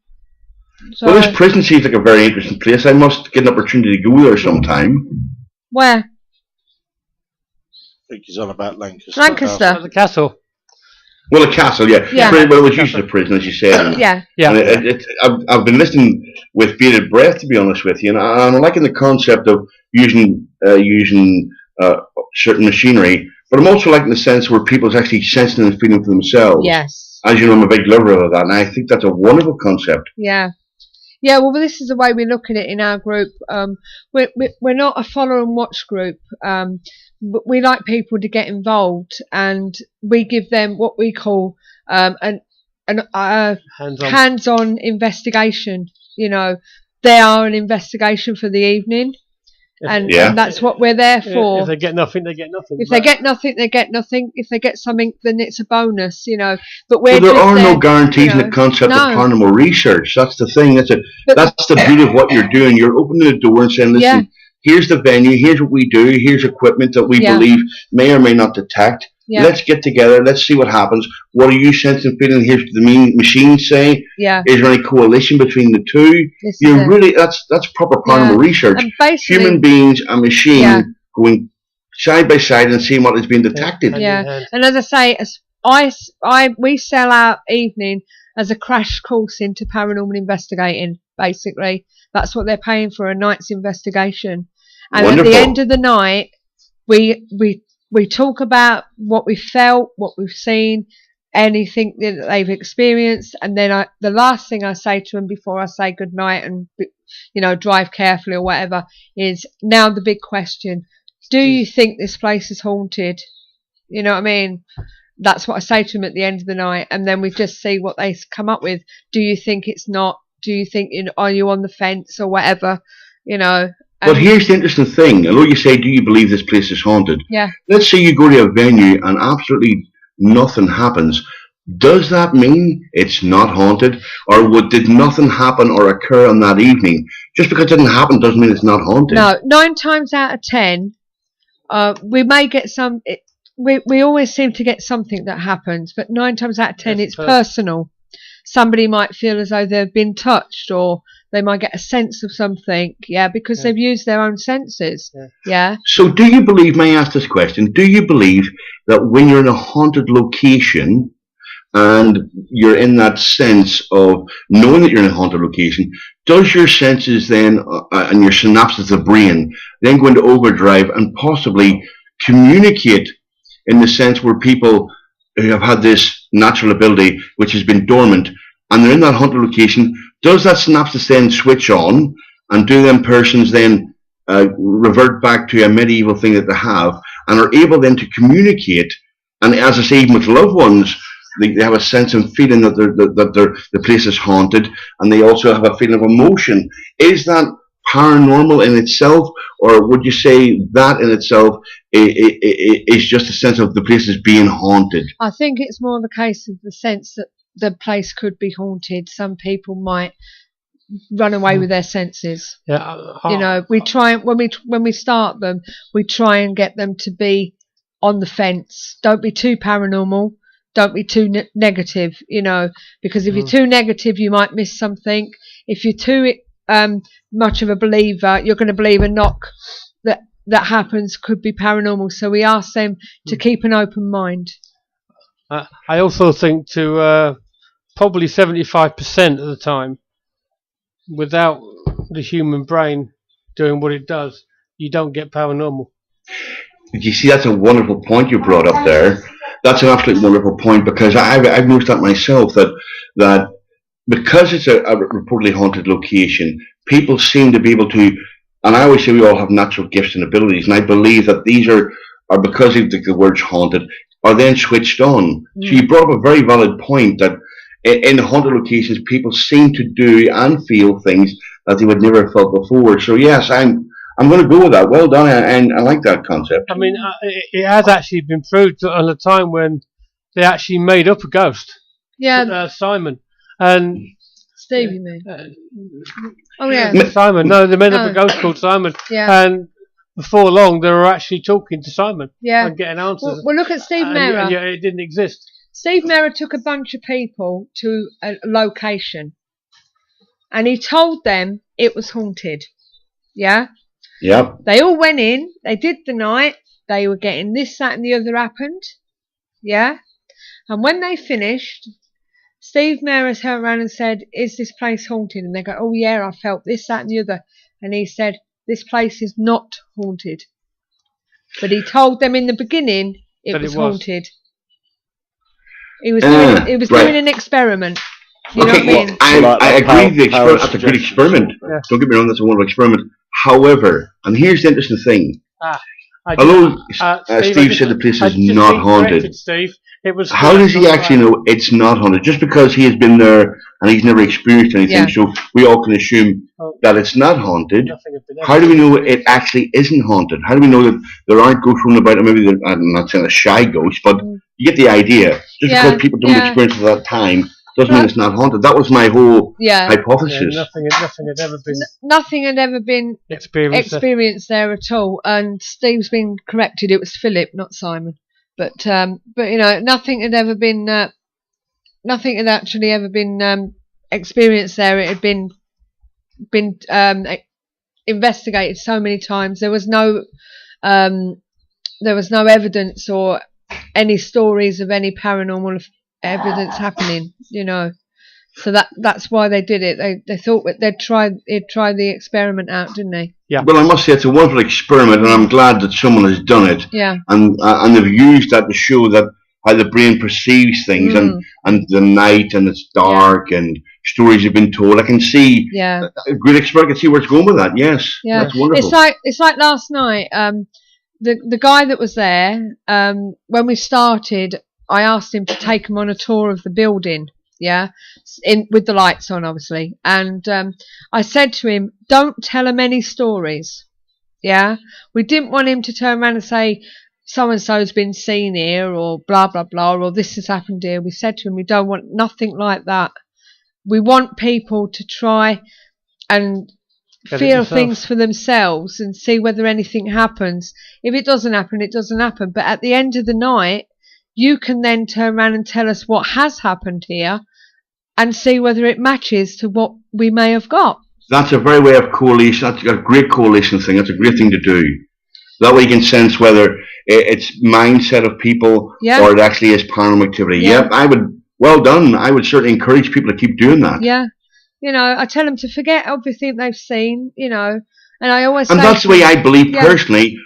So, well, this prison seems like a very interesting place. I must get an opportunity to go there sometime. Where? I think he's on about Lancaster. At the castle. Well, the castle, yeah. Well, it was used as a prison, as you said. Yeah. And I've been listening with bated breath, to be honest with you, and I'm liking the concept of using certain machinery, but I'm also liking the sense where people's actually sensing and feeling for themselves. Yes. As you know, I'm a big lover of that, and I think that's a wonderful concept. Yeah. Yeah, well, this is the way we look at it in our group. We're not a follow and watch group. We like people to get involved, and we give them what we call an hands-on investigation. You know, they are an investigation for the evening, and that's what we're there for. If they get nothing, they get nothing. If they get nothing, they get nothing. If they get something, then it's a bonus. You know, but there are no guarantees in the concept of paranormal research. That's the thing. That's the beauty of what you're doing. You're opening the door and saying, "Listen." Yeah. Here's the venue, here's what we do, here's equipment that we believe may or may not detect. Yeah. Let's get together, let's see what happens. What are you sensing and feeling? Here's what the machines say. Yeah. Is there any coalition between the two? That's proper paranormal research. Human beings and machine going side by side and seeing what is being detected. Yeah. And as I say, we sell our evening as a crash course into paranormal investigating, basically. That's what they're paying for, a night's investigation. And Wonderful. At the end of the night, we talk about what we felt, what we've seen, anything that they've experienced. And then the last thing I say to them before I say goodnight and, drive carefully or whatever, is now the big question: do you think this place is haunted? You know what I mean? That's what I say to them at the end of the night, and then we just see what they come up with. Do you think it's not? Do you think, are you on the fence or whatever? But here's the interesting thing. Although you say, do you believe this place is haunted? Yeah. Let's say you go to a venue and absolutely nothing happens. Does that mean it's not haunted? Or did nothing happen or occur on that evening? Just because it didn't happen doesn't mean it's not haunted. No, 9 times out of 10, we may get some... We always seem to get something that happens, but 9 times out of 10 it's personal. Somebody might feel as though they've been touched, or they might get a sense of something, because they've used their own senses. Yeah. So do you believe, may I ask this question, do you believe that when you're in a haunted location and you're in that sense of knowing that you're in a haunted location, does your senses then, and your synapses of the brain, then go into overdrive and possibly communicate in the sense where people who have had this natural ability, which has been dormant, and they're in that haunted location, does that synapses then switch on, and do them persons then revert back to a medieval thing that they have, and are able then to communicate, and as I say, even with loved ones, they have a sense and feeling that the place is haunted, and they also have a feeling of emotion. Is that paranormal in itself, or would you say that in itself is just a sense of the place is being haunted? I think it's more the case of the sense that the place could be haunted. Some people might run away with their senses. Yeah, we try, when we start them, we try and get them to be on the fence. Don't be too paranormal. Don't be too negative. Because if you're too negative, you might miss something. If you're too much of a believer, you're going to believe a knock that happens could be paranormal. So we ask them to keep an open mind. I also think to probably 75% of the time, without the human brain doing what it does, you don't get paranormal. You see, that's a wonderful point you brought up there. That's an absolutely wonderful point, because I've noticed that myself, that because it's a reportedly haunted location, people seem to be able to, and I always say we all have natural gifts and abilities, and I believe that these are because of the word's haunted, are then switched on. So you brought up a very valid point that in haunted locations, people seem to do and feel things that they would never have felt before. So yes, I'm going to go with that. Well done, and I like that concept. I mean, it has actually been proved on a time when they actually made up a ghost. Yeah. Simon. And Steve, you mean? Oh yeah. Simon. No, they made up a ghost called Simon. Yeah. And before long, they were actually talking to Simon. Yeah. And getting answers. Well, look at Steve Mera. And it didn't exist. Steve Mera took a bunch of people to a location, and he told them it was haunted. Yeah. Yep. They all went in. They did the night. They were getting this, that, and the other happened. Yeah. And when they finished, Steve Mera turned around and said, "Is this place haunted?" And they go, "Oh yeah, I felt this, that, and the other." And he said, "This place is not haunted." But he told them in the beginning it was haunted. He was doing an experiment. You know what I mean? Well, I agree. The experiment, that's a good experiment. Yeah. Don't get me wrong, that's a wonderful experiment. However, and here's the interesting thing. Although Steve said the place is not haunted, Steve, it was. How does he actually know it's not haunted? Just because he has been there and he's never experienced anything, so we all can assume that it's not haunted. How do we know it actually isn't haunted? How do we know that there aren't ghosts running about? Or maybe I'm not saying a shy ghost, but you get the idea. Just because people don't experience it at that time doesn't mean it's not haunted. That was my whole hypothesis. Nothing had ever been experienced there at all. And Steve's been corrected. It was Philip, not Simon. But nothing had ever been. Nothing had actually ever been experienced there. It had been investigated so many times. There was no evidence or any stories of any paranormal evidence happening, so that's why they did it. They thought that they'd try the experiment out, didn't they? Yeah. Well, I must say it's a wonderful experiment, and I'm glad that someone has done it. Yeah. And they've used that to show that how the brain perceives things, and the night, and it's dark, and stories have been told. I can see a great expert. I can see where it's going with that. Yes, that's wonderful. It's like last night. The guy that was there, when we started, I asked him to take him on a tour of the building. Yeah, with the lights on, obviously, and I said to him, "Don't tell him any stories." Yeah, we didn't want him to turn around and say, so and so's been seen here, or blah blah blah, or this has happened here. We said to him, we don't want nothing like that. We want people to try and feel things for themselves and see whether anything happens. If it doesn't happen, it doesn't happen. But at the end of the night, you can then turn around and tell us what has happened here and see whether it matches to what we may have got. That's a very way of correlation. That's a great correlation thing. That's a great thing to do. That way you can sense whether it's mindset of people or it actually is paranormal activity. Yeah, well done. I would certainly encourage people to keep doing that. Yeah. You know, I tell them to forget everything they've seen, you know, and I always say... And that's the way I believe personally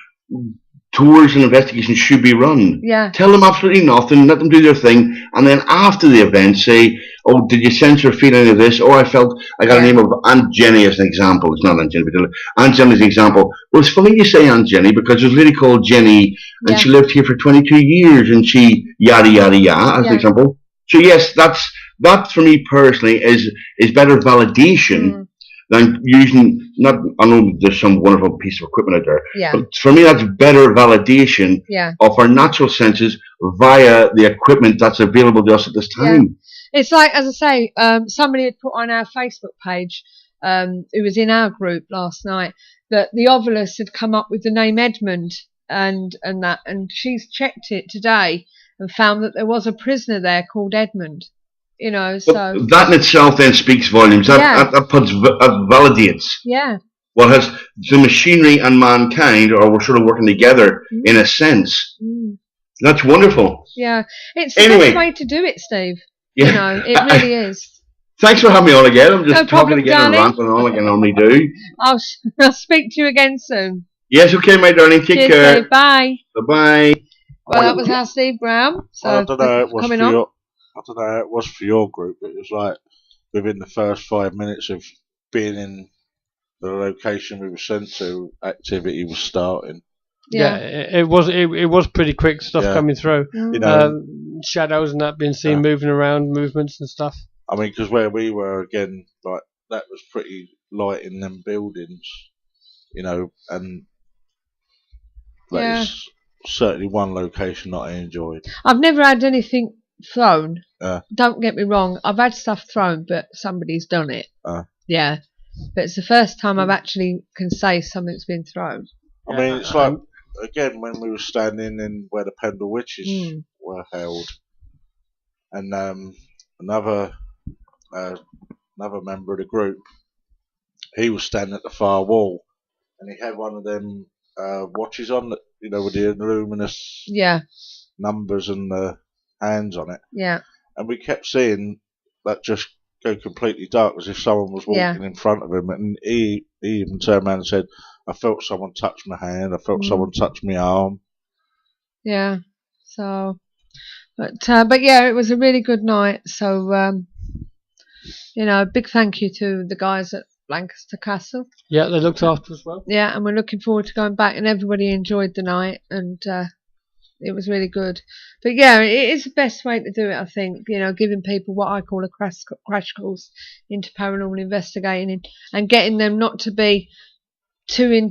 tours and investigations should be run. Yeah. Tell them absolutely nothing, let them do their thing, and then after the event say, oh, did you sense or feel any of this? Oh, I got a name of Aunt Jenny as an example. It's not Aunt Jenny, but Aunt Jenny as an example. Well, it's funny you say Aunt Jenny because there's a lady called Jenny, and she lived here for 22 years, and she yada yada yada as an example. So yes, that for me personally is better validation than using, I know there's some wonderful piece of equipment out there, but for me that's better validation of our natural senses via the equipment that's available to us at this time. It's like, as I say, somebody had put on our Facebook page, who was in our group last night, that the Ovilus had come up with the name Edmund and she's checked it today and found that there was a prisoner there called Edmund. You know, so that in itself then speaks volumes. That validates what has the machinery and mankind are sort of working together in a sense. That's wonderful. Yeah, it's the best way to do it, Steve. Yeah. You know, it really is. Thanks for having me on again. I'm just talking again and ranting on like I normally do. I'll speak to you again soon. Yes, okay, my darling. Take care. Steve, bye. Bye. Well, that was our Steve Brown. So I don't know. It was for your group. It was like within the first 5 minutes of being in the location we were sent to, activity was starting. Yeah, it was pretty quick stuff coming through. You know, shadows and that being seen moving around, movements and stuff. I mean, because where we were again, like that was pretty light in them buildings, you know, and that is certainly one location that I enjoyed. I've never had anything thrown. Don't get me wrong, I've had stuff thrown, but somebody's done it. Yeah, but it's the first time I've actually can say something's been thrown. I mean, it's like again when we were standing in where the Pendle Witches were held, and another member of the group, he was standing at the far wall, and he had one of them watches on that, you know, with the luminous numbers and the hands on it. Yeah. And we kept seeing that just go completely dark as if someone was walking in front of him, and he even turned around and said, I felt someone touch my hand, I felt someone touch my arm. Yeah. So but yeah, it was a really good night. So you know, big thank you to the guys at Lancaster Castle. Yeah, they looked after us well. Yeah, and we're looking forward to going back, and everybody enjoyed the night, and it was really good. But yeah, it is the best way to do it, I think. You know, giving people what I call a crash course into paranormal investigating, and getting them not to be too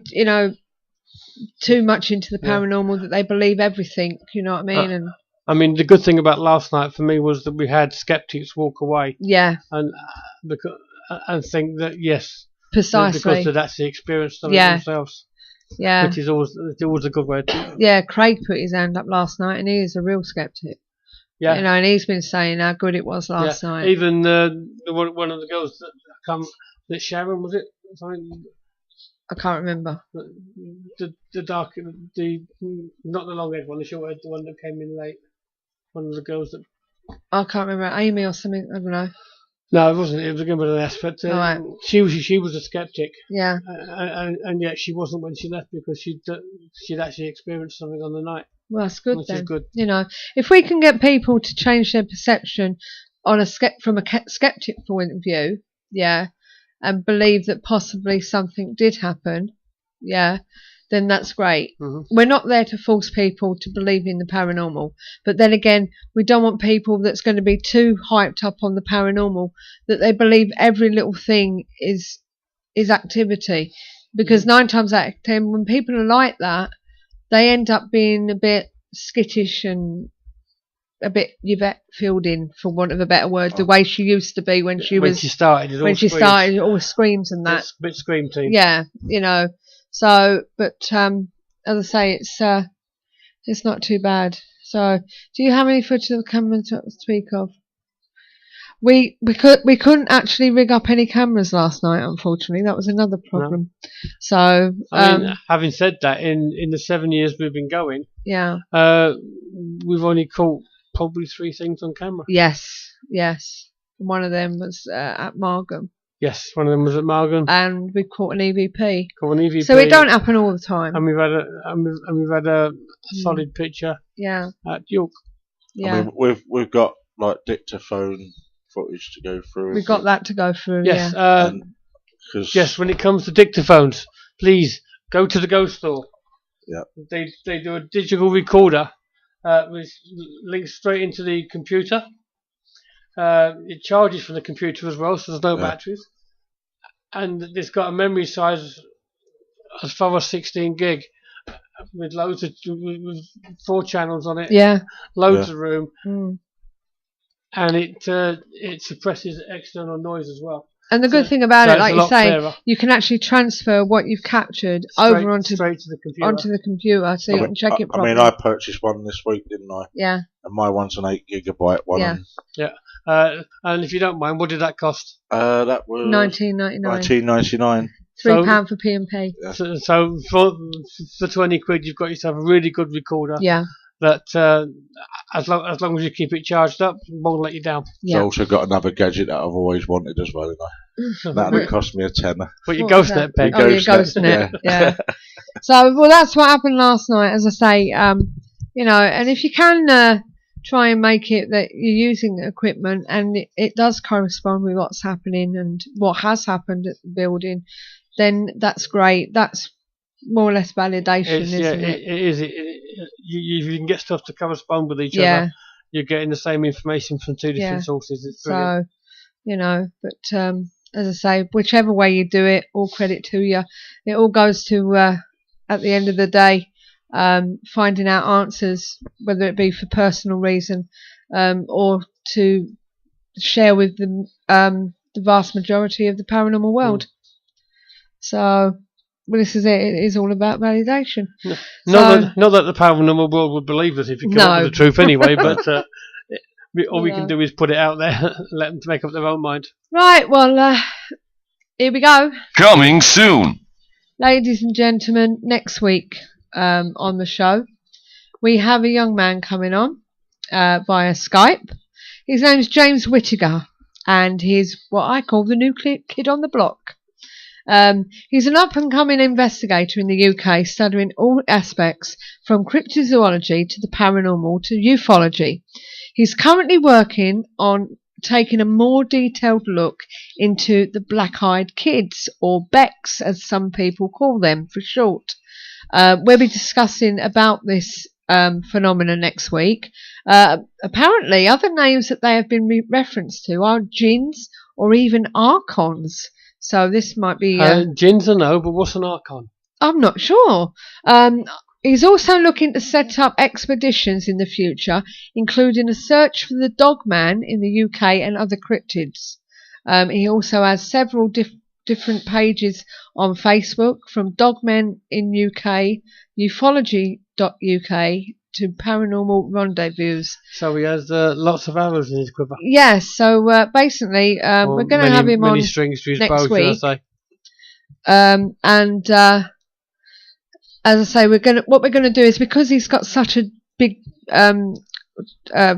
much into the paranormal that they believe everything. You know what I mean? And I mean, the good thing about last night for me was that we had skeptics walk away. Yeah. And think that precisely because they'd actually experienced something themselves. Yeah, which is always a good way to. Yeah, Craig put his hand up last night, and he is a real skeptic. Yeah, you know, and he's been saying how good it was last night. Even one of the girls that Sharon, was it? I can't remember. The dark, not the long haired one, the short haired, the one that came in late. One of the girls that. I can't remember, Amy or something. I don't know. No, it wasn't. It was again with an S, but right. She was a skeptic. Yeah. And yet she wasn't when she left because she'd actually experienced something on the night. Well, that's good which then. is good. You know, if we can get people to change their perception on from a skeptic point of view, yeah, and believe that possibly something did happen, yeah, then that's great. Mm-hmm. We're not there to force people to believe in the paranormal, but then again, we don't want people that's going to be too hyped up on the paranormal that they believe every little thing is activity, because 9 times out of 10, when people are like that, they end up being a bit skittish and a bit Yvette Fielding, for want of a better word, the way she used to be when she started, it always screams and that. It's a bit scream team. Yeah, you know. So, but as I say, it's not too bad. So, do you have any footage of the camera to speak of? We couldn't actually rig up any cameras last night, unfortunately. That was another problem. No. So, I mean, having said that, in the 7 years we've been going, yeah, we've only caught probably 3 things on camera. Yes. One of them was at Margam. Yes, one of them was at Margam, and we caught an EVP. So it don't happen all the time. And we've had a solid picture. Yeah. At York. Yeah. I mean, we've got like dictaphone footage to go through. We've got that to go through. Yes. Yeah. Yes. When it comes to dictaphones, please go to the Ghost Store. Yeah. They do a digital recorder, which links straight into the computer. It charges from the computer as well, so there's no batteries. And it's got a memory size as far as 16 gig, with loads of with 4 channels on it. Yeah. Loads of room. Mm. And it suppresses external noise as well. And the good thing about it, like you say, you can actually transfer what you've captured over onto the computer, so you can check it properly. I mean, I purchased one this week, didn't I? Yeah. And my one's an 8 gigabyte one. Yeah. And if you don't mind, what did that cost? That was $19.99. £3 for P&P. Yeah. So for 20 quid, you've got yourself a really good recorder. Yeah. That as long as you keep it charged up, won't let you down. Yeah. So I've also got another gadget that I've always wanted as well. That'll cost me a tenner. But your GhostNet, Peg. Your GhostNet. Yeah. So that's what happened last night. As I say, you know, and if you can try and make it that you're using the equipment and it does correspond with what's happening and what has happened at the building, then that's great. That's more or less validation, isn't it? It is. You can get stuff to correspond with each other. You're getting the same information from 2 different sources. It's brilliant. So, you know, but as I say, whichever way you do it, all credit to you. It all goes to, at the end of the day, finding out answers, whether it be for personal reason or to share with the vast majority of the paranormal world. So, well, this is it. It is all about validation. Not that the paranormal world would believe us if you come up with the truth anyway, but all we can do is put it out there, let them make up their own mind. Right, well, here we go. Coming soon. Ladies and gentlemen, next week on the show, we have a young man coming on via Skype. His name's James Whittaker, and he's what I call the new kid on the block. He's an up-and-coming investigator in the UK, studying all aspects from cryptozoology to the paranormal to ufology. He's currently working on taking a more detailed look into the black-eyed kids, or Becks, as some people call them for short. We'll be discussing about this phenomenon next week. Apparently, other names that they have been referenced to are jinns or even archons. So this might be... Jinns I know, but what's an archon? I'm not sure. He's also looking to set up expeditions in the future, including a search for the Dogman in the UK and other cryptids. He also has several different pages on Facebook, from Dogmen in UK, ufology.uk, to Paranormal Rendezvous. So he has lots of arrows in his quiver. Yes, so basically we're going to have him on strings to his next bow, week. I say. And as I say, what we're going to do is, because he's got such a big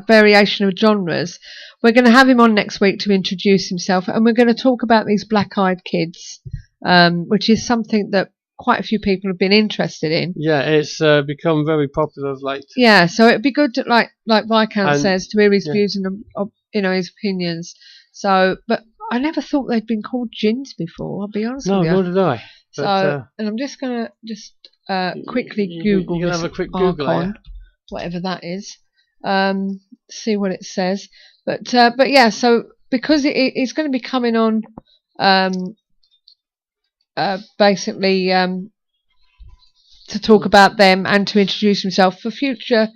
variation of genres, we're going to have him on next week to introduce himself, and we're going to talk about these black-eyed kids, which is something that quite a few people have been interested in. Yeah, it's become very popular of late. Yeah, so it'd be good to, like Viscount says, to hear his views and his opinions. So, but I never thought they'd been called jinns before. I'll be honest with you. No, nor did I. But, so, and I'm just gonna quickly Google you this have a quick Google, Archon, whatever that is. See what it says. But yeah, so because it's going to be coming on, basically to talk about them and to introduce himself for future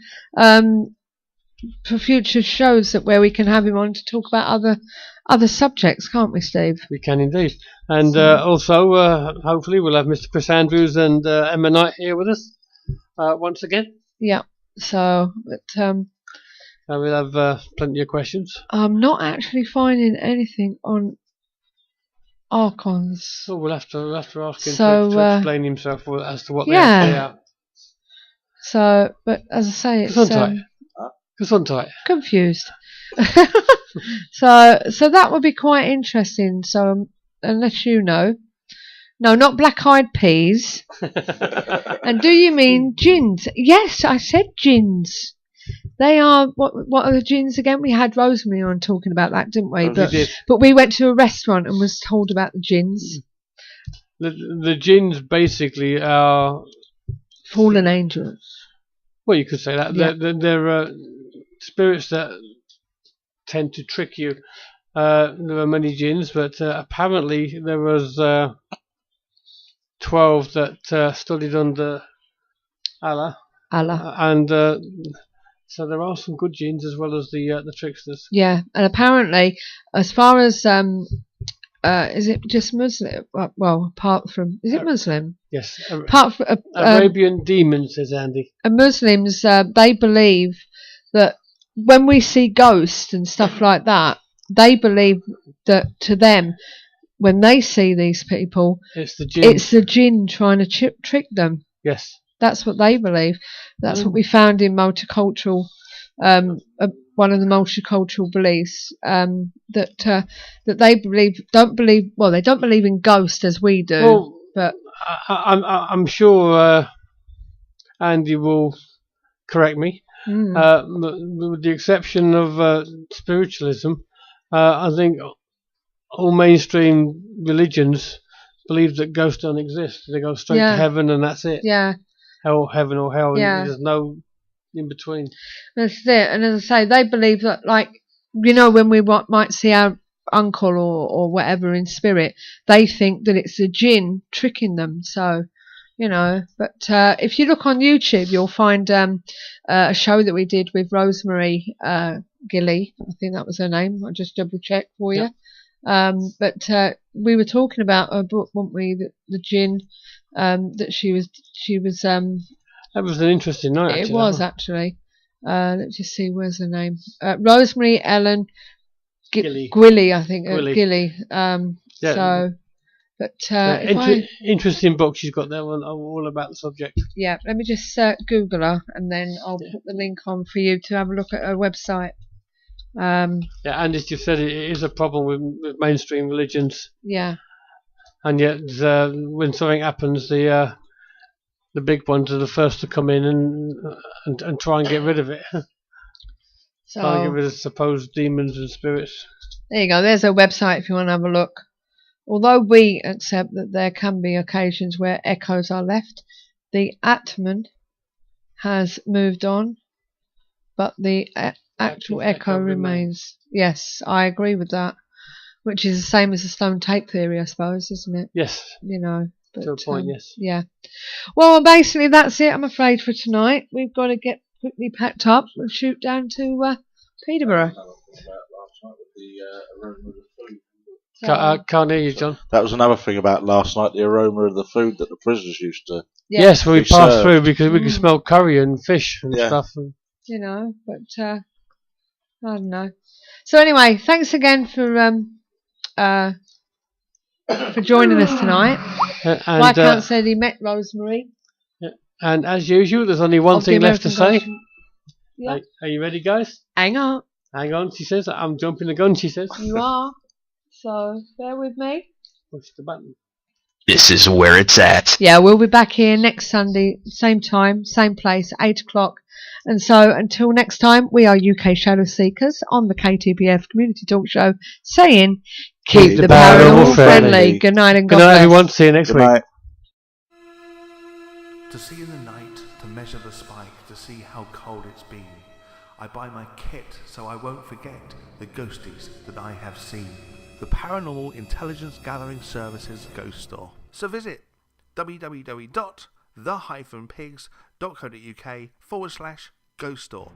shows where we can have him on to talk about other subjects, can't we, Steve? We can indeed. And also, hopefully, we'll have Mr. Chris Andrews and Emma Knight here with us once again. Yeah. So, but we'll have plenty of questions. I'm not actually finding anything on Archons. So we'll have to ask him to explain himself as to what they actually are. So, but as I say, it's confused. So that would be quite interesting. So unless you know, no, not black-eyed peas. And do you mean jinns? Yes, I said jinns. They are what are the jinns again? We had Rosemary on talking about that, didn't we? But we went to a restaurant and was told about the jinns. The jinns basically are fallen angels. Well, you could say that. Yeah. They're spirits that tend to trick you. There are many jinns, but apparently there was 12 that studied under Allah. And so there are some good jinns as well as the tricksters. Yeah, and apparently, as far as is it just Muslim? Well, apart from, is it Muslim? Yes. Apart from Arabian demons, says Andy. And Muslims, they believe that when we see ghosts and stuff like that, they believe that to them, when they see these people, it's the jinn trying to trick them. Yes. That's what they believe. That's what we found in multicultural, one of the multicultural beliefs, that they don't believe. Well, they don't believe in ghosts as we do. Well, but I'm sure Andy will correct me. With the exception of spiritualism, I think all mainstream religions believe that ghosts don't exist. They go straight to heaven and that's it. Yeah. Heaven or hell. Yeah. There's no in between. That's it. And as I say, they believe that, like, you know, when we might see our uncle or whatever in spirit, they think that it's the jinn tricking them. So, you know, but if you look on YouTube, you'll find a show that we did with Rosemary Gilly. I think that was her name. I'll just double check for you. But we were talking about a book, weren't we? The jinn, that she was. That was an interesting night. Actually, it was actually. Let's just see. Where's the name? Rosemary Ellen Gwilly, I think. Gilly. So, but interesting book she's got there, all about the subject. Yeah. Let me just Google her, and then I'll put the link on for you to have a look at her website. And as you said, it is a problem with mainstream religions. Yeah. And yet, when something happens, the big ones are the first to come in and try and get rid of it. So, try and get rid of supposed demons and spirits. There you go. There's a website if you want to have a look. Although we accept that there can be occasions where echoes are left, the Atman has moved on, but the actual echo remains. Yes, I agree with that. Which is the same as the stone tape theory, I suppose, isn't it? Yes. You know. But, to a point, yes. Yeah. Well, basically, that's it, I'm afraid, for tonight. We've got to get quickly packed up and shoot down to Peterborough. Can't hear you, John. That was another thing about last night, the aroma of the food that the prisoners used to. Yes, we passed through because we could smell curry and fish and stuff. You know, but I don't know. So anyway, thanks again for joining us tonight. Viscount said he met Rosemary. And as usual, there's only one thing left to say. Yeah. Are you ready, guys? Hang on. Hang on, she says. I'm jumping the gun, she says. You are. So, bear with me. Push the button. this is where it's at. Yeah, we'll be back here next Sunday, same time, same place, 8 o'clock. And so until next time, we are UK Shadow Seekers on the KTBF Community Talk Show saying, keep the paranormal friendly. Good night and God bless. Good night, everyone. See you next week. Night. To see in the night, to measure the spike, to see how cold it's been. I buy my kit so I won't forget the ghosties that I have seen. The Paranormal Intelligence Gathering Services Ghost Store. So visit www.the-pigs.co.uk/ghost store.